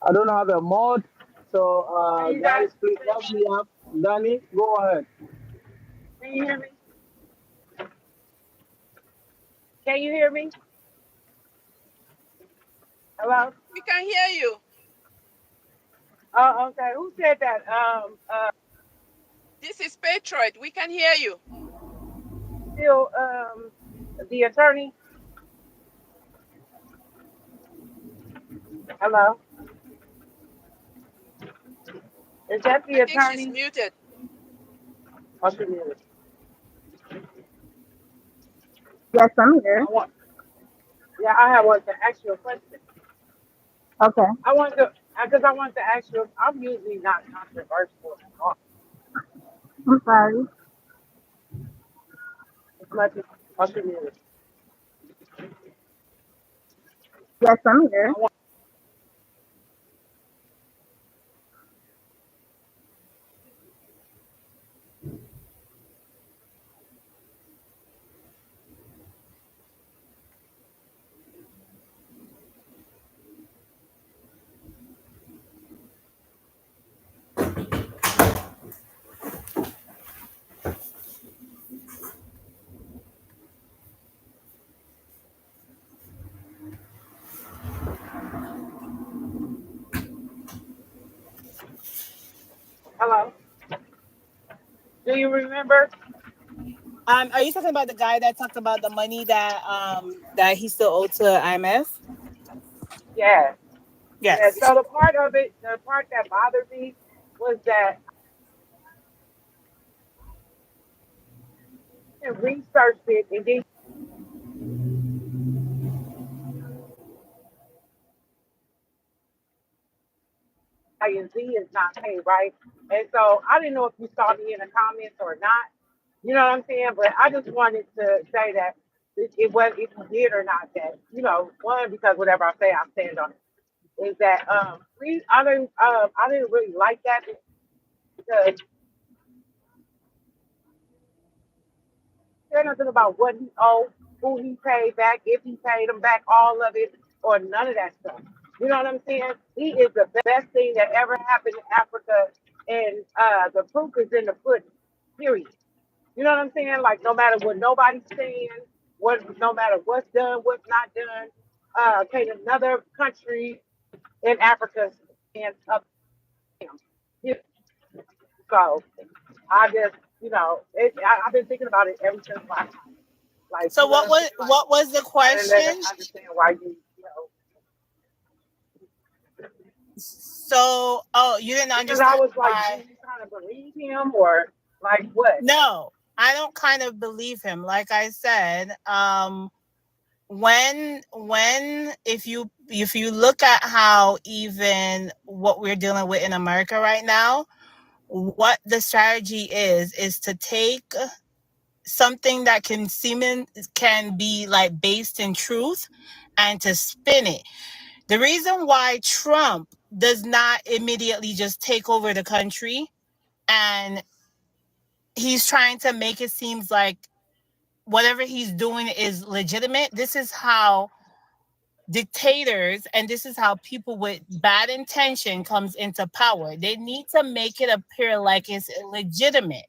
I don't have a mod, so guys, please help me up. Danny, go ahead. Can you hear me? Can you hear me? Hello? We can hear you. Oh, okay. Who said that? This is Patriot. We can hear you. Still, the attorney. Hello? Is that the I think she's attorney? muted. Or she muted? Yes, I'm here. Yeah, I have wanted to ask you a question. Okay. I want to, because I want to ask you, I'm usually not controversial at all. I'm sorry. As much as or she muted. Yes, I'm here. Hello? Do you remember? Are you talking about the guy that talked about the money that he still owed to IMF? Yeah. Yeah. Yes. So the part of it, the part that bothered me was that I researched it and then I and Z is not paid, right? And so I didn't know if you saw me in the comments or not. You know what I'm saying? But I just wanted to say that it was if you did or not that, one, because whatever I say I stand on it. Is that I didn't really like that because there's nothing about what he owed, who he paid back, if he paid him back all of it, or none of that stuff. You know what I'm saying? He is the best thing that ever happened in Africa, and the proof is in the pudding. Period. You know what I'm saying? Like no matter what nobody's saying, no matter what's done, what's not done, can another country in Africa stand up to him? Yeah. So I just, I've been thinking about it ever since last night. Like, So you know what I'm saying? Like, what was the I didn't question? understand why So you didn't because I understand was like, why. kind of believe him, or like what? No, I don't kind of believe him. Like I said, when if you look at how even what we're dealing with in America right now, what the strategy is to take something that can be like based in truth and to spin it. The reason why Trump does not immediately just take over the country and he's trying to make it seems like whatever he's doing is legitimate. This is how dictators and this is how people with bad intention comes into power. They need to make it appear like it's illegitimate.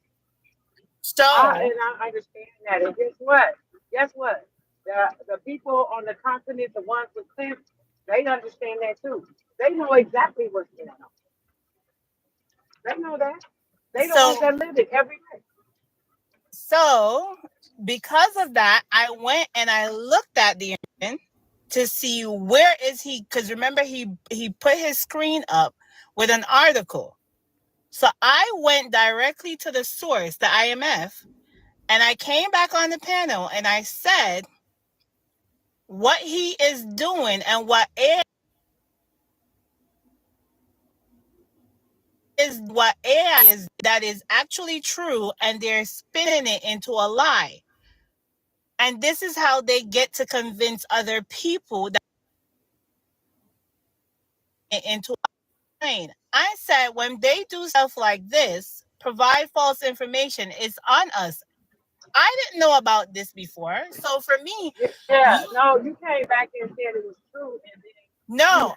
So I understand that. And guess what? Guess what? The people on the continent, the ones with sense, they understand that too. They know exactly what's going on. They know that. They the ones that live it every day. So because of that, I went and I looked at the information to see where is he, because remember he put his screen up with an article. So I went directly to the source, the IMF, and I came back on the panel and I said what he is doing and what AI is that is actually true, and they're spinning it into a lie. And this is how they get to convince other people that into a lie. I said when they do stuff like this, provide false information, it's on us. I didn't know about this before. So for me, yeah, no, you came back and said it was true, and then no,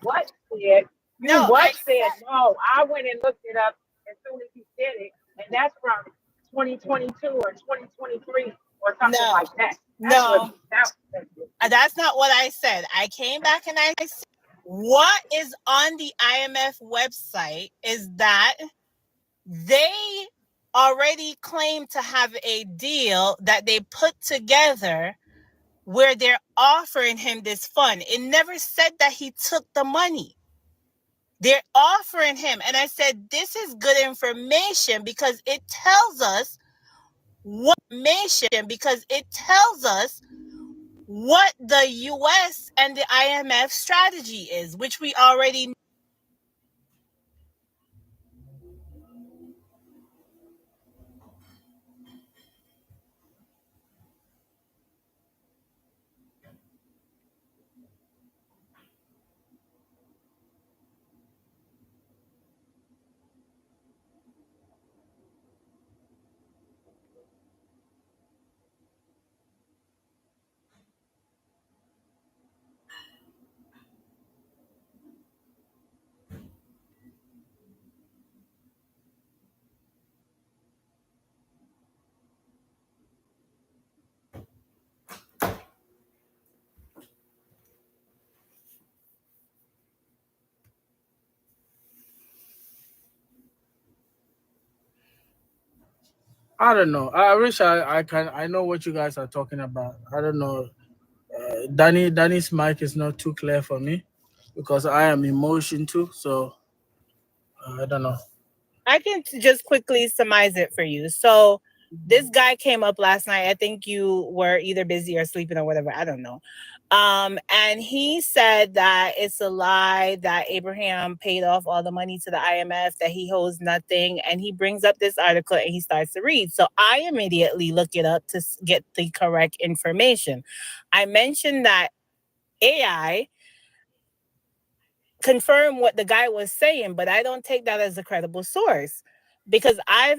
said no. I went and looked it up as soon as you said it, and that's from 2022 or 2023 or something like that. That's not what I said. I came back and I said what is on the IMF website is that they already claim to have a deal that they put together where they're offering him this fund. It never said that he took the money. They're offering him. And I said, this is good information because it tells us what the US and the IMF strategy is, which we already know. I don't know. I wish I know what you guys are talking about. I don't know. Danny's mic is not too clear for me because I am in motion too. So I don't know. I can just quickly surmise it for you. So this guy came up last night. I think you were either busy or sleeping or whatever. I don't know. And he said that it's a lie that Abraham paid off all the money to the IMF, that he owes nothing. And he brings up this article and he starts to read. So I immediately look it up to get the correct information. I mentioned that AI confirm what the guy was saying, but I don't take that as a credible source because I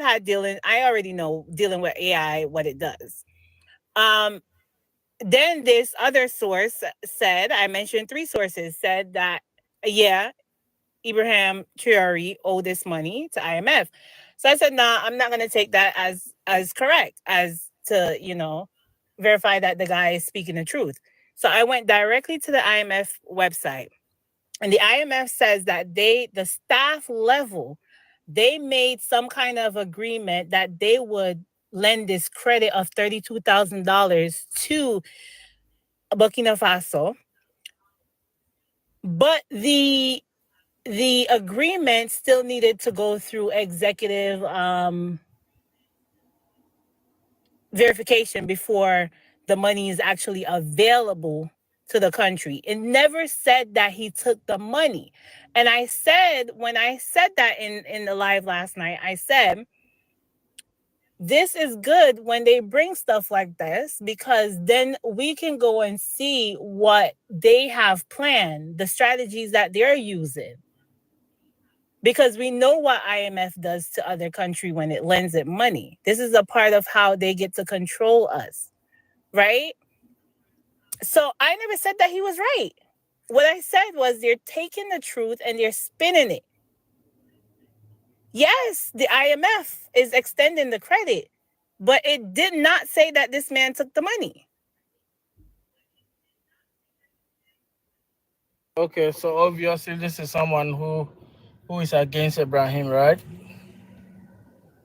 already know dealing with AI what it does. Then this other source said, I mentioned 3 sources, said that, yeah, Ibrahim Traore owed this money to IMF. So I said, nah, I'm not going to take that as correct, as to, verify that the guy is speaking the truth. So I went directly to the IMF website. And the IMF says that the staff level, they made some kind of agreement that they would lend this credit of $32,000 to Burkina Faso. But the the agreement still needed to go through executive verification before the money is actually available to the country. It never said that he took the money. And I said, when I said that in the live last night, I said, this is good when they bring stuff like this, because then we can go and see what they have planned, the strategies that they're using. Because we know what IMF does to other country when it lends it money. This is a part of how they get to control us, right? So I never said that he was right. What I said was they're taking the truth and they're spinning it. Yes, the IMF is extending the credit, but it did not say that this man took the money. Okay, so obviously this is someone who is against Ibrahim, right?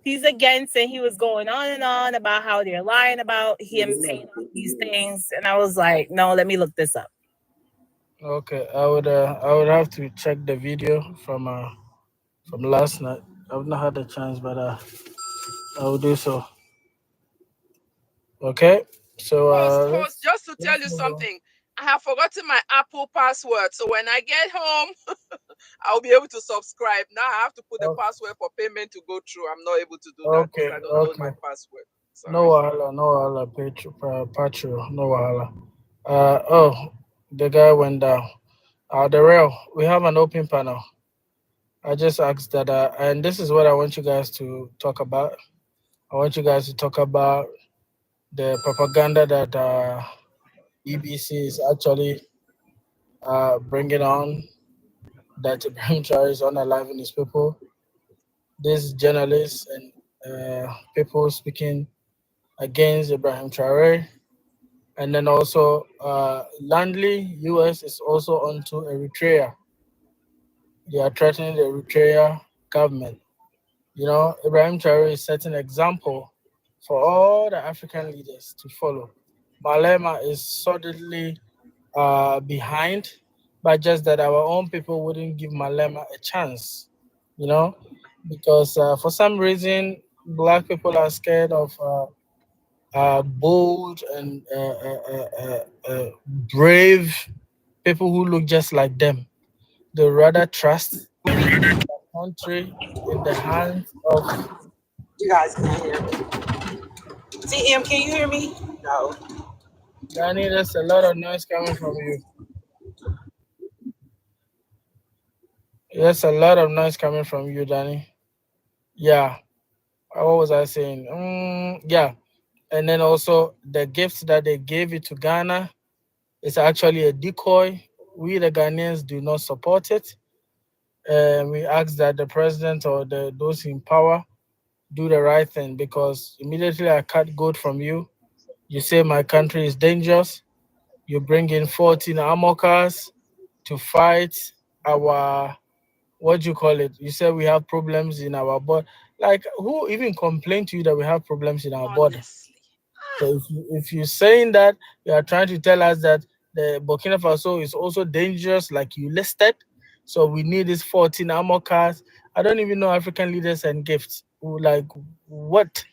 He's against it. He was going on and on about how they're lying about him saying all these things. And I was like, no, let me look this up. Okay, I would have to check the video from last night. I've not had a chance, but I will do so. Okay, so Host, just to tell you something, I have forgotten my Apple password. So when I get home, I'll be able to subscribe. Now I have to put the password for payment to go through. I'm not able to do that because I don't know my password. Sorry. No wahala, Patro, no wahala. Oh, the guy went down. The real, we have an open panel. I just asked that, and this is what I want you guys to talk about. I want you guys to talk about the propaganda that EBC is actually bringing on, that Ibrahim Traore is unaliving his people. These journalists and people speaking against Ibrahim Traore. And then also, Landly, US is also onto Eritrea. They are threatening the Eritrea government. You know, Ibrahim Traore is setting an example for all the African leaders to follow. Malema is solidly behind, but just that our own people wouldn't give Malema a chance, you know, because for some reason, Black people are scared of bold and brave people who look just like them. They rather trust the country in the hands of. You guys can hear me. TM, can you hear me? No. Danny, there's a lot of noise coming from you. There's a lot of noise coming from you, Danny. Yeah. What was I saying? Yeah. And then also the gifts that they gave it to Ghana is actually a decoy. We the Ghanaians do not support it. We ask that the president or those in power do the right thing, because immediately I cut gold from you. You say my country is dangerous. You bring in 14 armor cars to fight our, what do you call it? You say we have problems in our border. Like, who even complained to you that we have problems in our border? So if you're saying that, you are trying to tell us that the Burkina Faso is also dangerous, like you listed. So we need these 14 armor cars. I don't even know African leaders and gifts. Like, what?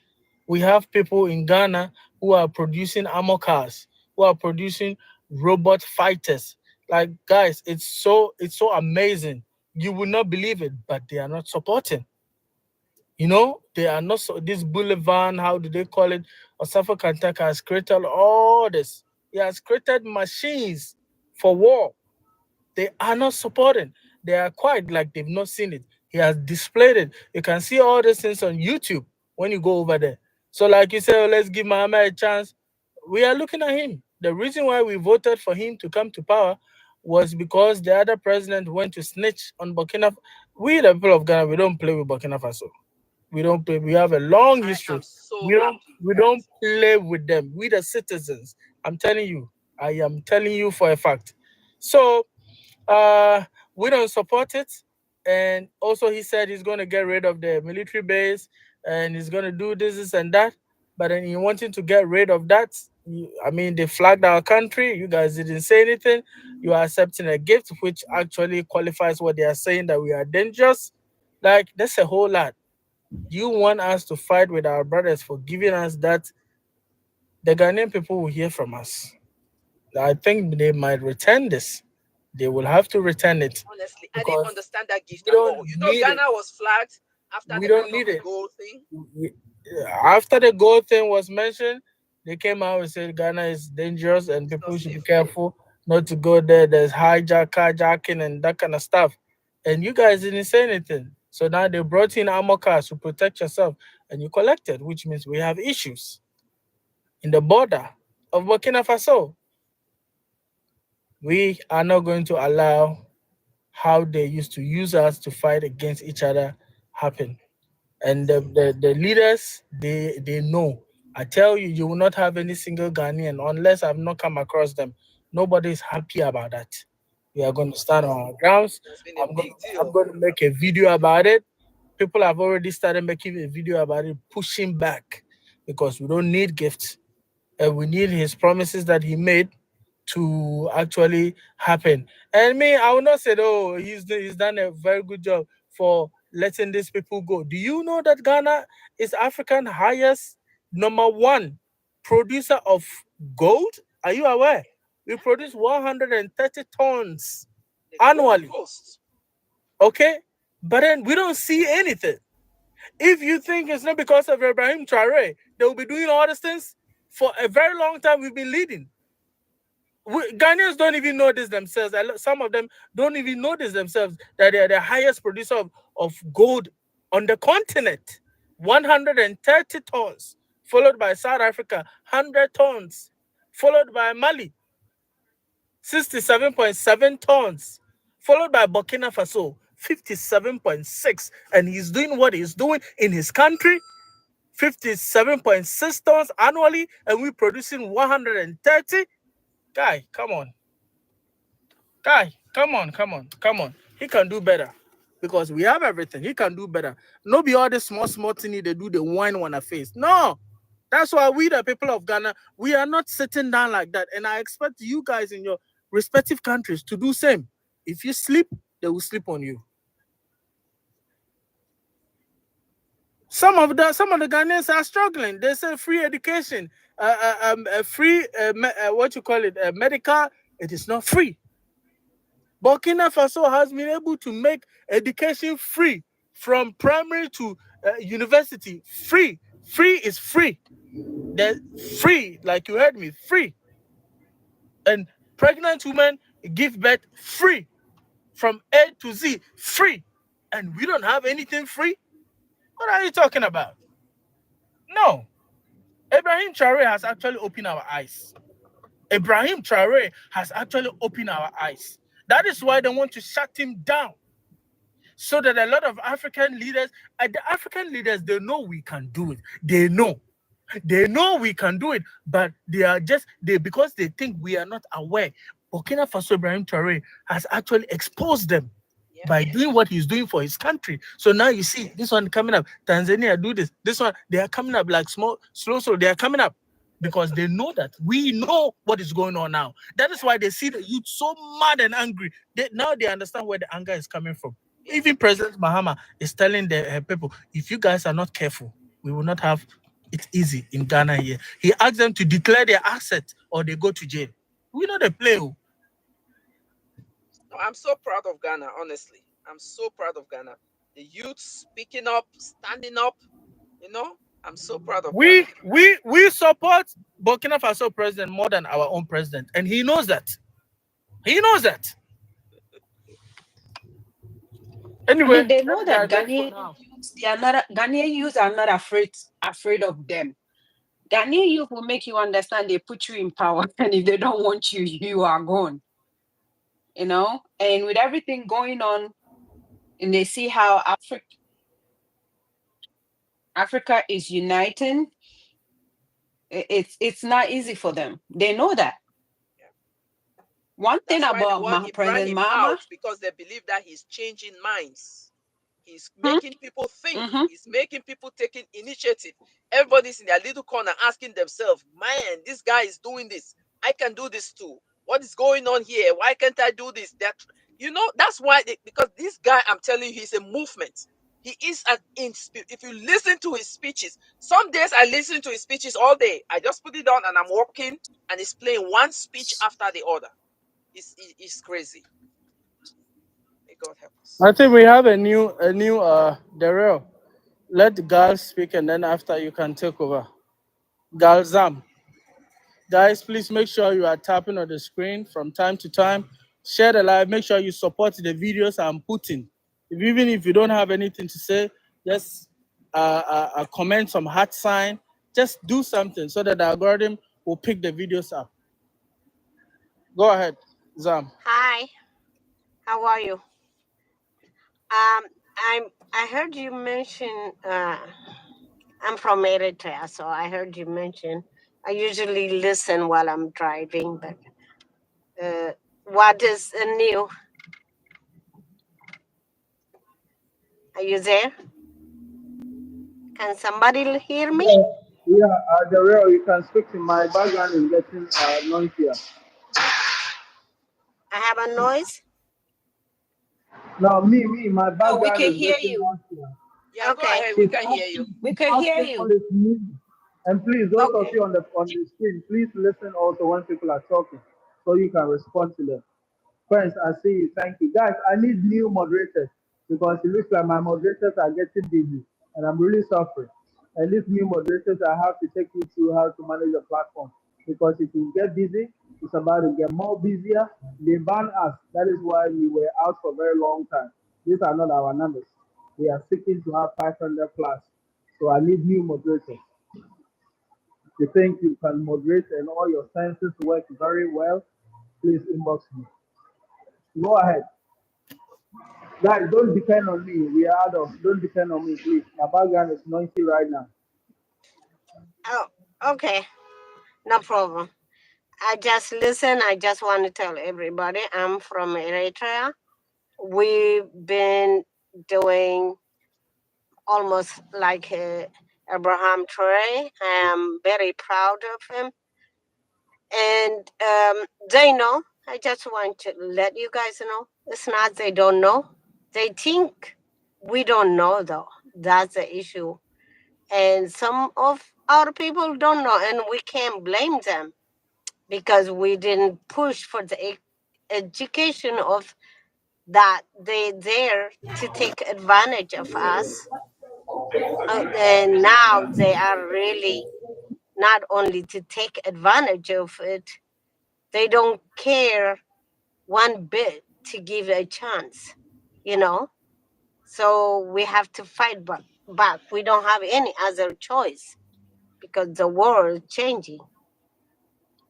We have people in Ghana who are producing armor cars, who are producing robot fighters. Like, guys, it's so amazing. You will not believe it, but they are not supporting. You know, they are not so. This Boulevard, how do they call it? Osafo Kantaka has created all this. He has created machines for war. They are not supporting. They are quiet, like they've not seen it. He has displayed it. You can see all these things on YouTube when you go over there. So, like you said, oh, let's give Muhammad a chance. We are looking at him. The reason why we voted for him to come to power was because the other president went to snitch on Burkina. We, the people of Ghana, we don't play with Burkina Faso. We don't play. We have a long history. We don't play with them. We the citizens. I'm telling you. I am telling you for a fact. So we don't support it. And also he said he's gonna get rid of the military base and he's gonna do this and that. But then he wanting to get rid of that, I mean, they flagged our country. You guys didn't say anything. You are accepting a gift, which actually qualifies what they are saying, that we are dangerous. Like, that's a whole lot. You want us to fight with our brothers for giving us that? The Ghanaian people will hear from us. I think they might return this. They will have to return it Honestly, I didn't because understand that gift we at don't all. You know, need it. Ghana was flagged after We the don't mention of need the it. gold thing. We- After the gold thing was mentioned, they came out and said Ghana is dangerous and It's not people should be safe. careful not to go there. There's carjacking, and that kind of stuff. And you guys didn't say anything. So now they brought in armor cars to protect yourself, and you collected, which means we have issues in the border of Burkina Faso. We are not going to allow how they used to use us to fight against each other happen. And the leaders, they know. I tell you, you will not have any single Ghanaian unless I've not come across them. Nobody is happy about that. We are going to stand on our grounds. It's been a big I'm deal. going to make a video about it. People have already started making a video about it, pushing back, because we don't need gifts. We need his promises that he made to actually happen. And me, I will not say, oh, he's done a very good job for letting these people go. Do you know that Ghana is African highest number one producer of gold? Are you aware? We produce 130 tons The Gold annually. Coast. Okay, but then we don't see anything. If you think it's not because of Ibrahim Traore, they will be doing all these things for a very long time. We've been leading. Ghanaians don't even know this themselves. Some of them don't even know this themselves, that they are the highest producer of gold on the continent. 130 tons, followed by South Africa, 100 tons, followed by Mali, 67.7 tons, followed by Burkina Faso, 57.6. And he's doing what he's doing in his country, 57.6 tons annually, and we're producing 130. Guy, come on. Guy, come on. He can do better because we have everything. He can do better. No be all the small thing they do the wine wanna face. No, that's why we, the people of Ghana, we are not sitting down like that. And I expect you guys in your respective countries to do same. If you sleep, they will sleep on you. Some of the Ghanaians are struggling. They say free education, free what you call it, medical. It is not free. Burkina Faso has been able to make education free from primary to university. Free. Free is free. The free, like you heard me, free. And pregnant women give birth free. From A to Z, free. And we don't have anything free? What are you talking about? No. Ibrahim Traore has actually opened our eyes. Ibrahim Traore has actually opened our eyes. That is why they want to shut him down. So that a lot of African leaders, the African leaders, they know we can do it. They know we can do it, but they are just because they think we are not aware. Burkina Faso Ibrahim Traore has actually exposed them by doing what he's doing for his country. So now you see this one coming up. Tanzania do this. This one, they are coming up like slow. They are coming up because they know that we know what is going on now. That is why they see the youth so mad and angry. Now they understand where the anger is coming from. Even President Mahama is telling the people, if you guys are not careful, we will not have it easy in Ghana here. He asked them to declare their assets or they go to jail. We know they play. No, I'm so proud of Ghana, honestly. I'm so proud of Ghana. The youth speaking up, standing up, I'm so proud of Ghana. We support Burkina Faso president more than our own president, and he knows that. He knows that. Anyway, They know that Ghanaian youths are not afraid of them. Ghanaian youth will make you understand they put you in power, and if they don't want you, you are gone. And with everything going on, and they see how Africa is uniting, it's not easy for them. They know that. One thing That's why they about want President Ibrahim Mahama, out, because they believe that he's changing minds. He's making people think. He's making people taking initiative. Everybody's in their little corner asking themselves, man, this guy is doing this. I can do this too. What is going on here? Why can't I do this? That, that's why, because this guy, I'm telling you, he's a movement. He is if you listen to his speeches, some days I listen to his speeches all day. I just put it on and I'm walking and he's playing one speech after the other. It's crazy. May God help us. I think we have a new Daryl. Let the girls speak and then after you can take over. Galzam. Guys, please make sure you are tapping on the screen from time to time. Share the live. Make sure you support the videos I'm putting. Even if you don't have anything to say, just comment some heart sign. Just do something so that the algorithm will pick the videos up. Go ahead, Zam. Hi, how are you? I heard you mention I'm from Eritrea, so I heard you mention. I usually listen while I'm driving, but what is new? Are you there? Can somebody hear me? Yeah, the real you can speak to my background is getting noisier. I have a noise. No, my Oh, we background can is hear getting you. noisier. Yeah, go Okay. ahead. We can hear you. We can hear Asking you. all this music. And please, those of Okay. you on the screen, please listen also when people are talking, so you can respond to them. Friends, I see you. Thank you. Guys, I need new moderators because it looks like my moderators are getting busy and I'm really suffering. And these new moderators, I have to take you through how to manage the platform because if you get busy, it's about to get more busier. They ban us. That is why we were out for a very long time. These are not our numbers. We are seeking to have 500 plus. So I need new moderators. You think you can moderate and all your senses work very well, please inbox me. Go ahead. Guys, don't depend on me. We are adults. Don't depend on me, please. My background is noisy right now. Oh, okay. No problem. I just listen. I just want to tell everybody I'm from Eritrea. We've been doing almost like Abraham Traore. I am very proud of him. And they know. I just want to let you guys know. It's not they don't know. They think we don't know, though. That's the issue. And some of our people don't know, and we can't blame them because we didn't push for the education of that they there to take advantage of us. And now they are really not only to take advantage of it, they don't care one bit to give a chance, you know? So we have to fight back. We don't have any other choice because the world is changing.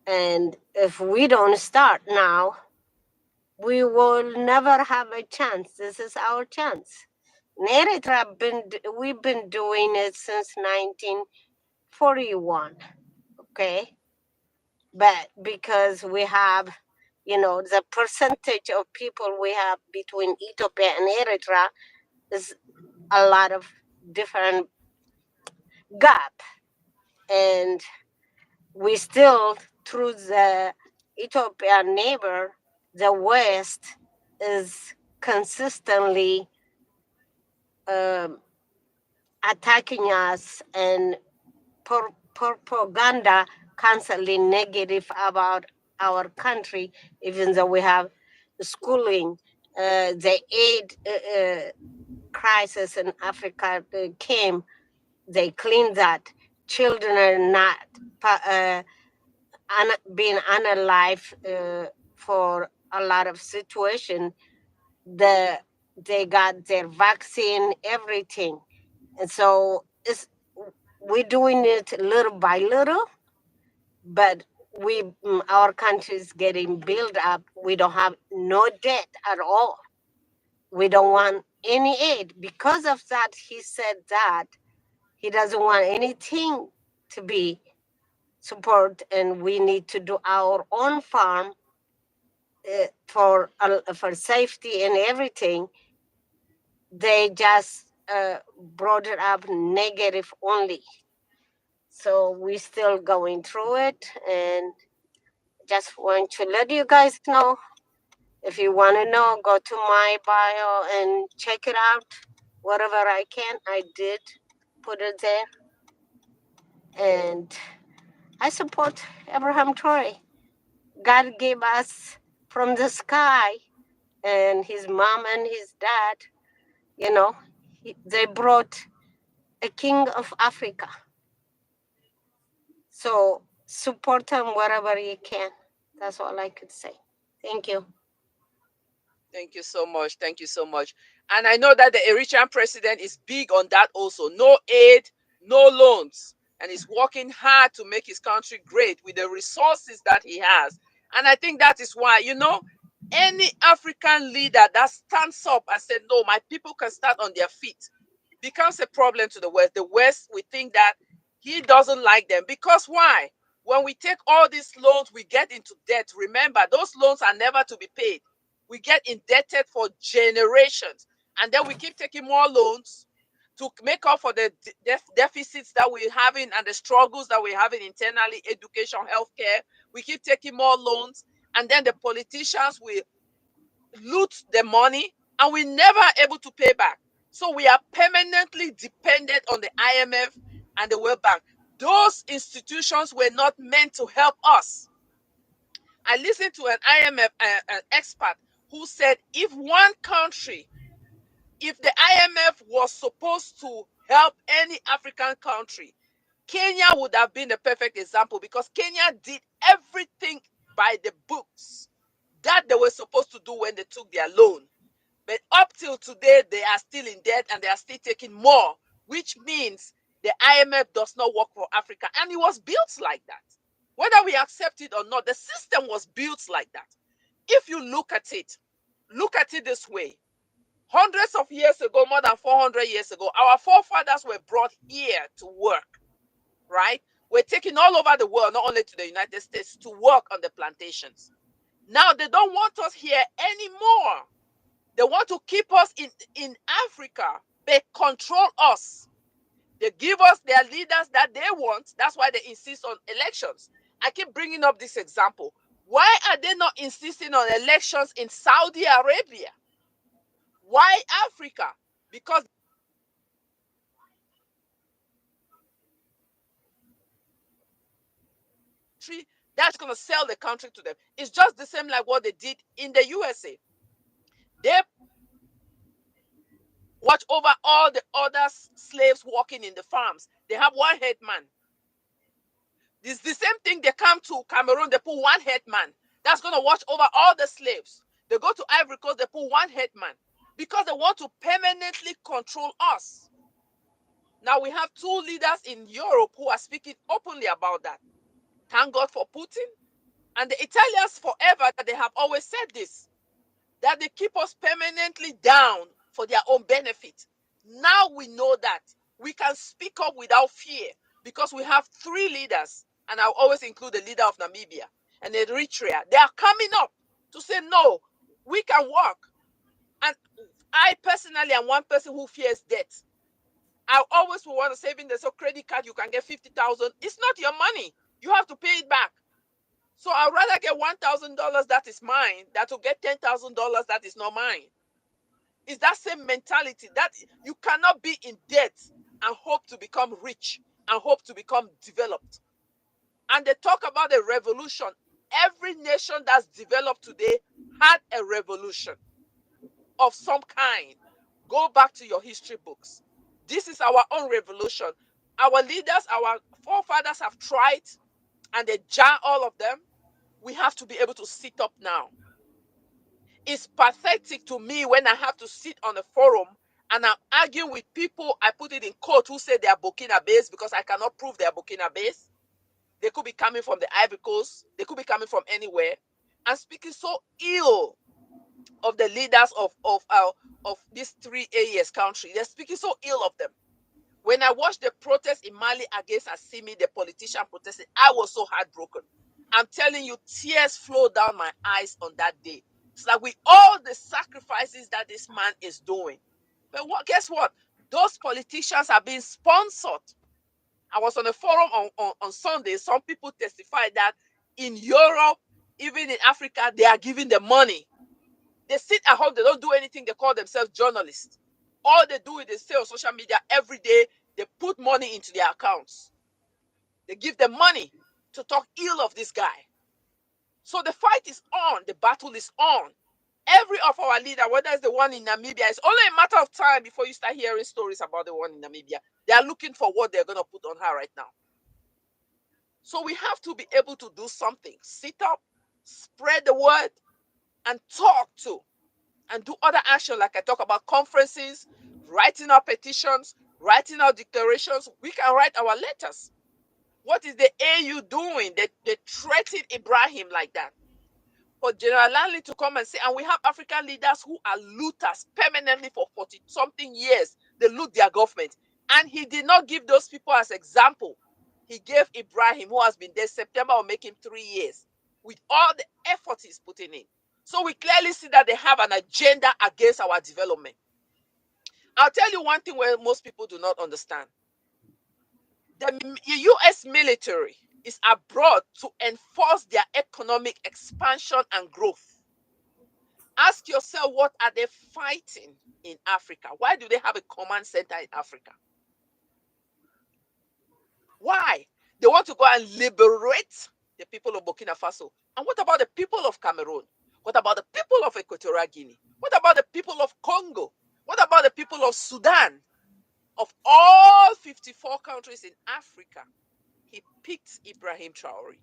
And if we don't start now, we will never have a chance. This is our chance. In Eritrea, we've been doing it since 1941, okay? But because we have, the percentage of people we have between Ethiopia and Eritrea is a lot of different gap. And we still, through the Ethiopian neighbor, the West is consistently um, attacking us and propaganda constantly negative about our country, even though we have schooling, the aid crisis in Africa came, they cleaned that. Children are not being unalive for a lot of situation. They got their vaccine, everything, and so we're doing it little by little, but our country is getting built up. We don't have no debt at all. We don't want any aid. Because of that, he said that he doesn't want anything to be support, and we need to do our own farm for safety and everything. they just brought it up negative only. So we're still going through it, and just want to let you guys know. If you want to know, go to my bio and check it out. Whatever I can, I did put it there. And I support Abraham Troy. God gave us from the sky, and his mom and his dad, you know, they brought a king of Africa. So support him wherever you can. That's all I could say. Thank you. Thank you so much. Thank you so much. And I know that the Eritrean president is big on that also. No aid, no loans. And he's working hard to make his country great with the resources that he has. And I think that is why, any African leader that stands up and said, no, my people can stand on their feet, becomes a problem to the West. The West, we think that he doesn't like them. Because why? When we take all these loans, we get into debt. Remember, those loans are never to be paid. We get indebted for generations. And then we keep taking more loans to make up for the deficits that we're having and the struggles that we're having internally, education, healthcare. We keep taking more loans. And then the politicians will loot the money and we never are able to pay back. So we are permanently dependent on the IMF and the World Bank. Those institutions were not meant to help us. I listened to an IMF an expert who said if one country, if the IMF was supposed to help any African country, Kenya would have been the perfect example because Kenya did everything by the books that they were supposed to do when they took their loan. But up till today, they are still in debt and they are still taking more, which means the IMF does not work for Africa. And it was built like that. Whether we accept it or not, the system was built like that. If you look at it this way. Hundreds of years ago, more than 400 years ago, our forefathers were brought here to work, right? We're taken all over the world, not only to the United States, to work on the plantations. Now they don't want us here anymore. They want to keep us in Africa. They control us. They give us their leaders that they want. That's why they insist on elections. I keep bringing up this example. Why are they not insisting on elections in Saudi Arabia? Why Africa? Because that's going to sell the country to them. It's just the same like what they did in the USA. They watch over all the other slaves working in the farms. They have one head man. It's the same thing. They come to Cameroon, they put one head man that's going to watch over all the slaves. They go to Ivory Coast, they put one head man because they want to permanently control us. Now we have two leaders in Europe who are speaking openly about that. Thank God for Putin. And the Italians forever, they have always said this, that they keep us permanently down for their own benefit. Now we know that we can speak up without fear because we have three leaders, and I'll always include the leader of Namibia and Eritrea. They are coming up to say, no, we can work. And I personally am one person who fears debt. I always want to save in the credit card, you can get 50,000. It's not your money. You have to pay it back. So I'd rather get $1,000 that is mine than to get $10,000 that is not mine. It's that same mentality that you cannot be in debt and hope to become rich and hope to become developed. And they talk about a revolution. Every nation that's developed today had a revolution of some kind. Go back to your history books. This is our own revolution. Our leaders, our forefathers have tried and they jar all of them. We have to be able to sit up now. It's pathetic to me when I have to sit on a forum and I'm arguing with people, I put it in quote, who say they are Burkina based because I cannot prove they are Burkina based. They could be coming from the Ivory Coast. They could be coming from anywhere. And speaking so ill of the leaders of these three AES countries. They're speaking so ill of them. When I watched the protest in Mali against Assimi, the politician protesting, I was so heartbroken. I'm telling you, tears flowed down my eyes on that day. It's like with all the sacrifices that this man is doing, But guess what? Those politicians are being sponsored. I was on a forum on Sunday. Some people testified that in Europe, even in Africa, they are giving them money. They sit at home, they don't do anything, they call themselves journalists. All they do is they stay on social media every day, they put money into their accounts. They give them money to talk ill of this guy. So the fight is on, the battle is on. Every of our leader, whether it's the one in Namibia, it's only a matter of time before you start hearing stories about the one in Namibia. They are looking for what they're going to put on her right now. So we have to be able to do something. Sit up, spread the word, and talk to, and do other action like I talk about conferences, writing our petitions, writing our declarations. We can write our letters. What is the AU doing? They threatened Ibrahim like that. For General Lanley to come and say, and we have African leaders who are looters permanently for 40-something years. They loot their government. And he did not give those people as example. He gave Ibrahim, who has been there, September will make him 3 years, with all the effort he's putting in. So we clearly see that they have an agenda against our development. I'll tell you one thing where most people do not understand. The US military is abroad to enforce their economic expansion and growth. Ask yourself, what are they fighting in Africa? Why do they have a command center in Africa? Why? They want to go and liberate the people of Burkina Faso. And what about the people of Cameroon? What about the people of Equatorial Guinea? What about the people of Congo? What about the people of Sudan? Of all 54 countries in Africa, he picked Ibrahim Traore.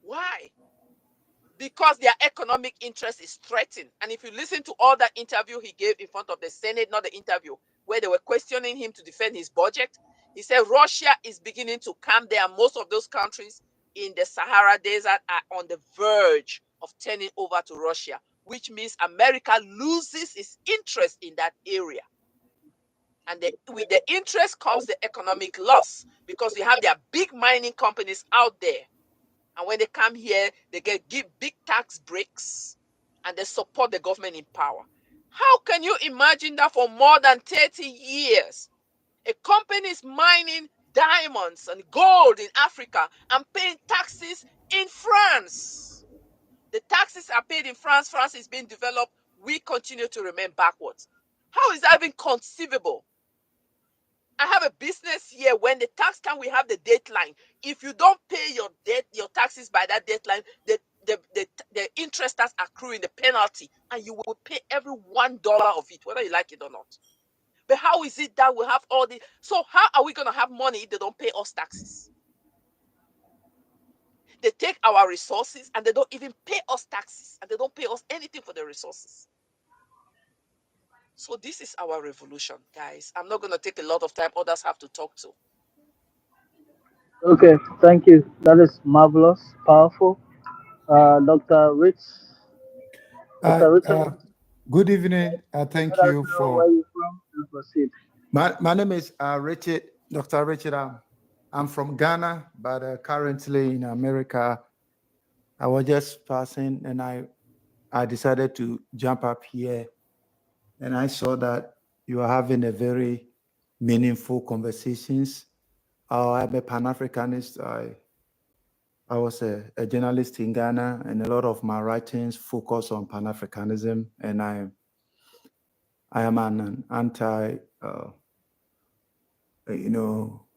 Why? Because their economic interest is threatened. And if you listen to all that interview he gave in front of the Senate, not the interview, where they were questioning him to defend his budget, he said Russia is beginning to come there. Most of those countries in the Sahara Desert are on the verge of turning over to Russia, which means America loses its interest in that area. And with the interest comes the economic loss, because we have their big mining companies out there. And when they come here, they give big tax breaks and they support the government in power. How can you imagine that for more than 30 years, a company is mining diamonds and gold in Africa and paying taxes in France? The taxes are paid in France. France is being developed. We continue to remain backwards. How is that even conceivable? I have a business here. When the tax time, we have the deadline. If you don't pay your taxes by that deadline, the interest starts accruing, the penalty, and you will pay every $1 of it, whether you like it or not. But how is it that we have all the? So how are we going to have money if they don't pay us taxes? They take our resources and they don't even pay us taxes, and they don't pay us anything for the resources. So this is our revolution, guys. I'm not going to take a lot of time. Others have to talk to. Okay, thank you. That is marvelous, powerful. Dr. Rich, Uh, Dr. Richard, uh, Good evening. Thank let us you know where for. you're from and proceed. My name is Richard, Dr. Richard. I'm from Ghana, but currently in America. I was just passing and I decided to jump up here, and I saw that you are having a very meaningful conversations. I'm a Pan-Africanist. I was a journalist in Ghana, and a lot of my writings focus on Pan-Africanism, and I am an anti,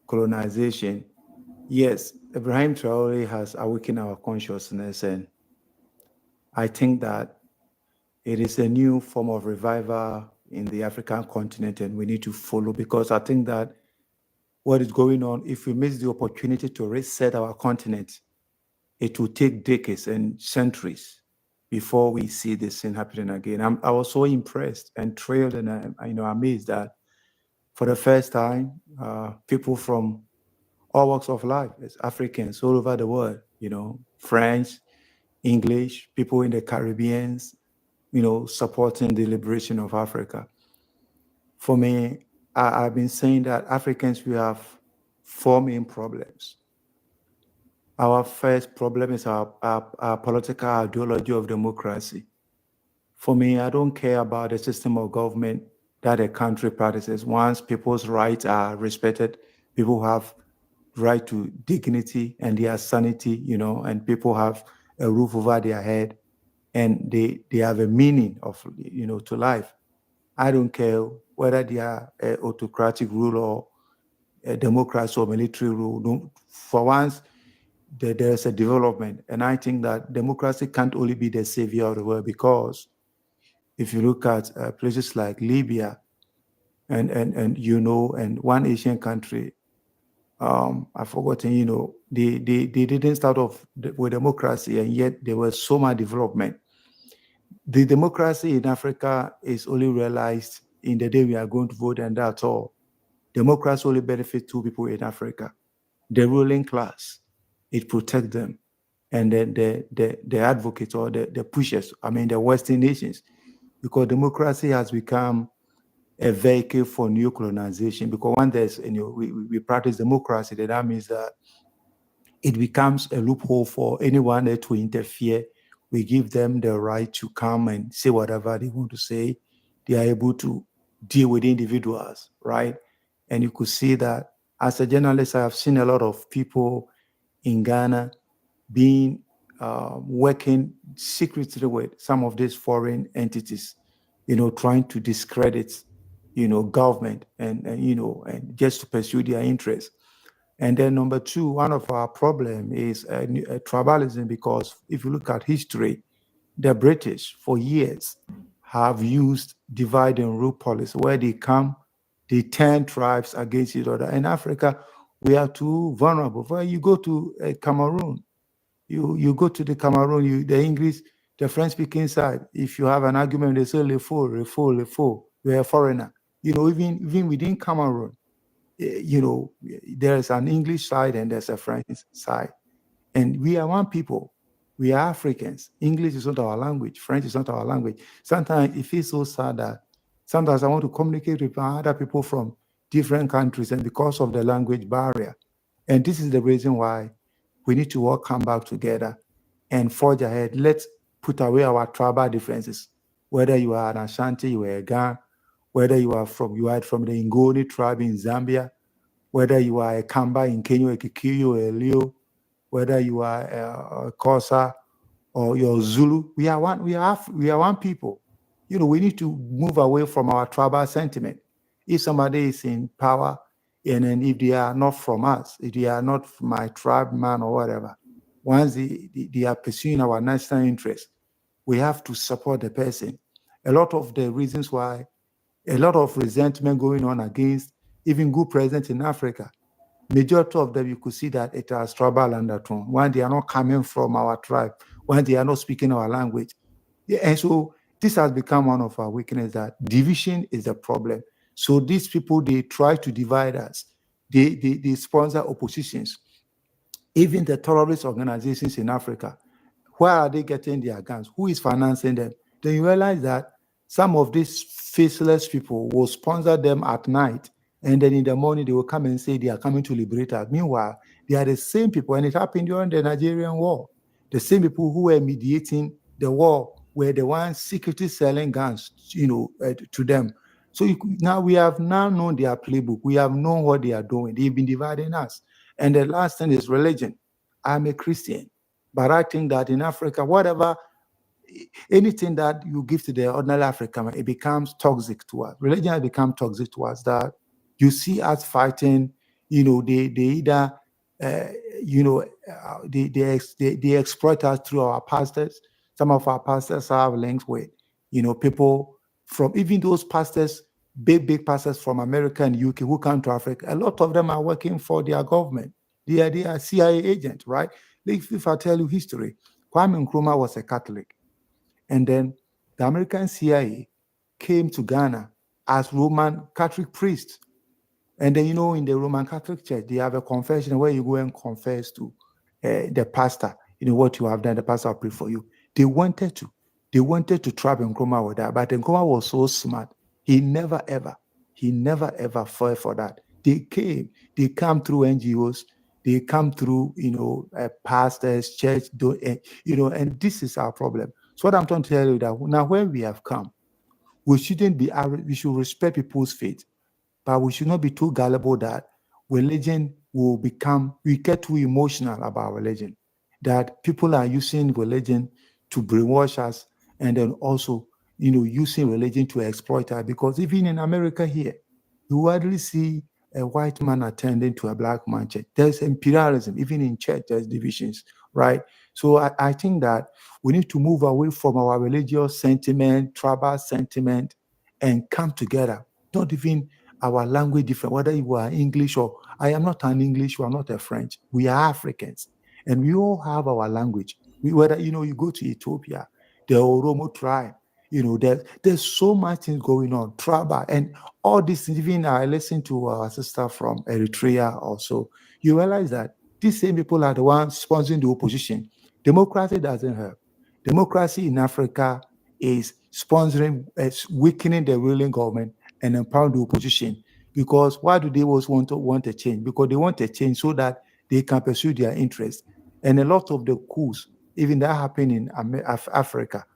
colonization. Yes, Ibrahim Traore has awakened our consciousness, and I think that it is a new form of revival in the African continent, and we need to follow, because I think that what is going on, if we miss the opportunity to reset our continent, it will take decades and centuries before we see this thing happening again. I was so impressed and thrilled and amazed that for the first time, people from all walks of life, as Africans all over the world, French, English, people in the Caribbeans, supporting the liberation of Africa. For me, I've been saying that Africans, we have four main problems. Our first problem is our political ideology of democracy. For me, I don't care about the system of government that a country practices. Once people's rights are respected, people have right to dignity and their sanity, and people have a roof over their head, and they have a meaning of, to life. I don't care whether they are autocratic rule or a democracy or military rule. For once, there's a development. And I think that democracy can't only be the savior of the world, because if you look at places like Libya and one Asian country, I've forgotten, they didn't start off with democracy, and yet there was so much development. The democracy in Africa is only realized in the day we are going to vote, and that's all. Democracy only benefits two people in Africa: the ruling class. It protects them, and then the advocates or the pushers, the Western nations, because democracy has become a vehicle for new colonization. Because when there's, we practice democracy, then that means that it becomes a loophole for anyone there to interfere. We give them the right to come and say whatever they want to say. They are able to deal with individuals, right? And you could see that as a journalist, I have seen a lot of people in Ghana being working secretly with some of these foreign entities, trying to discredit, government and just to pursue their interests. And then number two, one of our problem is tribalism, because if you look at history, the British for years have used divide and rule policy, where they turn tribes against each other. In Africa, we are too vulnerable. When you go to Cameroon, you go to the Cameroon, the English, the French-speaking side, if you have an argument, they say, le faux, you're a foreigner. Even within Cameroon, there's an English side and there's a French side. And we are one people. We are Africans. English is not our language. French is not our language. Sometimes it feels so sad that sometimes I want to communicate with other people from different countries, and because of the language barrier. And this is the reason why we need to all come back together and forge ahead. Let's put away our tribal differences. Whether you are an Ashanti, you are a Ga, whether you are from the Ngoni tribe in Zambia, whether you are a Kamba in Kenya, a Kikuyu, a Leo, whether you are a Xhosa or you're Zulu, we are one. We are one people. We need to move away from our tribal sentiment. If somebody is in power, and then if they are not from us, if they are not my tribe man or whatever, once they are pursuing our national interest, we have to support the person. A lot of the reasons why, a lot of resentment going on against even good presidents in Africa, majority of them, you could see that it has tribal undertone. When they are not coming from our tribe, when they are not speaking our language. Yeah, and so this has become one of our weaknesses, that division is the problem. So these people, they try to divide us. They sponsor oppositions. Even the terrorist organizations in Africa, where are they getting their guns? Who is financing them? Then you realize that some of these faceless people will sponsor them at night, and then in the morning they will come and say they are coming to liberate us. Meanwhile, they are the same people, and it happened during the Nigerian war. The same people who were mediating the war were the ones secretly selling guns, to them. So now we have known their playbook. We have known what they are doing. They've been dividing us. And the last thing is religion. I'm a Christian, but I think that in Africa, anything that you give to the ordinary African, it becomes toxic to us. Religion has become toxic to us, that you see us fighting, they either, they exploit us through our pastors. Some of our pastors have links with, people from, even those pastors, big pastors from America and UK who come to Africa. A lot of them are working for their government. They are CIA agents, right? If I tell you history, Kwame Nkrumah was a Catholic. And then the American CIA came to Ghana as Roman Catholic priests. And then, in the Roman Catholic Church, they have a confession where you go and confess to the pastor, what you have done, the pastor will pray for you. They wanted to trap Nkrumah with that, but Nkrumah was so smart. He never ever fell for that. They come through NGOs, they come through, pastors, church, and this is our problem. So what I'm trying to tell you, that now where we have come, We shouldn't be we should respect people's faith, but we should not be too gullible that religion will become, we get too emotional about religion, that people are using religion to brainwash us, and then also, using religion to exploit us. Because even in America here, you hardly see a white man attending to a black man church. There's imperialism. Even in church, there's divisions, right? So I think that we need to move away from our religious sentiment, tribal sentiment, and come together. Not even our language different, whether you are English or I am not an English, you are not a French. We are Africans, and we all have our language. Whether you go to Ethiopia, the Oromo tribe, there's so much things going on, tribal, and all this. Even I listened to our sister from Eritrea also. You realize that these same people are the ones sponsoring the opposition. Democracy doesn't help. Democracy in Africa is sponsoring, weakening the ruling government and empower the opposition. Because why do they always want a change? Because they want a change so that they can pursue their interests. And a lot of the coups, even that happened in Africa,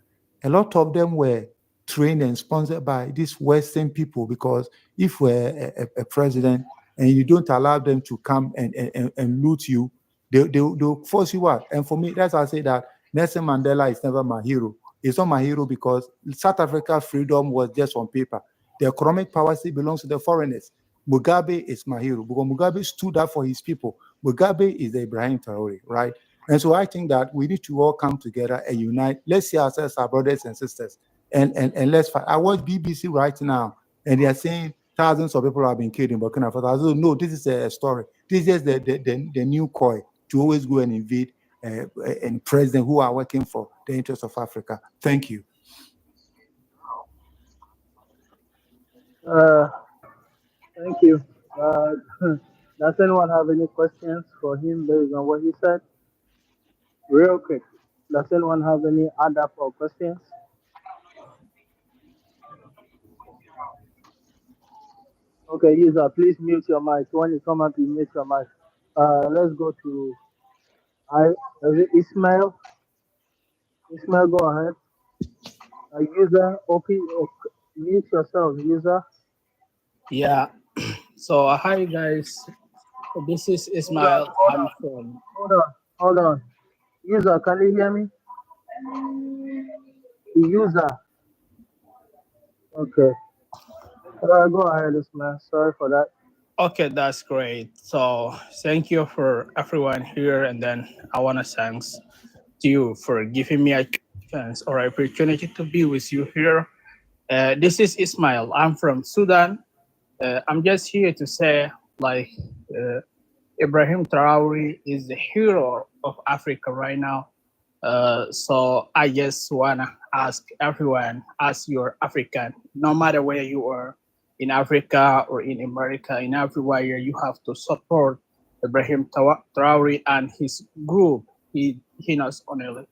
a lot of them were trained and sponsored by these Western people. Because if we're a president and you don't allow them to come and loot you, they'll force you out. And for me, that's why I say that Nelson Mandela is never my hero. He's not my hero because South Africa's freedom was just on paper. The economic power still belongs to the foreigners. Mugabe is my hero because Mugabe stood up for his people. Mugabe is the Ibrahim Traore, right? And so I think that we need to all come together and unite. Let's see ourselves, our brothers and sisters, and let's fight. I watch BBC right now, and they are saying thousands of people have been killed in Burkina Faso. So, no, this is a story. This is just the new coy to always go and invade and president who are working for the interests of Africa. Thank you. Thank you. Does anyone have any questions for him based on what he said? Real quick. Does anyone have any other for questions? Okay, user, please mute your mic. When you come up, you mute your mic. Let's go to is it Ismail? Ismail, go ahead. User, mute yourself, user. Yeah. So hi guys. This is User, Ismail. I'm from. hold on. User, can you hear me? User. Okay. Go ahead, Ismail. Sorry for that. Okay, that's great. So thank you for everyone here, and then I want to thanks to you for giving me a chance or opportunity to be with you here. This is Ismail. I'm from Sudan. I'm just here to say, like, Ibrahim Traore is the hero of Africa right now. So I just wanna ask everyone, as you're African, no matter where you are in Africa or in America, in everywhere, you have to support Ibrahim Traore and his group. He not only,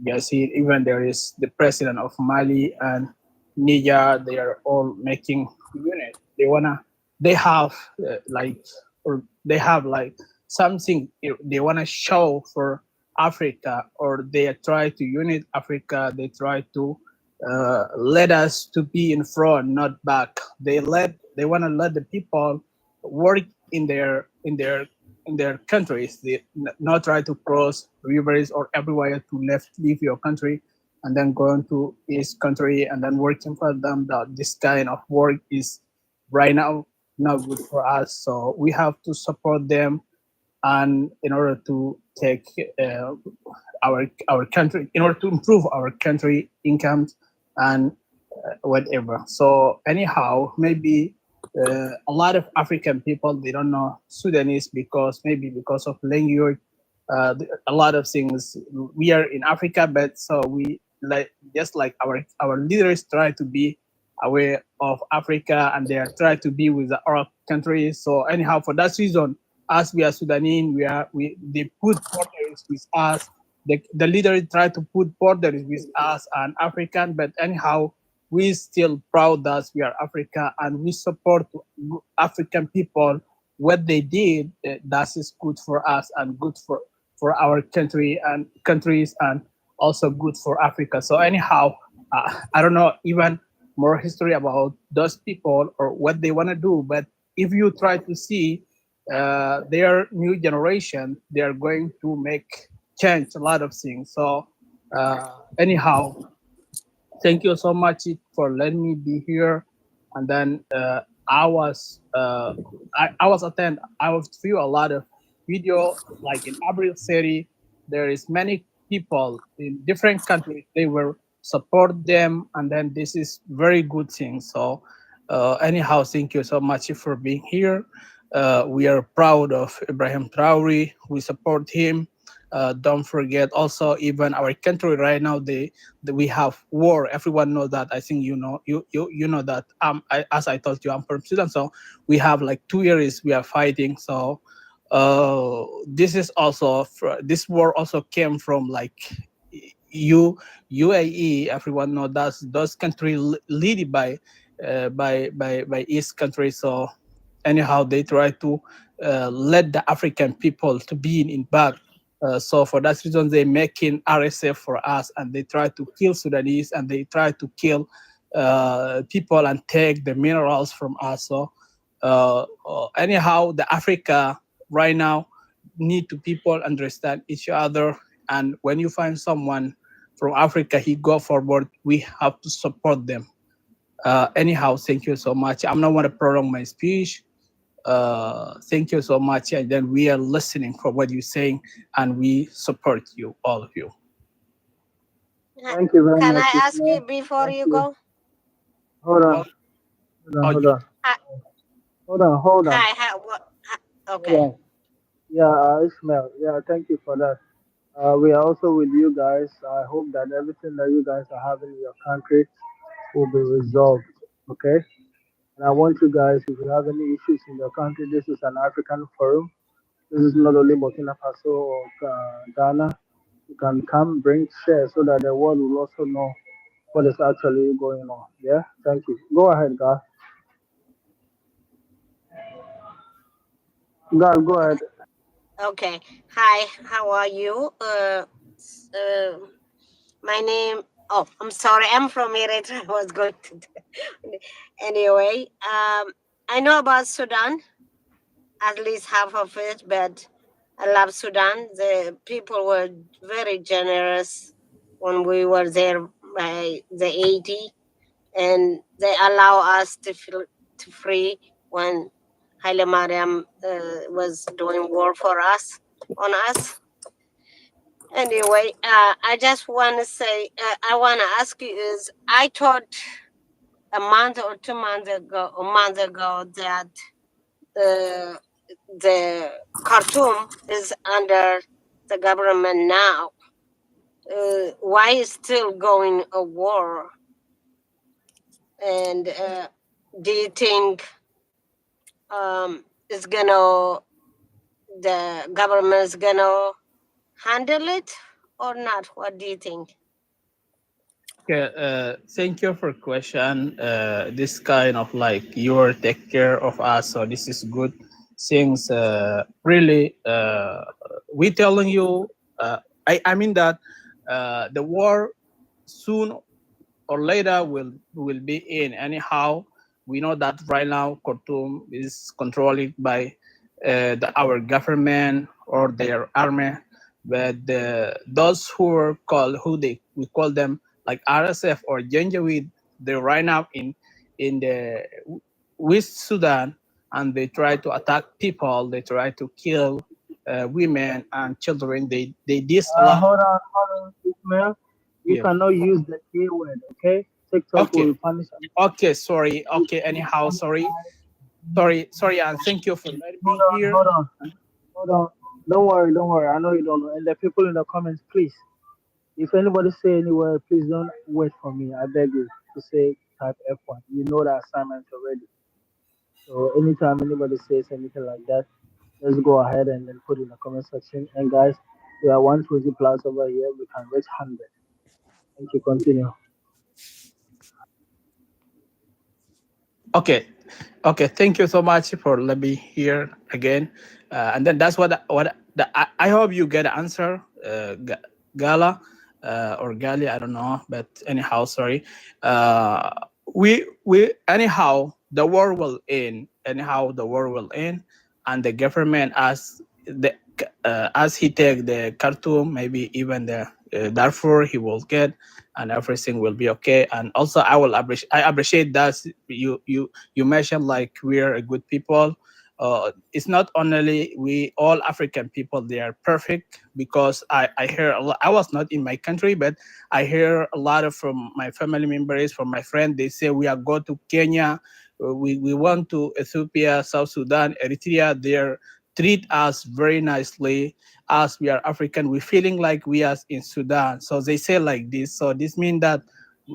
yes, even there is the president of Mali and Niger. They are all making unit. They have they have like something they wanna show for Africa, or they try to unite Africa. They try to let us to be in front, not back. They want to let the people work in their countries. They not try to cross rivers or everywhere to leave your country and then go into his country and then working for them. That this kind of work is right now not good for us. So we have to support them, and in order to take our country, in order to improve our country incomes and whatever. So anyhow, maybe a lot of African people, they don't know Sudanese because of language. A lot of things. We are in Africa, but so we just like our leaders try to be aware of Africa, and they are trying to be with the Arab countries. So anyhow, for that reason, as we are Sudanese, they put borders with us. The leader try to put borders with us and African, but anyhow, we still proud that we are Africa and we support African people. What they did, that is good for us and good for our country and countries, and also good for Africa. So anyhow, I don't know, even more history about those people or what they want to do. But if you try to see their new generation, they are going to make change a lot of things. So anyhow, thank you so much for letting me be here. And then I was I was view a lot of video like in Abril City. There is many people in different countries. They will support them, and then this is very good thing. So anyhow, thank you so much for being here. We are proud of Ibrahim Traore. We support him. Don't forget also even our country right now we have war. Everyone know that. I think you know that. As I told you, I'm from Sudan, so we have like 2 years we are fighting. So this is also this war also came from like UAE. Everyone know that those countries led by East countries. So anyhow, they try to let the African people to be in back. So for that reason, they making RSF for us, and they try to kill Sudanese, and they try to kill people and take the minerals from us. So anyhow, the Africa right now need to people understand each other, and when you find someone from Africa, he go forward. We have to support them. Anyhow, thank you so much. I'm not want to prolong my speech. Thank you so much, and then we are listening for what you're saying, and we support you, all of you. Thank you very Can much, I ask you Ismail. before Thank you you. go? Hold on, Well, hold on, Hi, hold on, hi, what? hold Okay. on. Yeah, Ishmael. Yeah, thank you for that. We are also with you guys. I hope that everything that you guys are having in your country will be resolved. Okay. And I want you guys, if you have any issues in your country, this is an African forum. This is not only Burkina Faso or Ghana. You can come, bring, share, so that the world will also know what is actually going on. Yeah. Thank you. Go ahead, God. God, go ahead. Okay. Hi, how are you? My name. Oh, I'm sorry. I'm from Eritrea. I was going to. Anyway, I know about Sudan, at least half of it, but I love Sudan. The people were very generous when we were there by the 80, and they allow us to feel to free when Haile Mariam was doing war for us on us. Anyway, I just want to say, I want to ask you is, I thought a month or 2 months ago, a month ago, that uh, the Khartoum is under the government now. Why is still going a war? And do you think it's gonna the government is gonna handle it or not? What do you think? Okay, thank you for question. This kind of like you take care of us, so this is good things. Really, we telling you. I mean that the war soon or later will be in. Anyhow, we know that right now Khartoum is controlled by our government or their army, but those who are called we call them like RSF or Janjaweed, they're right now in the West Sudan, and they try to attack people. They try to kill women and children. They did a lot. Hold on, Ismail. You Yeah. cannot use the K word, okay? TikTok Okay. will punish you. Okay, sorry. Okay, anyhow, sorry, and thank you for letting me here. Hold on. Don't worry. I know you don't know. And the people in the comments, please. If anybody say anywhere, please don't wait for me. I beg you to say type F1. You know the assignment already. So anytime anybody says anything like that, let's go ahead and then put in the comment section. And guys, we are 120 plus over here. We can reach 100. Thank you. Continue. Okay, thank you so much for letting me here again. And then that's I hope you get an answer, Gala or Gali, I don't know, but anyhow, sorry. we anyhow the war will end. Anyhow the war will end, and the government as he take the Khartoum, maybe even the Darfur, he will get, and everything will be okay. And also, I appreciate that you mentioned like we are a good people. It's not only we all African people they are perfect, because I hear a lot. I was not in my country, but I hear a lot of from my family members, from my friends. They say we are go to Kenya, we want to Ethiopia, South Sudan, Eritrea. They treat us very nicely. As we are African, we feeling like we are in Sudan. So they say like this. So this means that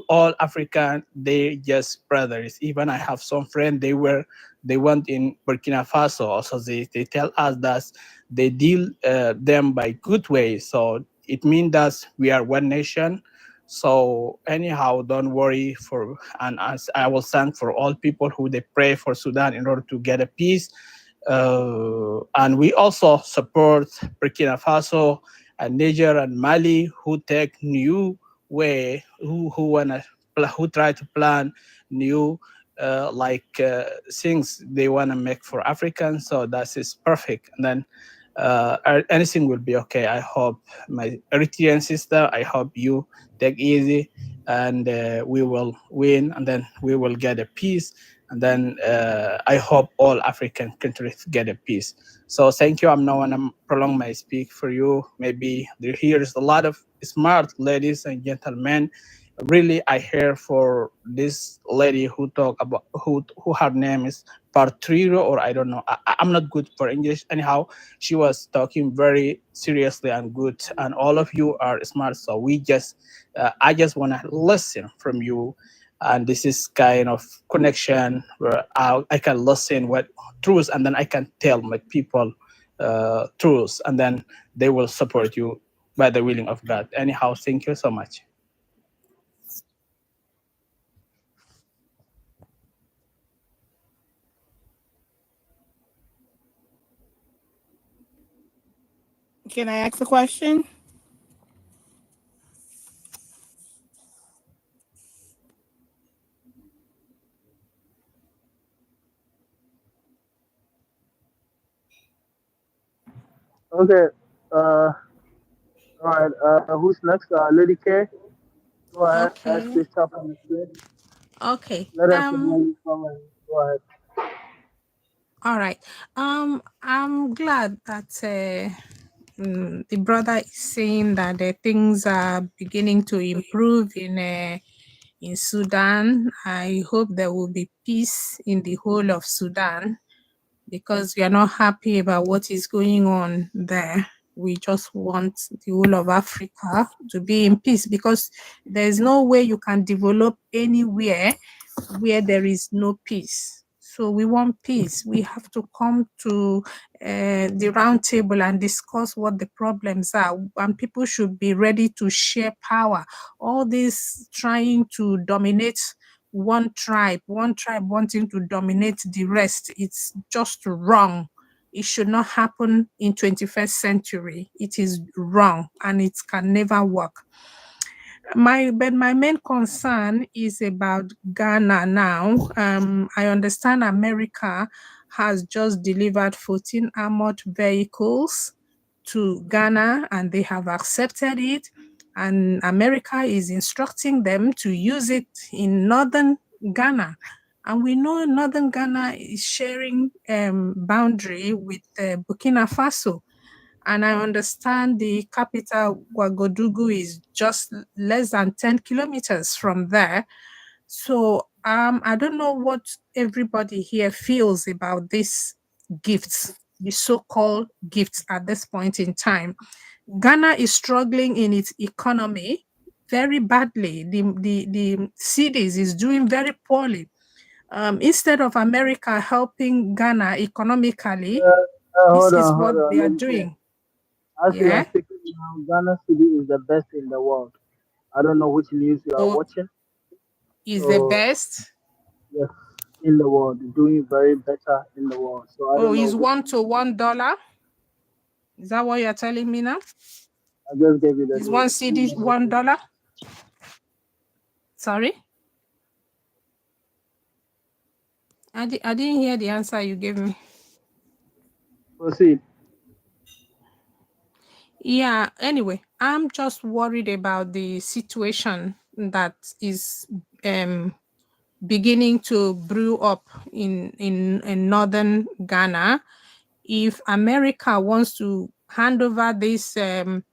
all African, they just brothers. Even I have some friends, they went in Burkina Faso. Also, they tell us that they deal them by good ways. So it means that we are one nation. So anyhow, don't worry for, and as I will thank for all people who they pray for Sudan in order to get a peace. And we also support Burkina Faso and Niger and Mali who take new way, who try to plan new things they wanna make for Africans. So that is perfect. And then anything will be okay. I hope my Eritrean sister. I hope you take easy, and we will win, and then we will get a peace. And then I hope all African countries get a peace. So thank you. I'm not gonna prolong my speak for you. Maybe there here is a lot of smart ladies and gentlemen. Really, I hear for this lady who talk about who her name is Partriro, or I don't know. I'm not good for English. Anyhow, she was talking very seriously and good, and all of you are smart. So I just wanna listen from you, and this is kind of connection where I can listen what truth, and then I can tell my people truth, and then they will support you by the willing of God. Anyhow, thank you so much. Can I ask a question? Okay. All right. Who's next? Lady K. Go ahead. Okay. Please tap on the screen. Okay. Let us know where you from and go ahead. All right. I'm glad that the brother is saying that the things are beginning to improve in Sudan. I hope there will be peace in the whole of Sudan, because we are not happy about what is going on there. We just want the whole of Africa to be in peace, because there is no way you can develop anywhere where there is no peace. So we want peace. We have to come to the round table and discuss what the problems are, and people should be ready to share power. All this trying to dominate one tribe wanting to dominate the rest, it's just wrong. It should not happen in 21st century. It is wrong, and it can never work. But my main concern is about Ghana now. I understand America has just delivered 14 armored vehicles to Ghana, and they have accepted it. And America is instructing them to use it in northern Ghana. And we know northern Ghana is sharing boundary with Burkina Faso. And I understand the capital, Ouagadougou, is just less than 10 kilometers from there. So I don't know what everybody here feels about these gifts, the so-called gifts at this point in time. Ghana is struggling in its economy very badly. The cities is doing very poorly. Instead of America helping Ghana economically, this is Hold what on. they are Lady K. doing. As we are Yeah. speaking now, Ghana City is the best in the world. I don't know which news you are Or watching. is the So best. yes, in the world, doing very better in the world. So I Oh, don't know is which. $1 to $1. Is that what you're telling me now? I just gave you the Is news. one CD $1? Sorry? I didn't hear the answer you gave me. Proceed. Yeah, anyway, I'm just worried about the situation that is beginning to brew up in northern Ghana. If America wants to hand over these tanks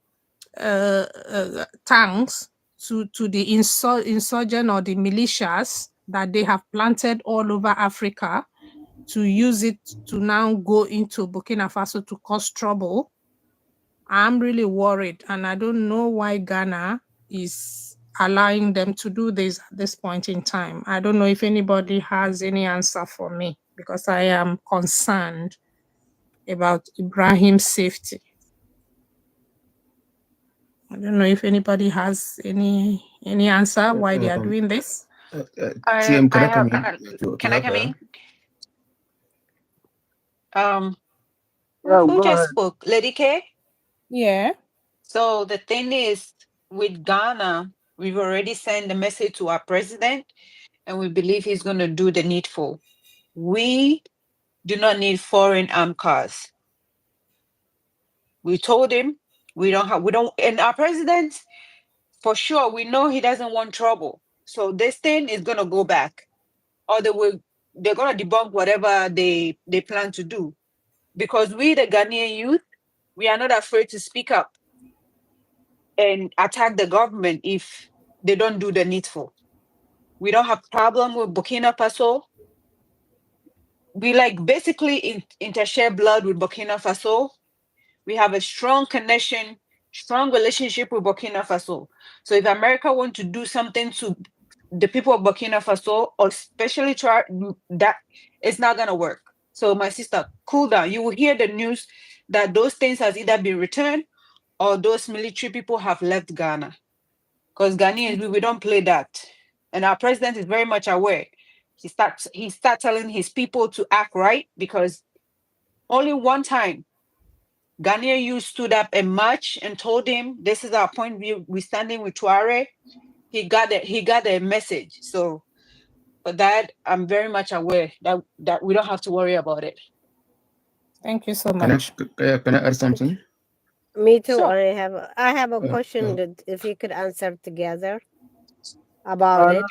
to the insurgent or the militias that they have planted all over Africa, to use it to now go into Burkina Faso to cause trouble, I'm really worried, and I don't know why Ghana is allowing them to do this at this point in time. I don't know if anybody has any answer for me, because I am concerned about Ibrahim's safety. I don't know if anybody has any answer why they are doing this. I TM, can I come have. in to Can I help come her? in? Yeah, Who go just ahead. spoke? Lady K? Yeah. So the thing is, with Ghana, we've already sent a message to our president, and we believe he's going to do the needful. We do not need foreign armed cars. We told him we don't, and our president, for sure, we know he doesn't want trouble. So this thing is going to go back, or they're going to debunk whatever they plan to do. Because we, the Ghanaian youth, we are not afraid to speak up and attack the government if they don't do the needful. We don't have problem with Burkina Faso. We basically intershare blood with Burkina Faso. We have a strong connection, strong relationship with Burkina Faso. So if America want to do something to the people of Burkina Faso, or especially that, it's not gonna work. So my sister, cool down. You will hear the news that those things has either been returned or those military people have left Ghana. Because Ghanaians, we don't play that. And our president is very much aware. He starts telling his people to act right, because only one time Ghanaian youth stood up and marched and told him, this is our point of view, we're standing with Tuareg. He got a message. So for that, I'm very much aware that we don't have to worry about it. Thank you so Can much. can I add something? Me too. Sure. I have a question that if you could answer together about it.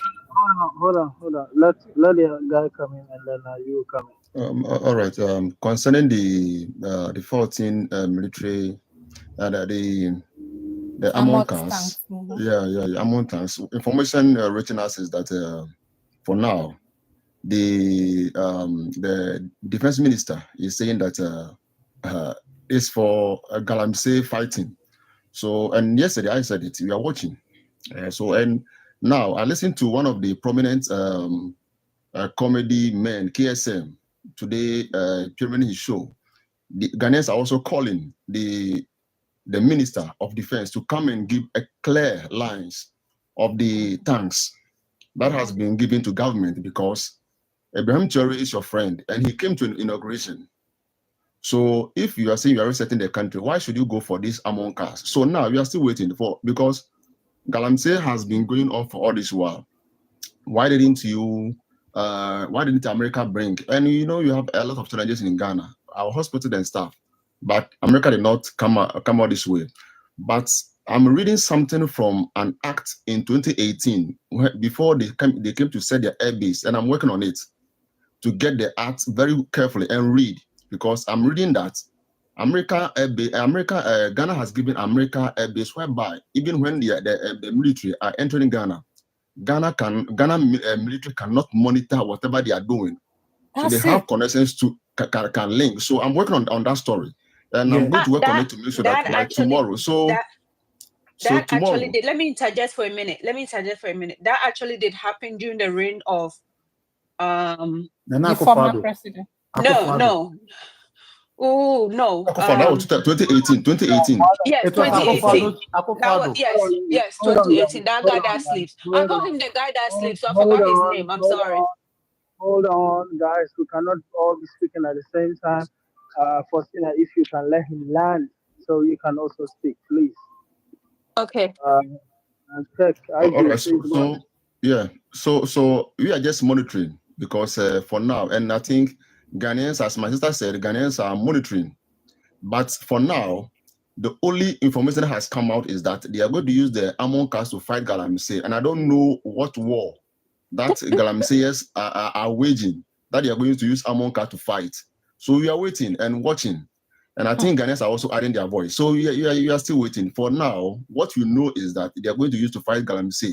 Hold on. Let the guy come in, and then you come in. All right. Concerning the 14 military and the among Among cars, tanks. Mhm. yeah, among tanks. Information reaching us is that for now, the defense minister is saying that it's for Galamsey fighting. So, and yesterday I said it. We are watching. And now I listened to one of the prominent comedy men, KSM, today during his show. The Ghanaians are also calling the Minister of Defense to come and give a clear lines of the tanks that has been given to government, because Abraham Traore is your friend and he came to an inauguration. So if you are saying you are resetting the country, why should you go for this among cars? So now we are still waiting for, because Galamsey has been going on for all this while. Why didn't America bring? And you have a lot of challenges in Ghana, our hospital and stuff, but America did not come out this way. But I'm reading something from an act in 2018 before they came to set their air base, and I'm working on it to get the act very carefully and read, because I'm reading that Ghana has given America air base, whereby even when the military are entering Ghana military cannot monitor whatever they are doing. So they have connections to can link. So I'm working on that story, and I'm going to work on it to make sure that by tomorrow. So tomorrow, actually did. Let me interject for a minute. That actually did happen during the reign of the former president. No. Oh no. That was 2018. Yes, 2018. Yes, 2018. That guy that sleeps. I call him the guy that sleeps, so I forgot his name. I'm sorry. Hold on, guys. We cannot all be speaking at the same time. Faustina, if you can let him land, so you can also speak, please. Okay. And check. All right. So we are just monitoring. because for now, and I think Ghanaians, as my sister said, Ghanaians are monitoring. But for now, the only information that has come out is that they are going to use the Amon cars to fight Galamsey. And I don't know what war that Galamseyers are waging, that they are going to use Amon car to fight. So we are waiting and watching. And I think Ghanaians are also adding their voice. So you are still waiting. For now, what you know is that they are going to use to fight Galamsey.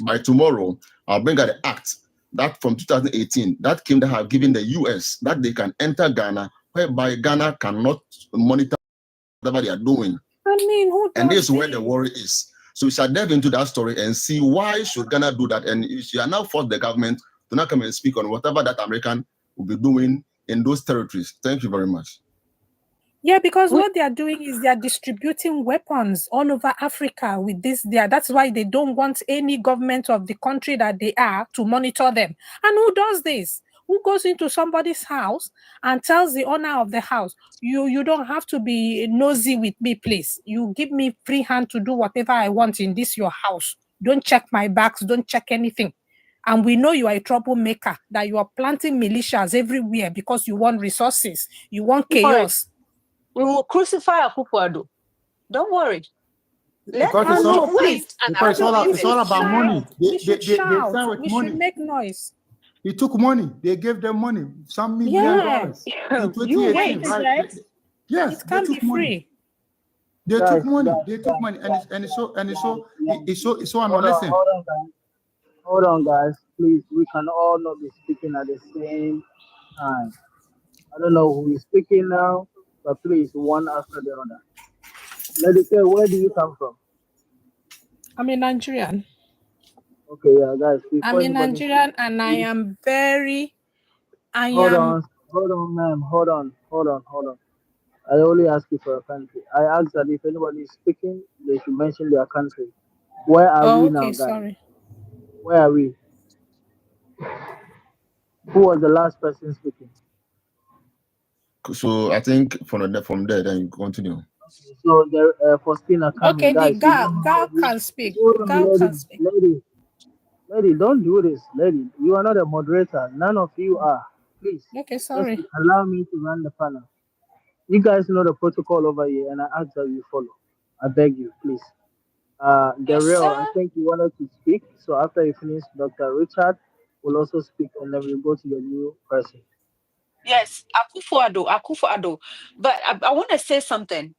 By tomorrow, I'll bring out the act that from 2018 that came that have given the US that they can enter Ghana, whereby Ghana cannot monitor whatever they are doing. I mean, who does And this is where this? the worry is. So we shall delve into that story and see why should Ghana do that. And you are now forced the government to not come and speak on whatever that American will be doing in those territories. Thank you very much. Yeah, because what they are doing is they are distributing weapons all over Africa with this there. That's why they don't want any government of the country that they are to monitor them. And who does this? Who goes into somebody's house and tells the owner of the house, you don't have to be nosy with me, please. You give me free hand to do whatever I want in this your house. Don't check my bags, don't check anything. And we know you are a troublemaker, that you are planting militias everywhere because you want resources, you want chaos. We will crucify Akufo-Addo. Don't worry. Because it's all about money. We should shout. sign with We money. should make noise. He took money. They gave them money, some $1 million in 2018. Right? Yes, It can't be free. They Guys, took money. guys, They took guys, money, guys, and it's so Hold annoying. on, Listen, hold on, guys. Hold on, guys. Please, we can all not be speaking at the same time. I don't know who is speaking now, but please, one after the other. Let it say, where do you come from? I'm a Nigerian. Okay, yeah, guys. I'm Before a anybody Nigerian, and I speaks, am very. hold on, ma'am. Hold on. I only ask you for a country. I ask that if anybody is speaking, they should mention their country. Where are we now, Okay, guys? sorry. Where are we? Who was the last person speaking? So I think from there, then you continue. So there, Faustina coming, Okay, the guys. You Gal don't Gal know. can speak. Hold on, Gal can speak. lady, don't do this, lady. You are not a moderator. None of you are. Please, Okay, just sorry. allow me to run the panel. You guys know the protocol over here, and I ask that you follow. I beg you, please. Gabriel, I think you wanted to speak. So after you finish, Dr. Richard will also speak, and then we'll go to the new person. Yes, Akufo-Addo. But I want to say something.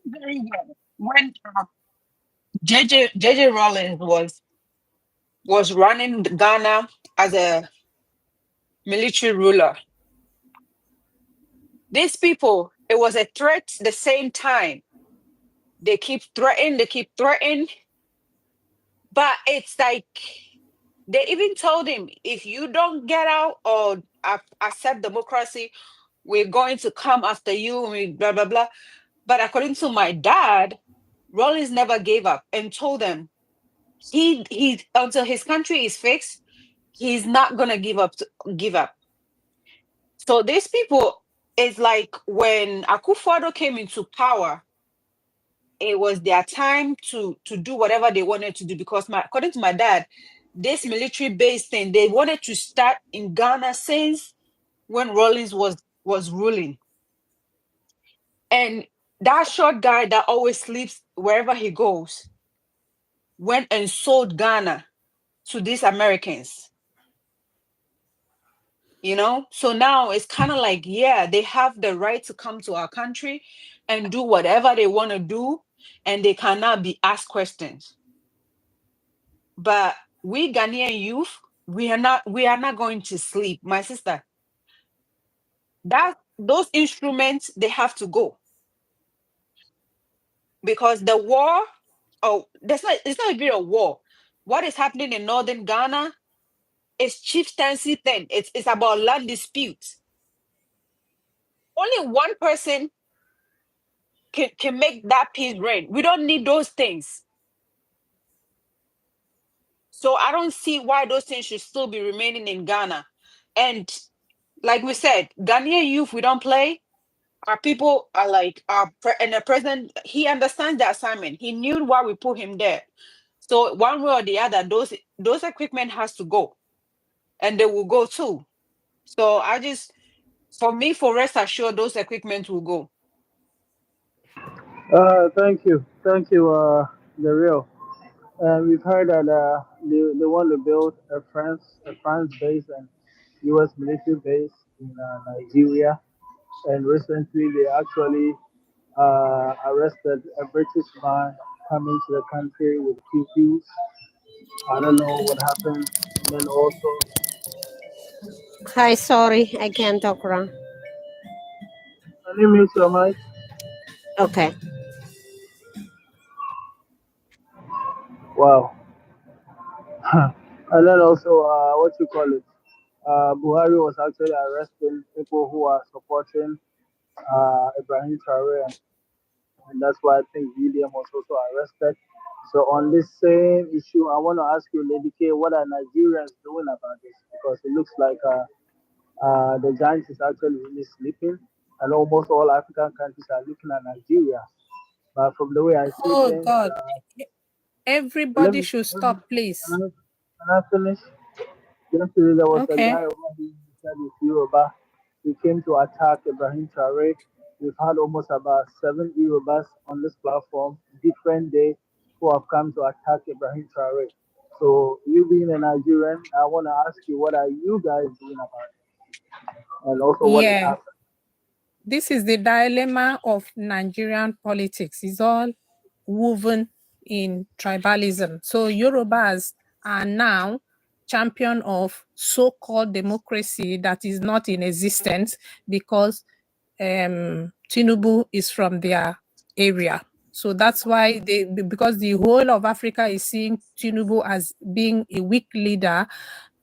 Very well. When JJ Rawlings was running Ghana as a military ruler, these people, it was a threat the same time. They keep threatening, but it's like they even told him, if you don't get out or accept democracy, we're going to come after you, and we blah blah blah. But according to my dad, Rawlings never gave up and told them he until his country is fixed, he's not gonna give up. So these people, it's like when Akufo-Addo came into power, it was their time to do whatever they wanted to do, because according to my dad, this military base thing, they wanted to start in Ghana since when Rawlings was ruling. And that short guy that always sleeps wherever he goes went and sold Ghana to these Americans. So now it's kind of like, yeah, they have the right to come to our country and do whatever they want to do, and they cannot be asked questions. But we Ghanaian youth, we are not going to sleep, my sister. Those instruments, they have to go, because the war, it's not even a war. What is happening in northern Ghana is chieftaincy thing. It's about land disputes. Only one person can make that peace reign. We don't need those things. So I don't see why those things should still be remaining in Ghana. And like we said, Ghanaian youth, we don't play. Our people are like and the president, he understands the assignment. He knew why we put him there. So one way or the other, those equipment has to go, and they will go too. So for rest assured, those equipment will go. Thank you, the real. We've heard that they want to build a France base and U.S. military base in Nigeria, and recently they actually arrested a British man coming to the country with QQs. I don't know what happened, and then also, Hi, sorry, I can't talk wrong. can you mute your mic? Okay. Wow. And then also, what you call it? Buhari was actually arresting people who are supporting Ibrahim Traore, and that's why I think William was also arrested. So on this same issue, I want to ask you, Lady K, what are Nigerians doing about this? Because it looks like the giant is actually really sleeping, and almost all African countries are looking at Nigeria. But from the way I see Oh things, God. let Everybody me, should let me stop, please. can I finish? Yesterday there was a Okay. guy over here who said with Yoruba. He came to attack Ibrahim Traore. We've had almost about 7 Yorubas on this platform, different day, who have come to attack Ibrahim Traore. So you being a Nigerian, I want to ask you, what are you guys doing about it? And also what is Yeah. happening? This is the dilemma of Nigerian politics. It's all woven in tribalism. So Yorubas are now champion of so-called democracy that is not in existence because Tinubu is from their area. So that's why because the whole of Africa is seeing Tinubu as being a weak leader,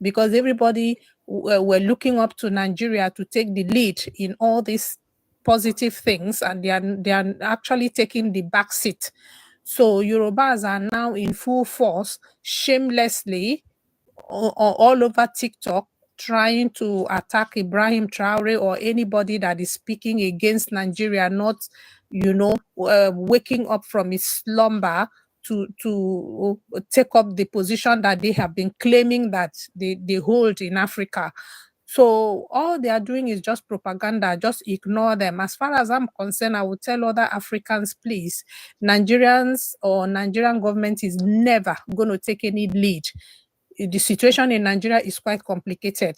because everybody were looking up to Nigeria to take the lead in all these positive things, and they are actually taking the back seat. So Yorubas are now in full force, shamelessly, all over TikTok, trying to attack Ibrahim Traore or anybody that is speaking against Nigeria, not, waking up from his slumber to take up the position that they have been claiming that they hold in Africa. So all they are doing is just propaganda. Just ignore them. As far as I'm concerned, I would tell other Africans, please, Nigerians or Nigerian government is never going to take any lead. The situation in Nigeria is quite complicated.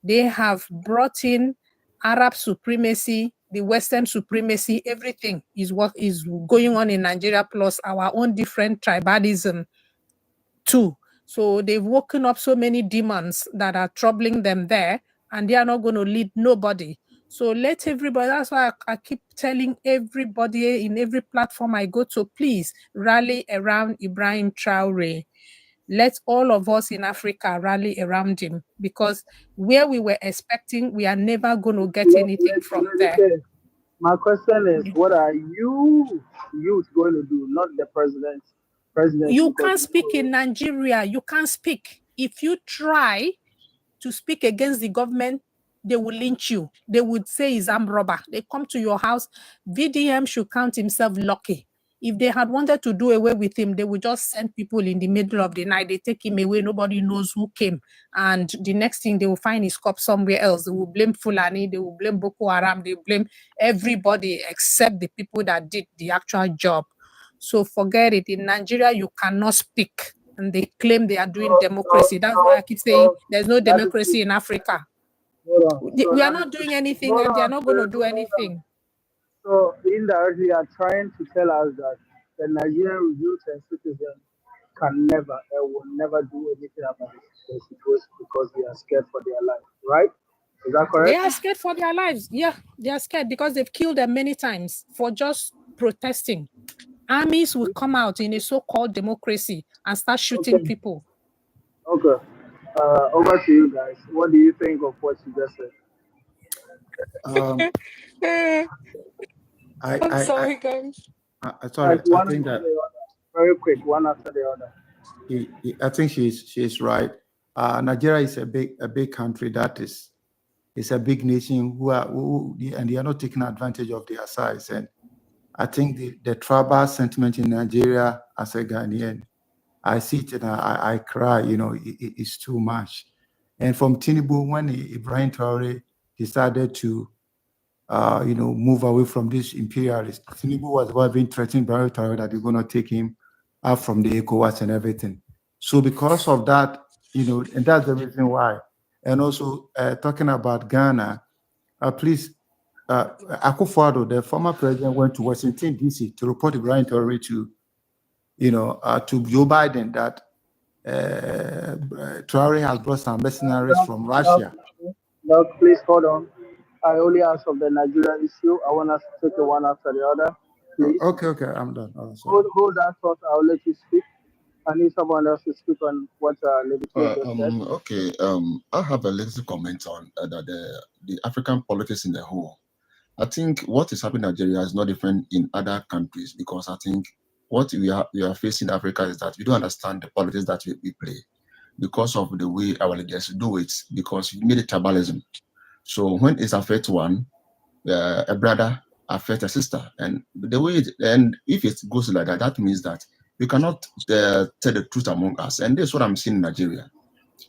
They have brought in Arab supremacy, the Western supremacy, everything is what is going on in Nigeria, plus our own different tribalism too. So they've woken up so many demons that are troubling them there, and they are not going to lead nobody. So let everybody, that's why I keep telling everybody in every platform I go to, please rally around Ibrahim Traore. Let all of us in Africa rally around him, because where we were expecting, we are never going to get anything from there. My question is, what are you youth going to do, not the presidency? You Because can't speak in Nigeria. You can't speak. If you try to speak against the government, they will lynch you. They would say he's armed robber. They come to your house. VDM should count himself lucky. If they had wanted to do away with him, they would just send people in the middle of the night. They take him away. Nobody knows who came. And the next thing, they will find his corpse somewhere else. They will blame Fulani. They will blame Boko Haram. They will blame everybody except the people that did the actual job. So forget it. In Nigeria, you cannot speak. And they claim they are doing democracy. That's why I keep saying there's no that is democracy in Africa. hold on. So We are that not is doing anything, hold and they are on, not going to hold do on. anything. So indirectly, you are trying to tell us that the Nigerian youth and citizens can never and will never do anything about the situation because they are scared for their life, right? Is that They correct? are scared for their lives. Yeah, they are scared because they've killed them many times for just protesting. Armies will come out in a so-called democracy and start shooting Okay. people. Okay. Over to you guys. What do you think of what you just said? I'm sorry, guys. Sorry, Guys, I one think after that the other. Very quick, one after the other. I think she's right. Nigeria is a big country that is a big nation and they are not taking advantage of their size. And I think the tribal sentiment in Nigeria as a Ghanaian I sit and I cry, it's too much. And from Tinubu, when Ibrahim Traore decided to, move away from this imperialist, Tinubu was about being threatened by Ibrahim Traore that they're going to take him out from the ECOWAS and everything. So because of that, and that's the reason why. And also talking about Ghana, please, Akufo-Addo, the former president, went to Washington, D.C. to report Ibrahim Traore to Joe Biden that Traore has brought some mercenaries from Russia. Doc, please hold on. I only asked of the Nigeria issue. I want us to take it one after the other. Please. Okay, I'm done. Oh, sorry. Hold that thought. I'll let you speak. I need someone else to speak on what Leviticus just said. Okay. I have a little comment on the African politics in the whole. I think what is happening in Nigeria is not different in other countries, because I think what we are facing in Africa is that we don't understand the politics that we play because of the way our leaders do it, because we made it tribalism. So when it's affect one, a brother affect a sister, and the way and if it goes like that, that means that we cannot tell the truth among us, and this is what I'm seeing in Nigeria,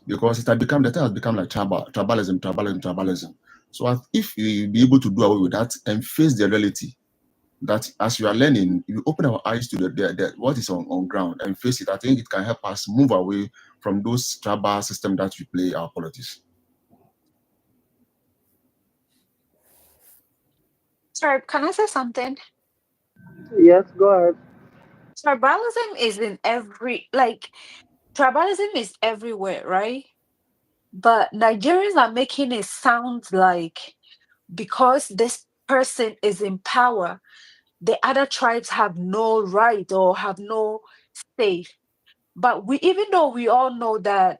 because the thing has become like tribalism. So if we be able to do away with that and face the reality, that as you are learning, you open our eyes to the what is on ground and face it, I think it can help us move away from those tribal systems that we play our politics. Sorry, can I say something? Yes, go ahead. Tribalism is tribalism is everywhere, right? But Nigerians are making it sound like because this person is in power, the other tribes have no right or have no say. But even though we all know that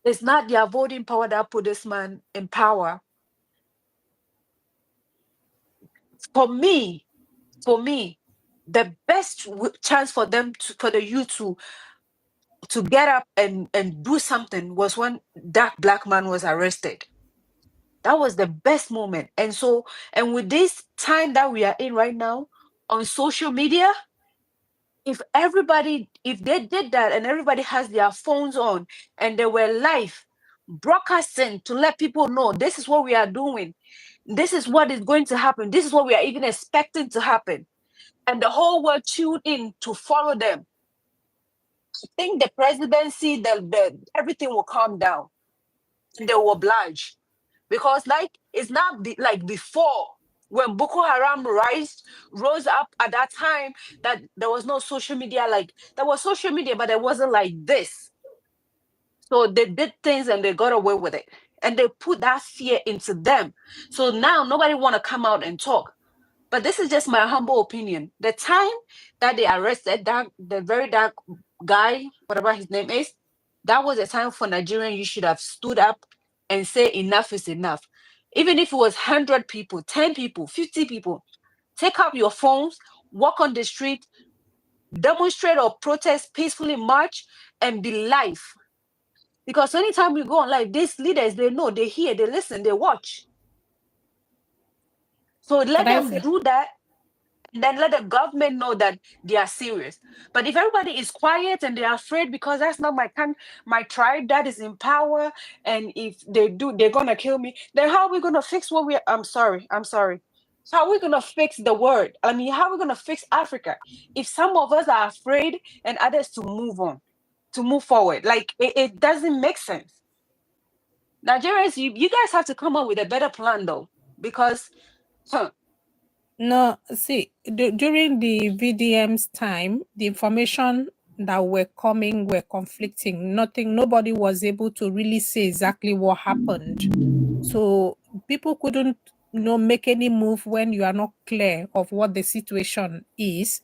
it's not their voting power that put this man in power. For me, the best chance for them for the youth to get up and do something was when that black man was arrested. That was the best moment. And with this time that we are in right now on social media, if they did that and everybody has their phones on and they were live broadcasting to let people know this is what we are doing, this is what is going to happen, this is what we are even expecting to happen, and the whole world tuned in to follow them, I think the presidency, the everything will calm down and they will oblige. Because it's not like before when Boko Haram rose up at that time, that there was no social media. Like there was social media, but it wasn't like this. So they did things and they got away with it. And they put that fear into them. So now nobody want to come out and talk. But this is just my humble opinion. The time that they arrested the very dark guy, whatever his name is, that was a time for Nigerian. You should have stood up and say enough is enough. Even if it was 100 people, 10 people, 50 people, take up your phones, walk on the street, demonstrate or protest peacefully, march, and be live. Because anytime we go on live, these leaders, they know, they hear, they listen, they watch. So let them do that. Then let the government know that they are serious. But if everybody is quiet and they are afraid because that's not my tribe that is in power, and if they do, they're gonna kill me, then how are we gonna fix what we? I'm sorry. So how are we gonna fix the world? I mean, how are we gonna fix Africa if some of us are afraid and others to move forward? Like it doesn't make sense. Nigerians, you guys have to come up with a better plan though, because No, see, during the VDM's time, the information that were coming were conflicting. Nobody was able to really say exactly what happened. So people couldn't, make any move when you are not clear of what the situation is.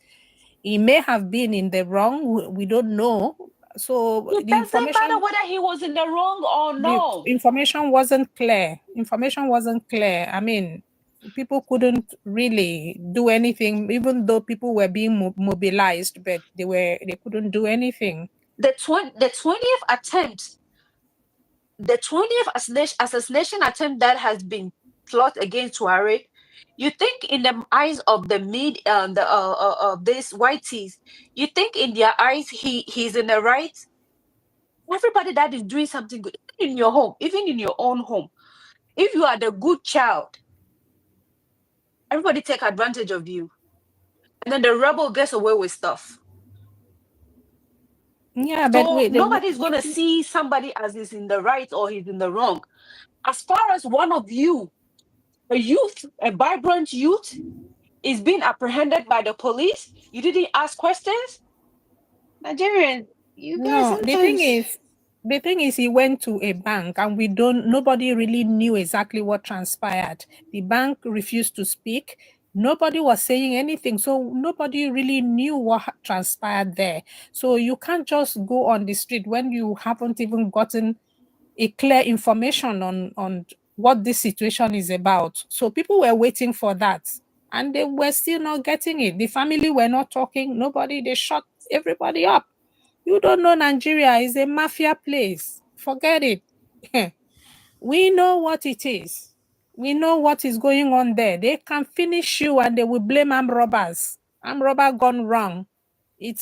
He may have been in the wrong. We don't know. So it doesn't matter whether he was in the wrong or no. The information wasn't clear. I mean, people couldn't really do anything, even though people were being mobilized, but they couldn't do anything. The 20th attempt, the 20th assassination attempt that has been plotted against Tuareg, You think in the eyes of the this whiteys, you think in their eyes he's in the right? Everybody that is doing something good, even in your home, even in your own home, if you are the good child, everybody take advantage of you. And then the rebel gets away with stuff. Yeah, but So wait, nobody's going to see somebody as is in the right or he's in the wrong. As far as one of you, a youth, a vibrant youth, is being apprehended by the police, you didn't ask questions? Nigerians, you guys no, sometimes... the thing is he went to a bank and nobody really knew exactly what transpired. The bank refused to speak. Nobody was saying anything. So nobody really knew what transpired there. So you can't just go on the street when you haven't even gotten a clear information on what this situation is about. So people were waiting for that and they were still not getting it. The family were not talking. Nobody, they shut everybody up. You don't know Nigeria is a mafia place. Forget it. We know what it is. We know what is going on there. They can finish you and they will blame armed robbers. Armed robber gone wrong. It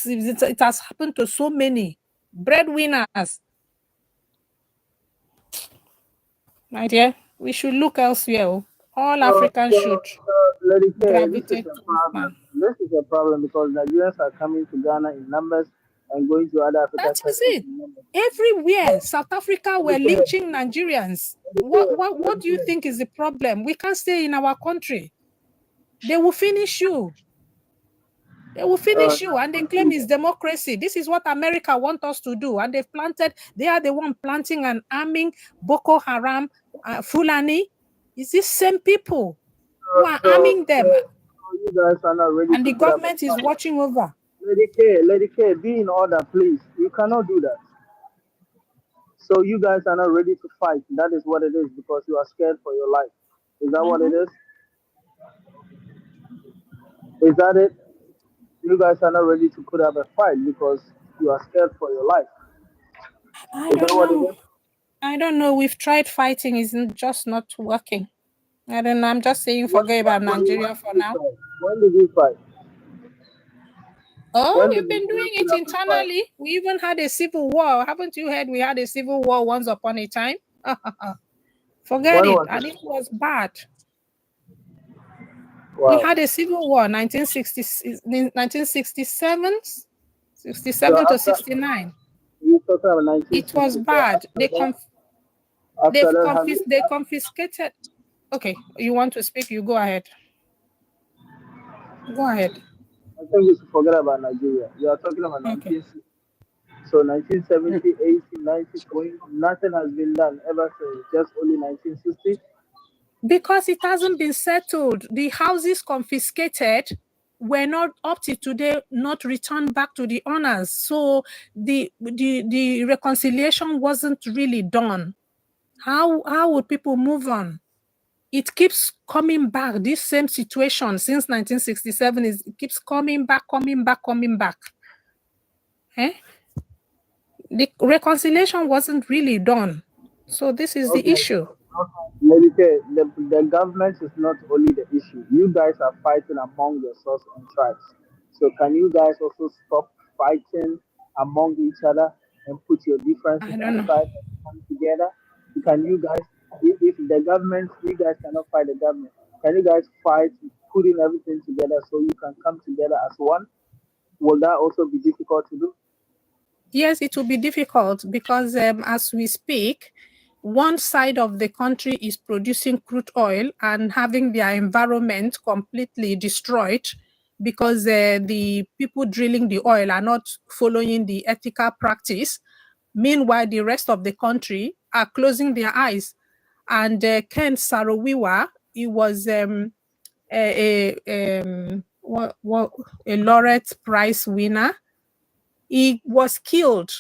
has happened to so many breadwinners. My dear, we should look elsewhere. All Africans should Lady K, this is gravitate a to this problem. man. This is a problem because Nigerians are coming to Ghana in numbers and going to other African That is countries it. in numbers. Everywhere, South Africa were Lady K, lynching Nigerians. What do you think is the problem? We can't stay in our country. They will finish you. They will finish you, and they claim it's democracy. This is what America want us to do, and they are the one planting and arming Boko Haram, Fulani. It's these same people who are arming them, you guys are not ready and to the put up a government is fight. watching over. Lady K, be in order, please. You cannot do that. So you guys are not ready to fight. That is what it is because you are scared for your life. Is that what it is? Is that it? You guys are not ready to put up a fight because you are scared for your life. I Is that don't what it know. is? I don't know. We've tried fighting, it's just not working. I don't know. I'm just saying forget about Nigeria for now. When did you fight? Oh, When we've did been you doing put it up a fight? internally. We even had a civil war. Haven't you heard we had a civil war once upon a time? Forget When it. was And it? it was bad. We Wow. had a civil war 1967, So 67 to after 69. you talking about It was 1960, so bad. after that, have you, They confiscated. Okay, you want to speak? You go ahead. Go ahead. I think we should forget about Nigeria. You are talking about Okay. 1960. So 1970, 80, 90, 20, nothing has been done ever since. Just only 1960. Because it hasn't been settled. The houses confiscated were not up to today, not returned back to the owners. So the reconciliation wasn't really done. How would people move on? It keeps coming back. This same situation since 1967 it keeps coming back. Eh? The reconciliation wasn't really done. So this is the Okay. issue. Lady K, the government is not only the issue. You guys are fighting among yourselves and tribes. So can you guys also stop fighting among each other and put your differences I don't know. aside and come together? Can you guys, if the government, you guys cannot fight the government, can you guys fight putting everything together so you can come together as one? Will that also be difficult to do? Yes, it will be difficult because as we speak, one side of the country is producing crude oil and having their environment completely destroyed because the people drilling the oil are not following the ethical practice. Meanwhile, the rest of the country are closing their eyes. And Ken Saro-Wiwa, he was a laureate prize winner. He was killed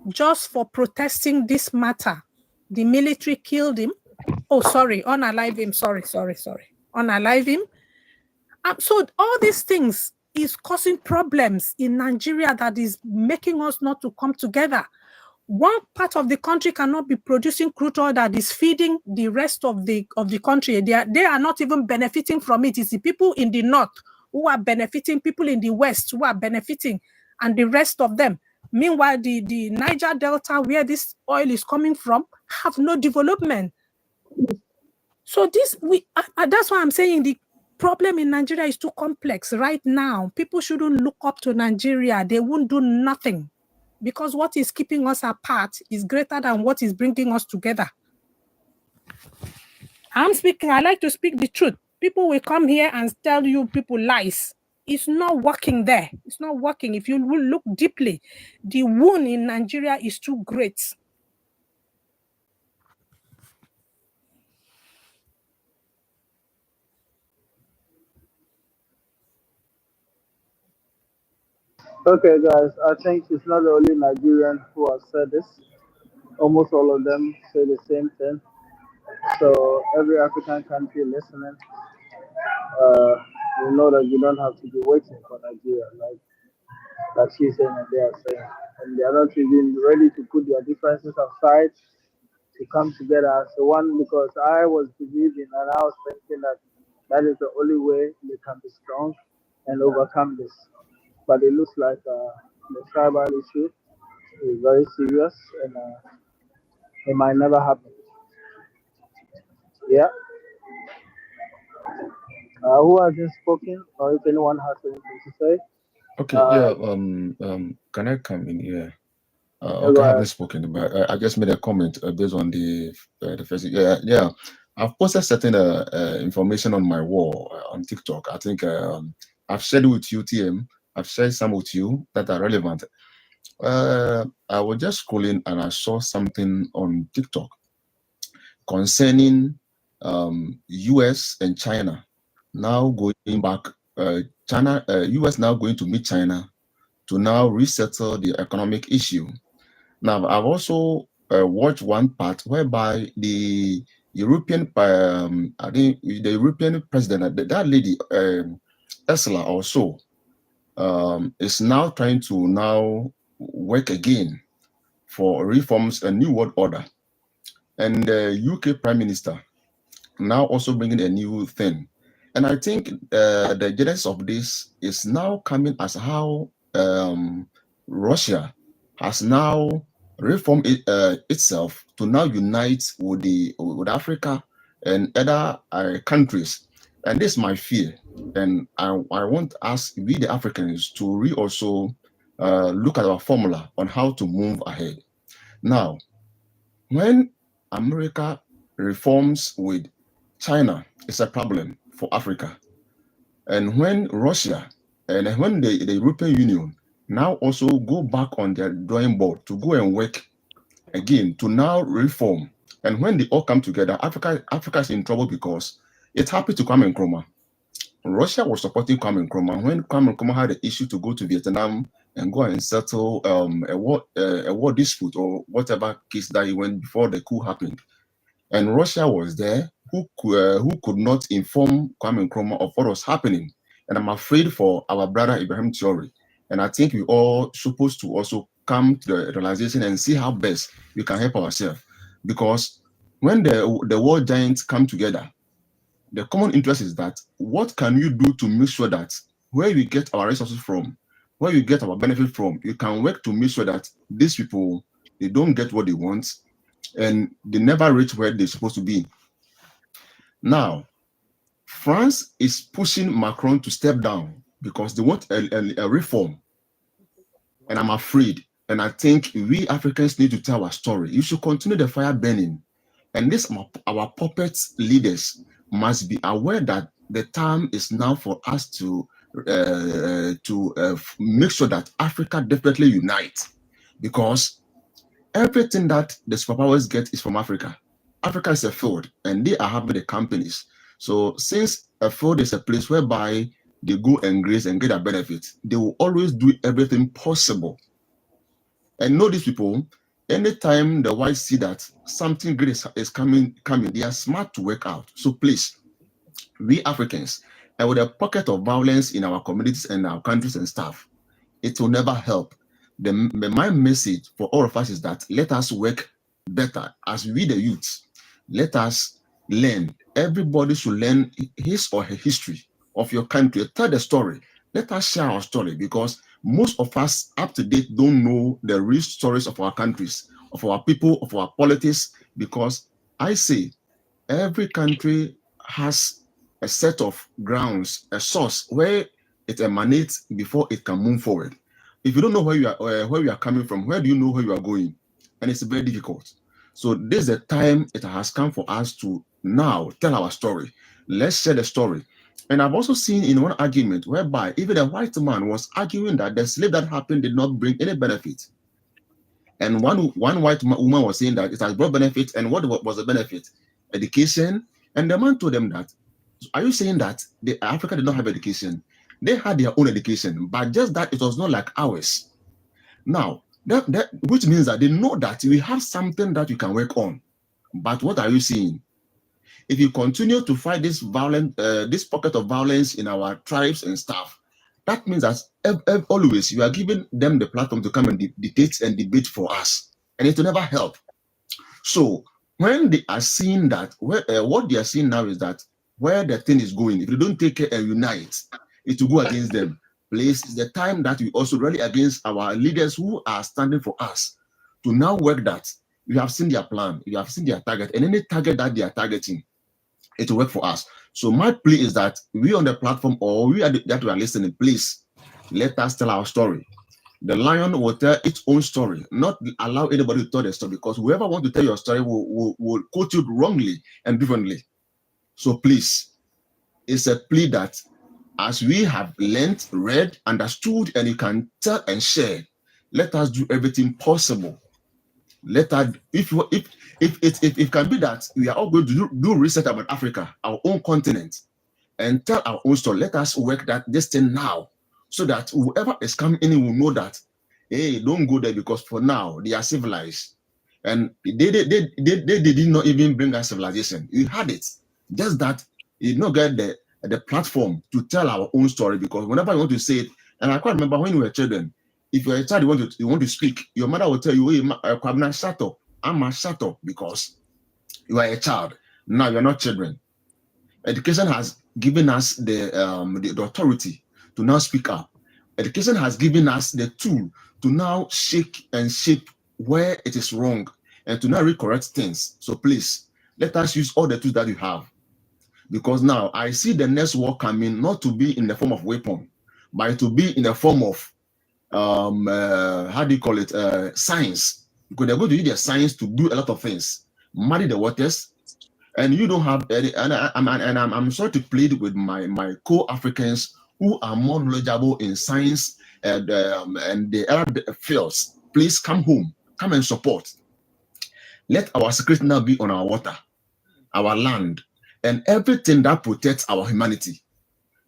just for protesting this matter. The military killed him. Oh, sorry, unalive him. Sorry. Unalive him. So all these things is causing problems in Nigeria that is making us not to come together. one part of the country cannot be producing crude oil that is feeding the rest of the country. They are not even benefiting from it. It's the people in the north who are benefiting, people in the west who are benefiting, and the rest of them. Meanwhile, the Niger Delta, where this oil is coming from, have no development. So that's why I'm saying the problem in Nigeria is too complex right now. People shouldn't look up to Nigeria. They won't do nothing, because what is keeping us apart is greater than what is bringing us together. I like to speak the truth. People will come here and tell you people lies. It's not working there. It's not working. If you will look deeply, the wound in Nigeria is too great. Okay, guys, I think it's not only Nigerian who have said this. Almost all of them say the same thing. So every African country listening, you know that you don't have to be waiting for Nigeria, like she's saying and they are saying. And they are not even ready to put their differences aside to come together as one, because I was believing and I was thinking that that is the only way they can be strong and overcome this. But it looks like the tribal issue is very serious and it might never happen. Yeah. Who hasn't spoken, or if anyone has anything to say? Okay, yeah. Can I come in here? Go Okay, I ahead. haven't spoken, but I just made a comment based on the first. Yeah. I've posted certain information on my wall on TikTok. I think I've shared it with you, TM. I've shared some with you that are relevant. I was just scrolling and I saw something on TikTok concerning US and China now going back. US now going to meet China to now resettle the economic issue. Now, I've also watched one part whereby the European, I think the European president, that lady, Ursula also, is now trying to now work again for reforms, a new world order. And the UK Prime Minister now also bringing a new thing. And I think the genesis of this is now coming as how Russia has now reformed itself to now unite with Africa and other countries. And this is my fear. And I want us, we the Africans, to also look at our formula on how to move ahead. Now, when America reforms with China, it's a problem for Africa. And when Russia and when the European Union now also go back on their drawing board to go and work again to now reform, and when they all come together, Africa is in trouble because it happened to Kwame Nkrumah. Russia was supporting Kwame Nkrumah when Kwame Nkrumah had the issue to go to Vietnam and go and settle a war dispute or whatever case that he went before the coup happened. And Russia was there, who could not inform Kwame Nkrumah of what was happening. And I'm afraid for our brother Ibrahim Traore. And I think we all supposed to also come to the realization and see how best we can help ourselves. Because when the world giants come together, the common interest is that what can you do to make sure that where we get our resources from, where we get our benefit from, you can work to make sure that these people, they don't get what they want and they never reach where they're supposed to be. Now, France is pushing Macron to step down because they want a reform. And I'm afraid, and I think we Africans need to tell our story. You should continue the fire burning. And this, our puppet leaders must be aware that the time is now for us to make sure that Africa definitely unites, because everything that the superpowers get is from Africa. Africa is a field, and they are having the companies. So since a field is a place whereby they go and graze and get a benefit, they will always do everything possible. And know these people, anytime the whites see that something great is coming, they are smart to work out. So please, we Africans, and with a pocket of violence in our communities and our countries and stuff, it will never help. My message for all of us is that let us work better as we the youth. Let us learn. Everybody should learn his or her history of your country. Tell the story. Let us share our story, because most of us up to date don't know the real stories of our countries, of our people, of our politics. Because I say every country has a set of grounds, a source where it emanates before it can move forward. If you don't know where you are coming from, where do you know where you are going? And it's very difficult. So this is the time it has come for us to now tell our story. Let's share the story. And I've also seen in one argument whereby even a white man was arguing that the slave that happened did not bring any benefit. And one white woman was saying that it has brought benefit. And what was the benefit? Education. And the man told them that, are you saying that Africa did not have education? They had their own education, but just that it was not like ours. Now, that which means that they know that we have something that you can work on. But what are you seeing? If you continue to fight this this pocket of violence in our tribes and stuff, that means that always you are giving them the platform to come and dictate and debate for us, and it will never help. So when they are seeing that, what they are seeing now is that where the thing is going, if they don't take care and unite, it will go against them. Please, it's the time that we also rally against our leaders who are standing for us to now work that. You have seen their plan, you have seen their target, and any target that they are targeting, it will work for us. So my plea is that we on the platform, or we are that we are listening, please let us tell our story. The lion will tell its own story, not allow anybody to tell their story, because whoever wants to tell your story will quote you wrongly and differently. So please, it's a plea that as we have learned, read, understood, and you can tell and share, let us do everything possible. Let us, if it can be that we are all going to do research about Africa, our own continent, and tell our own story. Let us work this thing now, so that whoever is coming in will know that, hey, don't go there, because for now they are civilized, and they did not even bring us civilization. We had it, just that you did not get the platform to tell our own story. Because whenever you want to say it, and I quite remember when we were children, if you're a child, you want to speak, your mother will tell you, hey, Kwabena, shut up. I'm shut up, because you are a child. Now you're not children. Education has given us the authority to now speak up. Education has given us the tool to now shake and shape where it is wrong and to now recorrect things. So please, let us use all the tools that we have. Because now I see the next war coming, not to be in the form of weapon, but to be in the form of how do you call it, science. Because they're going to use their science to do a lot of things, muddy the waters, and you don't have any. And I'm sorry to plead with my co-Africans who are more knowledgeable in science and the other fields. Please come home, come and support. Let our security now be on our water, our land, and everything that protects our humanity.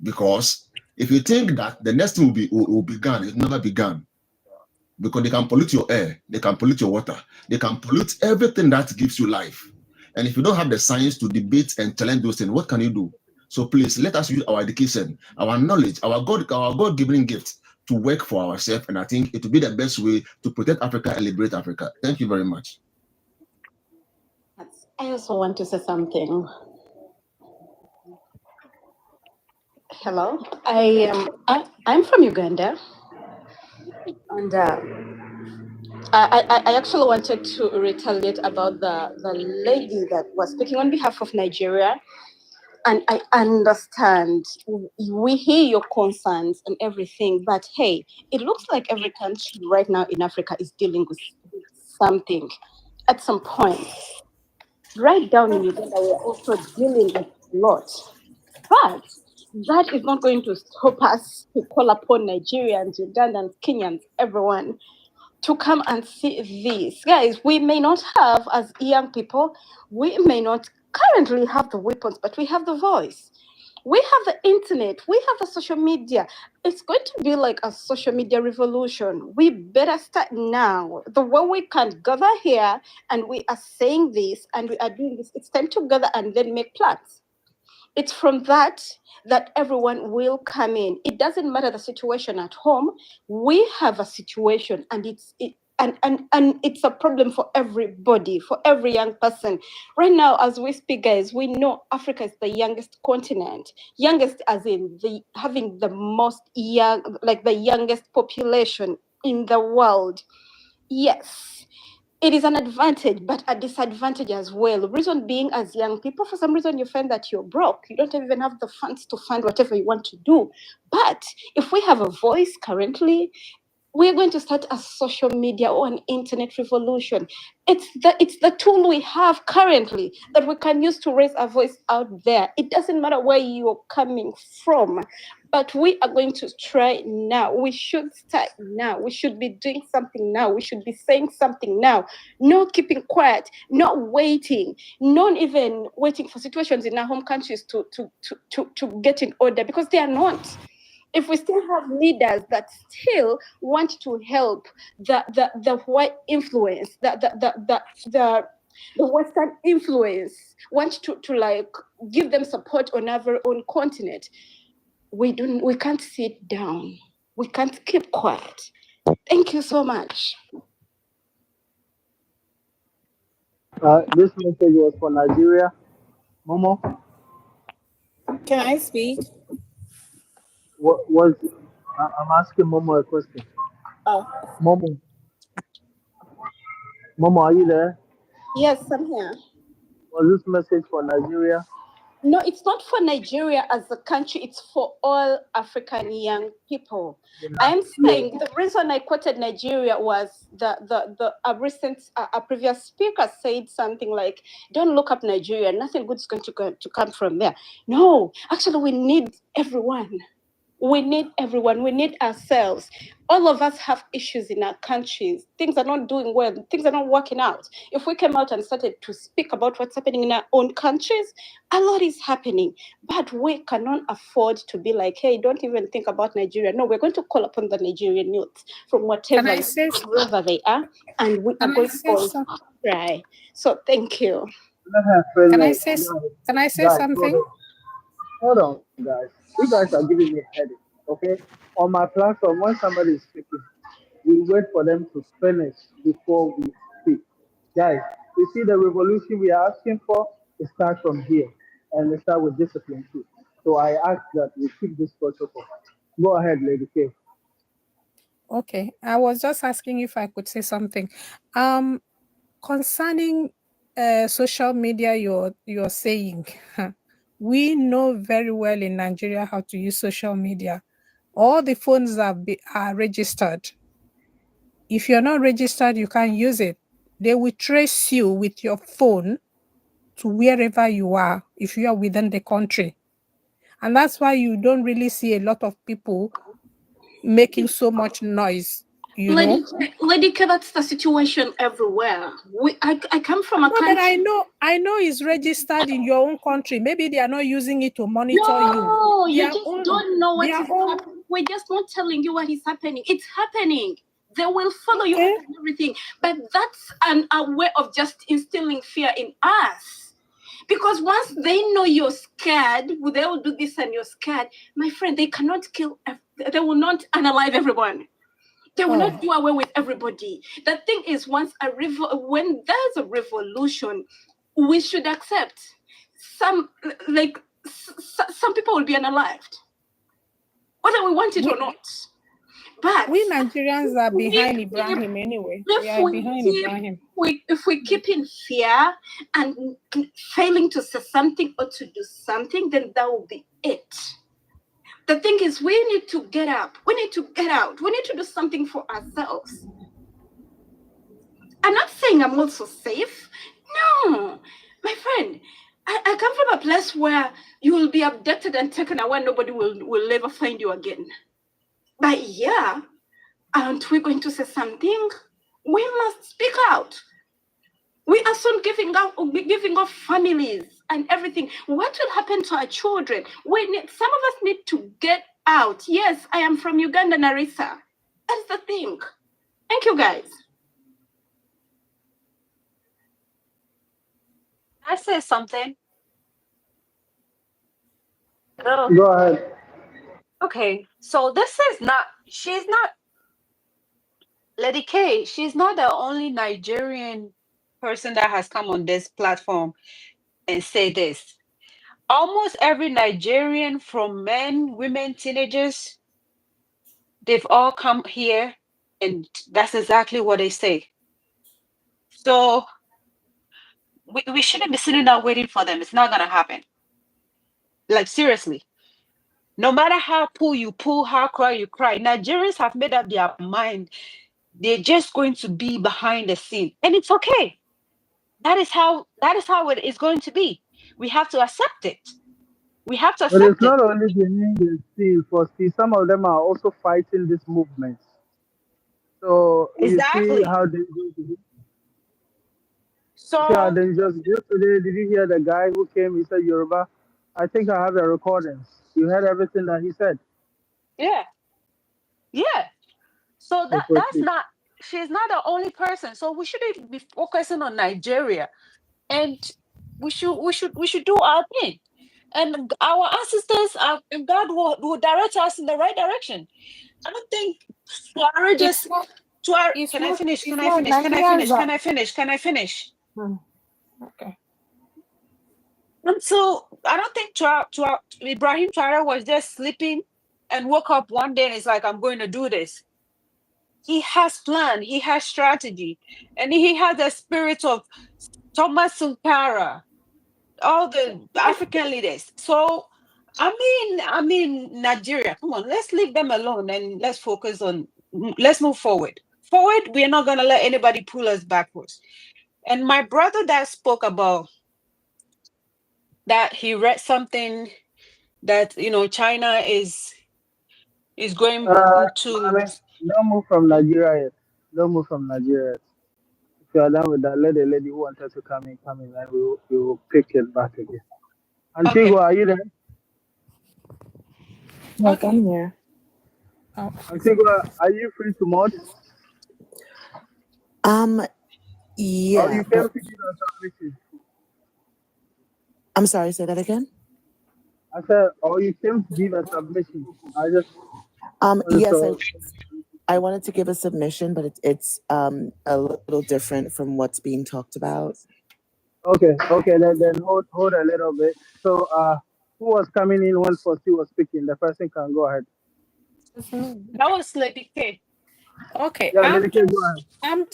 Because if you think that the next thing will be gone, it never began. Because they can pollute your air, they can pollute your water, they can pollute everything that gives you life. And if you don't have the science to debate and challenge those things, what can you do? So please, let us use our education, our knowledge, our God-given gift to work for ourselves. And I think it will be the best way to protect Africa and liberate Africa. Thank you very much. I also want to say something. Hello, I'm from Uganda, and I actually wanted to retaliate about the lady that was speaking on behalf of Nigeria. And I understand, we hear your concerns and everything, but hey, it looks like every country right now in Africa is dealing with something at some point. Right down in Uganda, we're also dealing with a lot. But that is not going to stop us to call upon Nigerians, Ugandans, Kenyans, everyone to come and see this. Guys, we may not have, as young people, we may not currently have the weapons, but we have the voice. We have the internet, we have the social media. It's going to be like a social media revolution. We better start now. The way we can gather here and we are saying this and we are doing this, it's time to gather and then make plans. It's from that everyone will come in. It doesn't matter the situation at home. We have a situation, and and it's a problem for everybody, for every young person. Right now, as we speak, guys, we know Africa is the youngest continent. Youngest as in having the most young, like the youngest population in the world. Yes, it is an advantage, but a disadvantage as well. Reason being, as young people, for some reason you find that you're broke. You don't even have the funds to fund whatever you want to do. But if we have a voice currently, we're going to start a social media or an internet revolution. It's the tool we have currently that we can use to raise our voice out there. It doesn't matter where you're coming from, but we are going to try now. We should start now. We should be doing something now. We should be saying something now. Not keeping quiet, not waiting, not even waiting for situations in our home countries to get in order, because they are not. If we still have leaders that still want to help the white influence, the Western influence, want to like give them support on our own continent, we can't sit down. We can't keep quiet. Thank you so much. This message was for Nigeria. Momo, Can I speak? what was I'm asking Momo a question. Oh, Momo, Momo, are you there? Yes, I'm here. Was this message for Nigeria? No, it's not for Nigeria as a country. It's for all African young people. I'm saying the reason I quoted Nigeria was a recent, a previous speaker said something like, "Don't look up Nigeria. Nothing good is going to come from there." No, actually, we need everyone. We need everyone. We need ourselves. All of us have issues in our countries. Things are not doing well. Things are not working out. If we came out and started to speak about what's happening in our own countries, a lot is happening. But we cannot afford to be like, hey, don't even think about Nigeria. No, we're going to call upon the Nigerian youth from wherever they are, and we are going to try. So thank you. Let her finish. Can I say Guys, something? hold on, guys. You guys are giving me headache. Okay, on my platform, when somebody is speaking, we wait for them to finish before we speak. Guys, you see the revolution we are asking for, it starts from here, and it starts with discipline too. So I ask that we keep this protocol. Go ahead, Lady K. Okay, I was just asking if I could say something. Concerning social media, you're saying, we know very well in Nigeria how to use social media. All the phones are registered. If you're not registered, you can't use it. They will trace you with your phone to wherever you are, if you are within the country. And that's why you don't really see a lot of people making so much noise, you know? Lady K, that's the situation everywhere. I come from a country. But I know it's registered in your own country. Maybe they are not using it to monitor you. No, you just don't know what is happening. We're just not telling you what is happening. It's happening. They will follow you and everything. But that's a way of just instilling fear in us. Because once they know you're scared, they will do this and you're scared. My friend, they cannot kill, they will not unalive everyone. They will not do away with everybody. The thing is, when there's a revolution, we should accept some people will be unalived, whether we want it or not. But we Nigerians are behind Ibrahim anyway. We are behind Ibrahim. If we keep in fear and failing to say something or to do something, then that will be it. The thing is, we need to get up. We need to get out. We need to do something for ourselves. I'm not saying I'm also safe. No, my friend, I come from a place where you will be abducted and taken away. Nobody will ever find you again. But yeah, aren't we going to say something? We must speak out. We are soon giving up families and everything. What will happen to our children? Some of us need to get out. Yes, I am from Uganda, Narissa. That's the thing. Thank you, guys. I say something. Oh, Go ahead. okay. So she's not, Lady K, she's not the only Nigerian person that has come on this platform and say this. Almost every Nigerian, from men, women, teenagers, they've all come here and that's exactly what they say. So we shouldn't be sitting down waiting for them. It's not going to happen. Like, seriously. No matter how you pull, how cry you cry, Nigerians have made up their mind. They're just going to be behind the scene. And it's okay. That is how it is going to be. We have to accept it. We have to But it's accept it. not only the Indians, see, for see, some of them are also fighting this movement. So you see Exactly. how they go to see how So dangerous. Yesterday, did you hear the guy who came? He said Yoruba. I think I have a recording. You heard everything that he said. yeah, yeah. So So that's proceed. not, she's not the only person. So we shouldn't be focusing on Nigeria. And we should do our thing. And our ancestors and God will direct us in the right direction. I don't think Tuareg It's just not. Tuareg. It's Can I not. finish? Can It's I not. finish? Can I Nigerians finish? are. Can I finish? Can I finish? Hmm, okay. And so I don't think Ibrahim Traore was just sleeping and woke up one day and it's like, I'm going to do this. He has plan, he has strategy, and he has the spirit of Thomas Sankara, all the African leaders. So I mean Nigeria, come on, let's leave them alone and let's focus on, let's move forward. Forward, we're not gonna let anybody pull us backwards. And my brother that spoke about that, he read something that China is going I to. mean, don't move from Nigeria yet. Don't move from Nigeria yet. If you are done with that, let the lady who wanted to come in, and we will pick it back again. Okay. Antigua, are you there? Yes, Okay. I'm here. Oh, Antigua, are you free to mod? Or Yeah, you came but to give us submission? I'm sorry, say that again. I said, or you came to give a submission. I just wanted Yes, to. I wanted to give a submission, but it's a little different from what's being talked about. Okay, then hold a little bit. So, who was coming in when Fosti was speaking? The person can go ahead. That was Lady K. Okay, Yeah, Lady K, go ahead.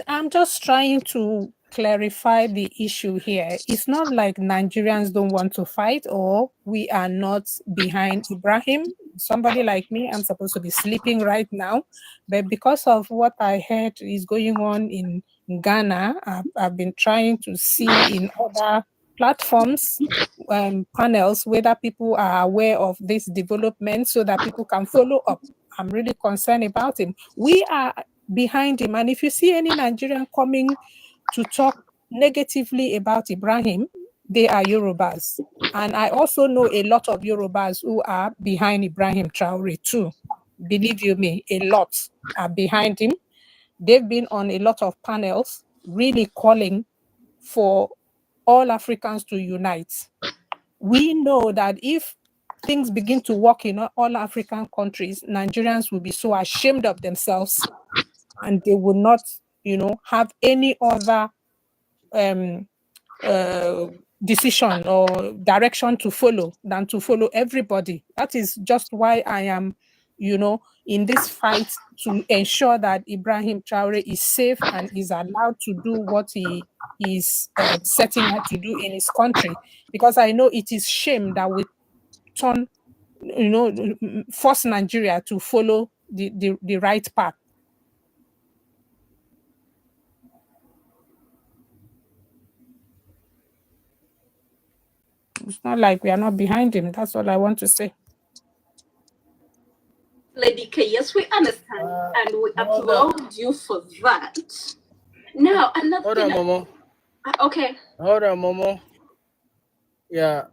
I'm just trying to clarify the issue here. It's not like Nigerians don't want to fight or we are not behind Ibrahim. Somebody like me, I'm supposed to be sleeping right now, but because of what I heard is going on in Ghana, I've been trying to see in other platforms, panels, whether people are aware of this development so that people can follow up. I'm really concerned about him. We are behind him. And if you see any Nigerian coming to talk negatively about Ibrahim, they are Yorubas. And I also know a lot of Yorubas who are behind Ibrahim Traore too. Believe you me, a lot are behind him. They've been on a lot of panels really calling for all Africans to unite. We know that if things begin to work in all African countries, Nigerians will be so ashamed of themselves and they will not, have any other um, decision or direction to follow than to follow everybody. That is just why I am, in this fight to ensure that Ibrahim Traore is safe and is allowed to do what he is setting out to do in his country. Because I know it is shame that we turn, force Nigeria to follow the right path. It's not like we are not behind him. That's all I want to say. Lady K, yes, we understand, and we applaud you for that. Now, another Hold thing. on, Momo. Okay. Hold on, Momo. Yeah.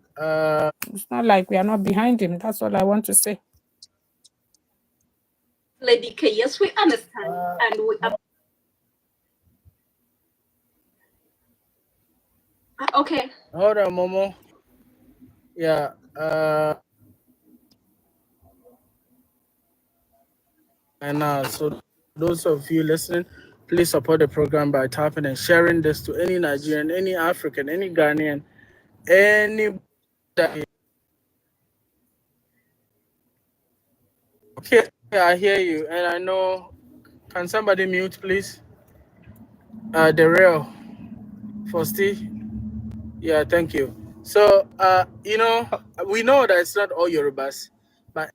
It's not like we are not behind him. That's all I want to say. Lady K, yes, we understand, and we. Okay. Hold on, Momo. Yeah. And so those of you listening, please support the program by tapping and sharing this to any Nigerian, any African, any Ghanaian, any. Okay, I hear you, and I know. Can somebody mute, please? The real Fosti. Yeah, thank you. So, we know that it's not all Yorubas, but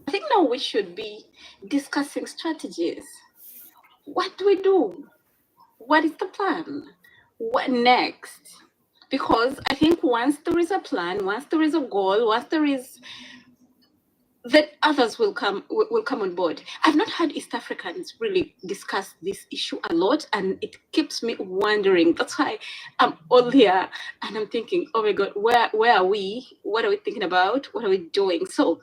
I think now we should be discussing strategies. What do we do? What is the plan? What next? Because I think once there is a plan, once there is a goal, once there is, then others will come on board. I've not heard East Africans really discuss this issue a lot, and it keeps me wondering. That's why I'm all here and I'm thinking, oh my God, where are we? What are we thinking about? What are we doing? So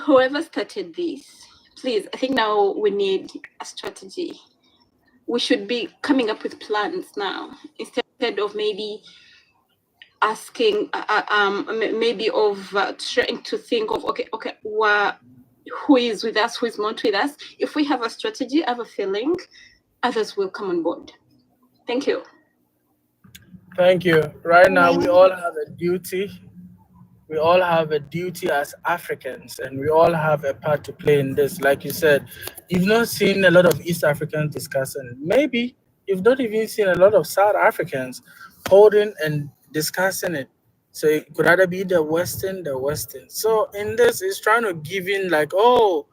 whoever started this, please, I think now we need a strategy. We should be coming up with plans now instead of maybe asking, maybe of trying to think of, okay, who is with us, who is not with us. If we have a strategy, I have a feeling others will come on board. Thank you. thank you. Right now, we all have a duty. We all have a duty as Africans, and we all have a part to play in this. Like you said, you've not seen a lot of East Africans discussing. Maybe you've not even seen a lot of South Africans holding and discussing it. So it could either be the Western. So in this, it's trying to give in like, oh,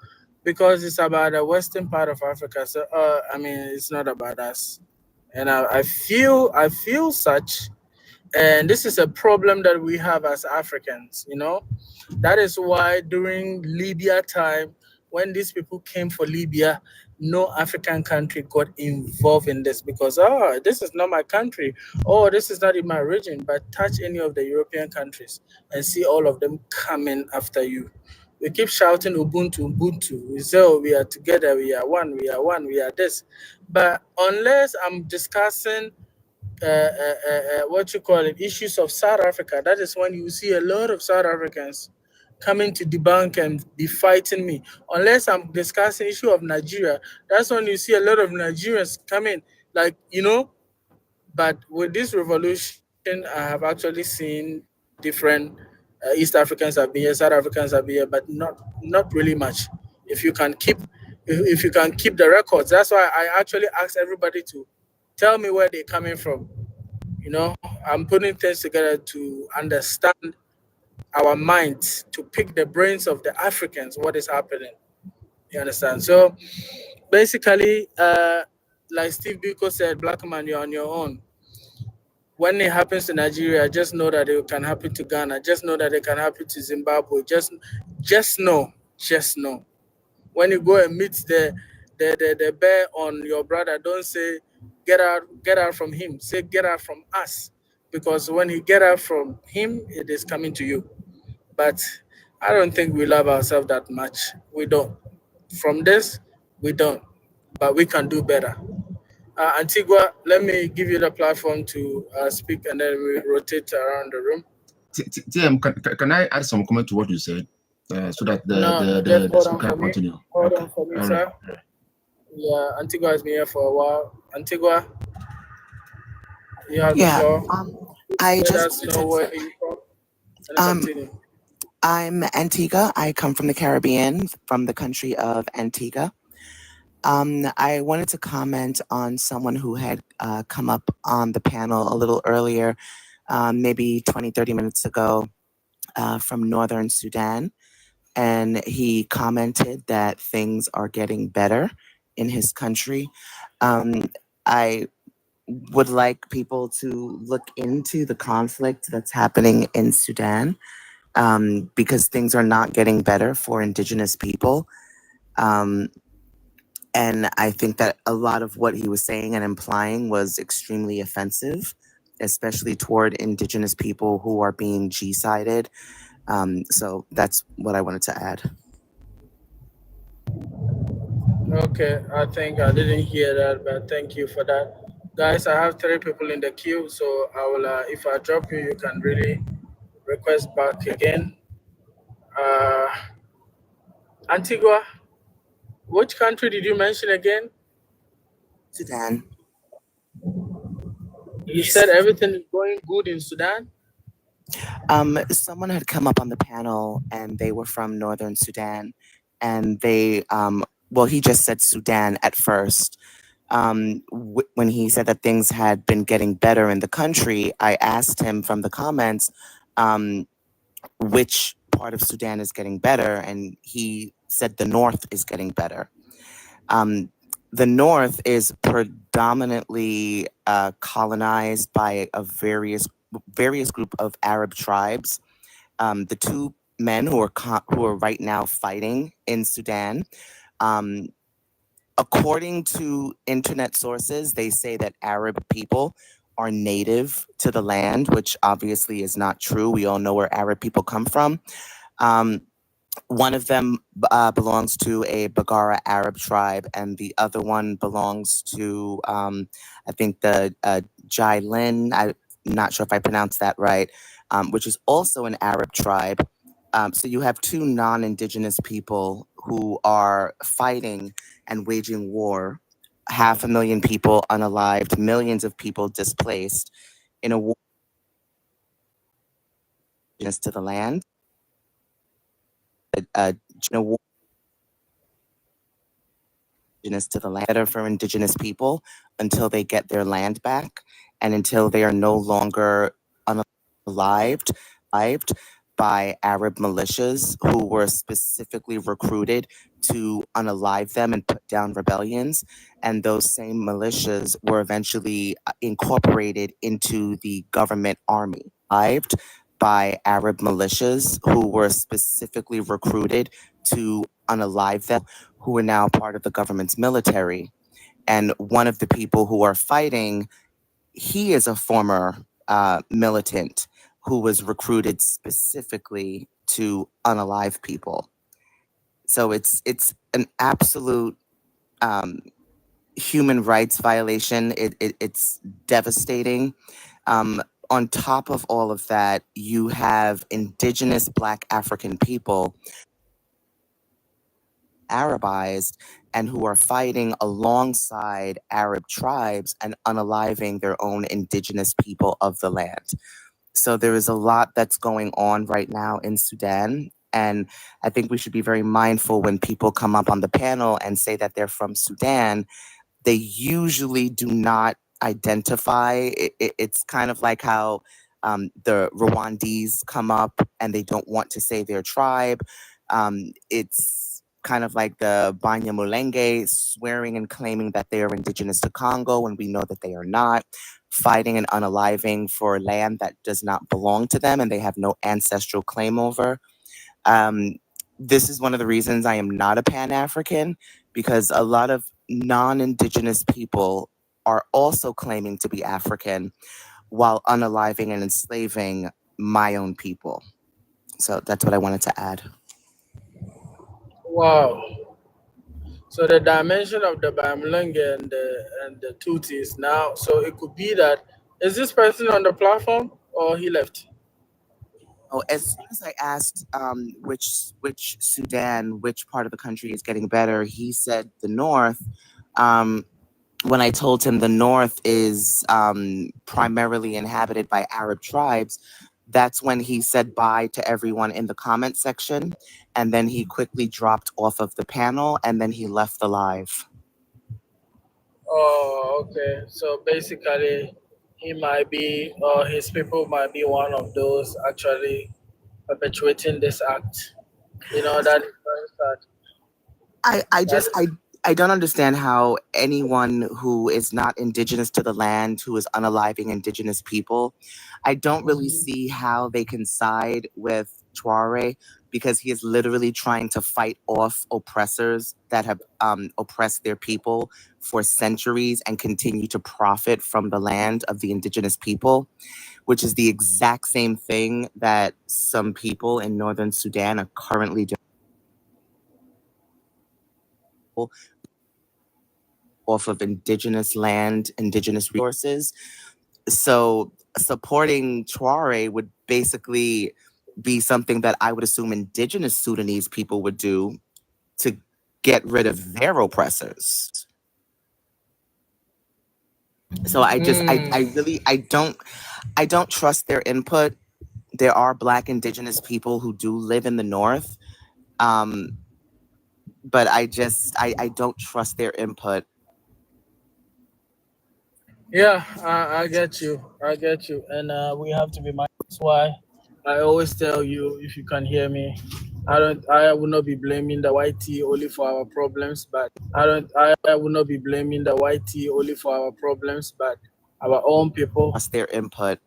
because it's about the Western part of Africa. So I mean, it's not about us. And I feel such, and this is a problem that we have as Africans. That is why during Libya time, when these people came for Libya, no African country got involved in this because, oh, this is not my country. Oh, this is not in my region. But touch any of the European countries and see all of them coming after you. We keep shouting Ubuntu, Ubuntu. We say, oh, we are together, we are one, we are this. But unless I'm discussing what you call it, issues of South Africa, that is when you see a lot of South Africans coming to debunk and be fighting me. Unless I'm discussing issue of Nigeria, that's when you see a lot of Nigerians coming, but with this revolution, I have actually seen different East Africans have been here, South Africans have been here, but not really much. If you can keep if you can keep the records, that's why I actually ask everybody to tell me where they're coming from. I'm putting things together to understand our minds, to pick the brains of the Africans, what is happening. You understand? So basically, like Steve Biko said, black man, you're on your own. When it happens to Nigeria, just know that it can happen to Ghana. Just know that it can happen to Zimbabwe. Just know. When you go and meet the bear on your brother, don't say get out from him. Say get out from us. Because when he get out from him, it is coming to you. But I don't think we love ourselves that much. We don't. From this, we don't. But we can do better. Antigua, let me give you the platform to speak, and then we rotate around the room. TM, can I add some comment to what you said, so that No, the just hold on speaker for can me. continue? Hold Okay. on for me, All sir. right. Yeah, Antigua has been here for a while. Antigua, you have the Yeah, floor. I Let just us know where you from and um, continue. I'm Antigua. I come from the Caribbean, from the country of Antigua. I wanted to comment on someone who had come up on the panel a little earlier, maybe 20, 30 minutes ago, from Northern Sudan. and he commented that things are getting better in his country. I would like people to look into the conflict that's happening in Sudan, because things are not getting better for indigenous people. And I think that a lot of what he was saying and implying was extremely offensive, especially toward indigenous people who are being G-sided. So that's what I wanted to add. Okay, I think I didn't hear that, but thank you for that. Guys, I have 3 people in the queue, so I will, if I drop you, you can really request back again. Antigua, which country did you mention again? Sudan. You said everything is going good in Sudan? Someone had come up on the panel and they were from Northern Sudan, and they, well, he just said Sudan at first. When he said that things had been getting better in the country, I asked him from the comments, which part of Sudan is getting better, and he said the north is getting better. The north is predominantly colonized by a various group of Arab tribes. The 2 men who are right now fighting in Sudan, according to internet sources, they say that Arab people are native to the land, which obviously is not true. We all know where Arab people come from. One of them belongs to a Bagara Arab tribe, and the other one belongs to, I think, the Jailin. I'm not sure if I pronounced that right, which is also an Arab tribe. So you have 2 non-indigenous people who are fighting and waging war. 500,000 people unalived, millions of people displaced in a war to the land. In a war to the land, better for indigenous people until they get their land back and until they are no longer unalived by Arab militias who were specifically recruited to unalive them and put down rebellions. And those same militias were eventually incorporated into the government army, by Arab militias who were specifically recruited to unalive them, who are now part of the government's military. And one of the people who are fighting, he is a former militant who was recruited specifically to unalive people. So it's an absolute human rights violation. It's devastating. On top of all of that, you have indigenous Black African people Arabized and who are fighting alongside Arab tribes and unaliving their own indigenous people of the land. So there is a lot that's going on right now in Sudan. And I think we should be very mindful when people come up on the panel and say that they're from Sudan. They usually do not identify. It's kind of like how the Rwandese come up and they don't want to say their tribe. It's kind of like the Banyamulenge swearing and claiming that they are indigenous to Congo when we know that they are not, fighting and unaliving for land that does not belong to them and they have no ancestral claim over. This is one of the reasons I am not a Pan-African, because a lot of non-indigenous people are also claiming to be African while unaliving and enslaving my own people. So that's what I wanted to add. Wow. So the dimension of the Bamilenge and the Tutsis now, so it could be that, is this person on the platform or he left? Oh, as soon as I asked which Sudan, which part of the country is getting better, he said the north. When I told him the north is primarily inhabited by Arab tribes, that's when he said bye to everyone in the comment section, and then he quickly dropped off of the panel, and then he left the live. Oh, okay. So basically, he might be, or his people might be one of those actually perpetuating this act. That is very sad. I don't understand how anyone who is not indigenous to the land, who is unaliving indigenous people, I don't really see how they can side with Tuareg, because he is literally trying to fight off oppressors that have oppressed their people for centuries and continue to profit from the land of the indigenous people, which is the exact same thing that some people in northern Sudan are currently doing off of indigenous land, indigenous resources. So supporting Tuareg would basically be something that I would assume indigenous Sudanese people would do to get rid of their oppressors. So I don't trust their input. There are Black indigenous people who do live in the North. But I don't trust their input. Yeah, I get you. I get you. And we have to be mindful. That's why I always tell you, if you can hear me, I will not be blaming the white tea only for our problems, but I will not be blaming the white tea only for our problems, but our own people. Trust their input.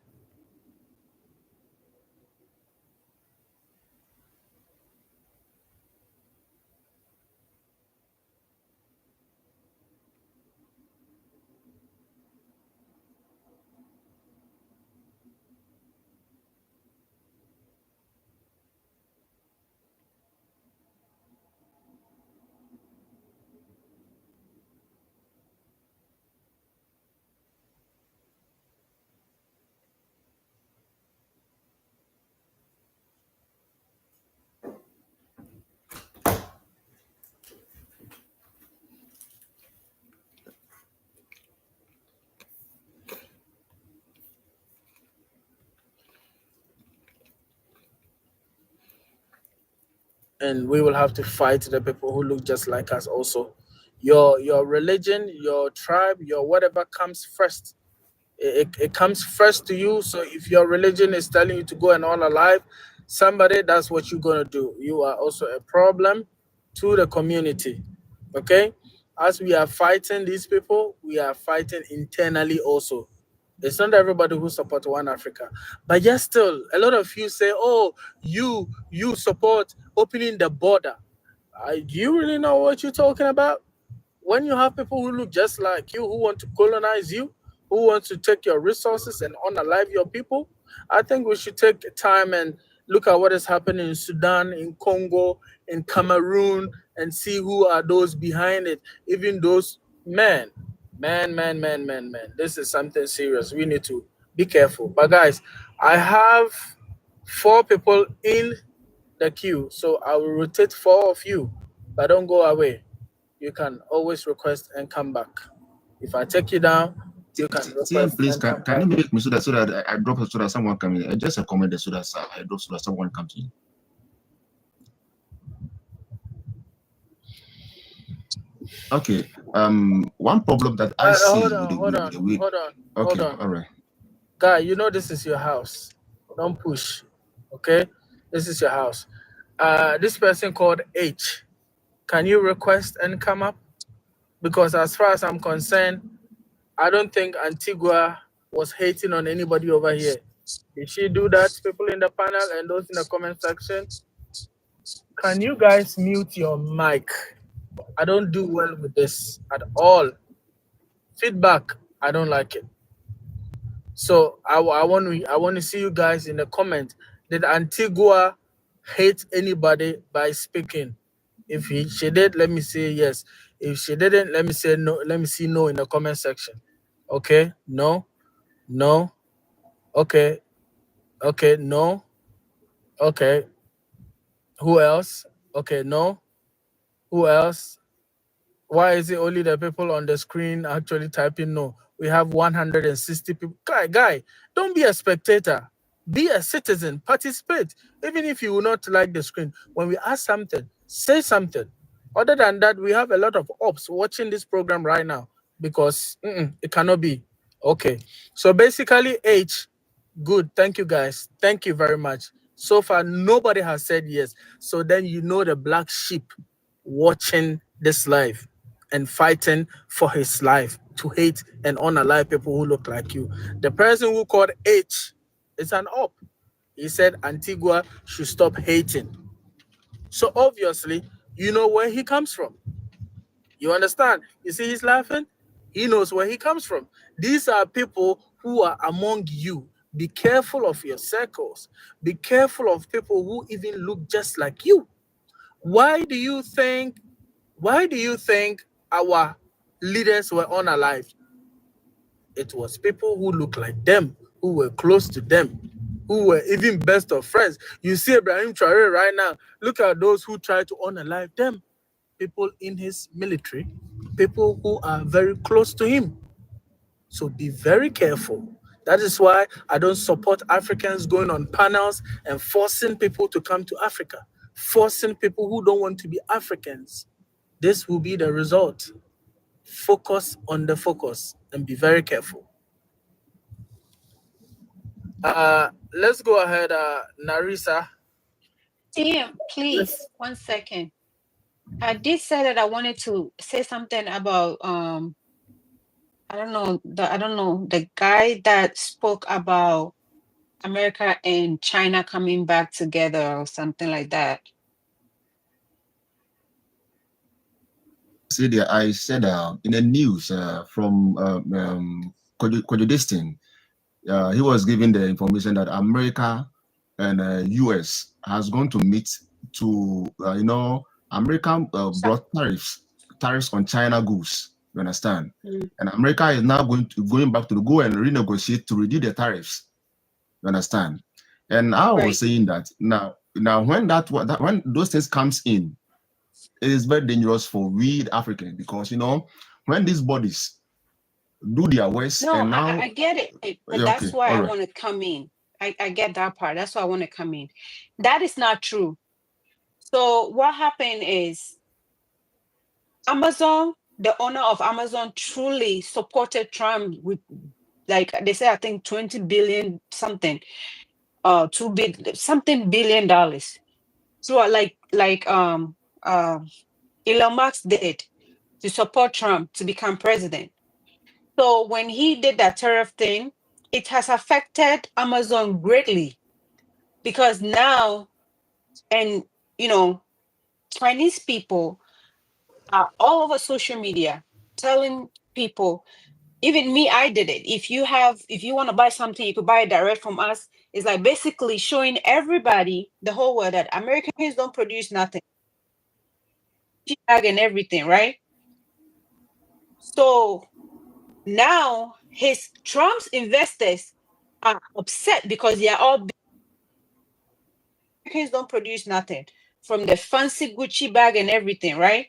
And we will have to fight the people who look just like us also. Your religion, your tribe, your whatever comes first. It comes first to you. So if your religion is telling you to go and all alive somebody, that's what you're gonna do. You are also a problem to the community. Okay? As we are fighting these people, we are fighting internally also. It's not everybody who support One Africa, but yet still, a lot of you say, "Oh, you support opening the border." Do you really know what you're talking about? When you have people who look just like you, who want to colonize you, who want to take your resources and unalive your people, I think we should take time and look at what is happening in Sudan, in Congo, in Cameroon, and see who are those behind it. Even those men, man. This is something serious. We need to be careful. But guys, I have 4 people in the queue, so I will rotate 4 of you. But don't go away. You can always request and come back. If I take you down, you can TM, request please, and come can you back. make me so that I drop it so that someone come in? Just a comment so that I drop so that someone comes in. Okay. One problem that I Hold see on, with hold on, the hold on, hold okay, on. all right. Guy, you know this is your house. Don't push. Okay? This is your house. This person called H. Can you request and come up? Because as far as I'm concerned, I don't think Antigua was hating on anybody over here. Did she do that, people in the panel and those in the comment section? Can you guys mute your mic? I don't do well with this at all. Feedback, I don't like it. So I want to see you guys in the comment. Did Antigua hate anybody by speaking? If she did, let me say yes. If she didn't, let me say no. Let me see no in the comment section. Okay, no, no. Okay, okay, no. Okay. Who else? Okay, no. Who else? Why is it only the people on the screen actually typing no? We have 160 people. Guy, don't be a spectator. Be a citizen. Participate. Even if you will not like the screen. When we ask something, say something. Other than that, we have a lot of ops watching this program right now because it cannot be. Okay. So basically, H, good. Thank you, guys. Thank you very much. So far, nobody has said yes. So then you know the black sheep watching this life and fighting for his life to hate and unalive people who look like you. The person who called H is an op. He said Antigua should stop hating. So obviously, you know where he comes from. You understand? You see, he's laughing. He knows where he comes from. These are people who are among you. Be careful of your circles. Be careful of people who even look just like you. Why do you think? Why do you think our leaders were unalived? It was people who looked like them, who were close to them, who were even best of friends. You see Ibrahim Traore right now. Look at those who try to unalive them. People in his military, people who are very close to him. So be very careful. That is why I don't support Africans going on panels and forcing people to come to Africa, forcing people who don't want to be Africans. This will be the result. Focus on the focus and be very careful. Let's go ahead, Narisa. Tim, please, 1 second. I did say that I wanted to say something about I don't know the guy that spoke about America and China coming back together or something like that. I said in the news from Kojo, he was giving the information that America and US has gone to meet to, America brought tariffs on China goods. You understand? And America is now going back to go and renegotiate to reduce the tariffs. You understand? And I was saying that now when when those things comes in, it is very dangerous for we the Africans because when these bodies do their worst No, and now I get it, but that's okay, why all I right. want to come in. I get that part. That's why I want to come in. That is not true. So what happened is Amazon, the owner of Amazon, truly supported Trump with, like they say, I think 20 billion something, 2 billion something $billion. So Elon Musk did to support Trump to become president. So when he did that tariff thing, it has affected Amazon greatly because now, and Chinese people are all over social media telling people, even me, I did it. If you want to buy something, you could buy it direct from us. It's like basically showing everybody, the whole world, that Americans don't produce nothing. Bag and everything, right? So now Trump's investors are upset because they are all Americans don't produce nothing from the fancy Gucci bag and everything, right?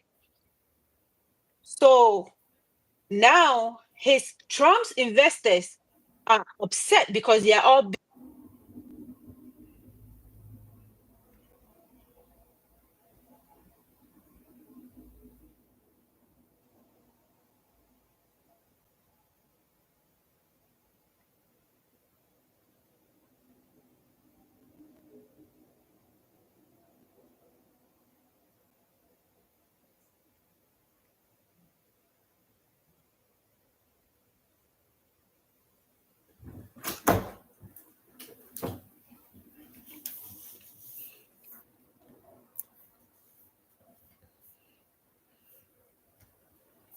So now Trump's investors are upset because they are all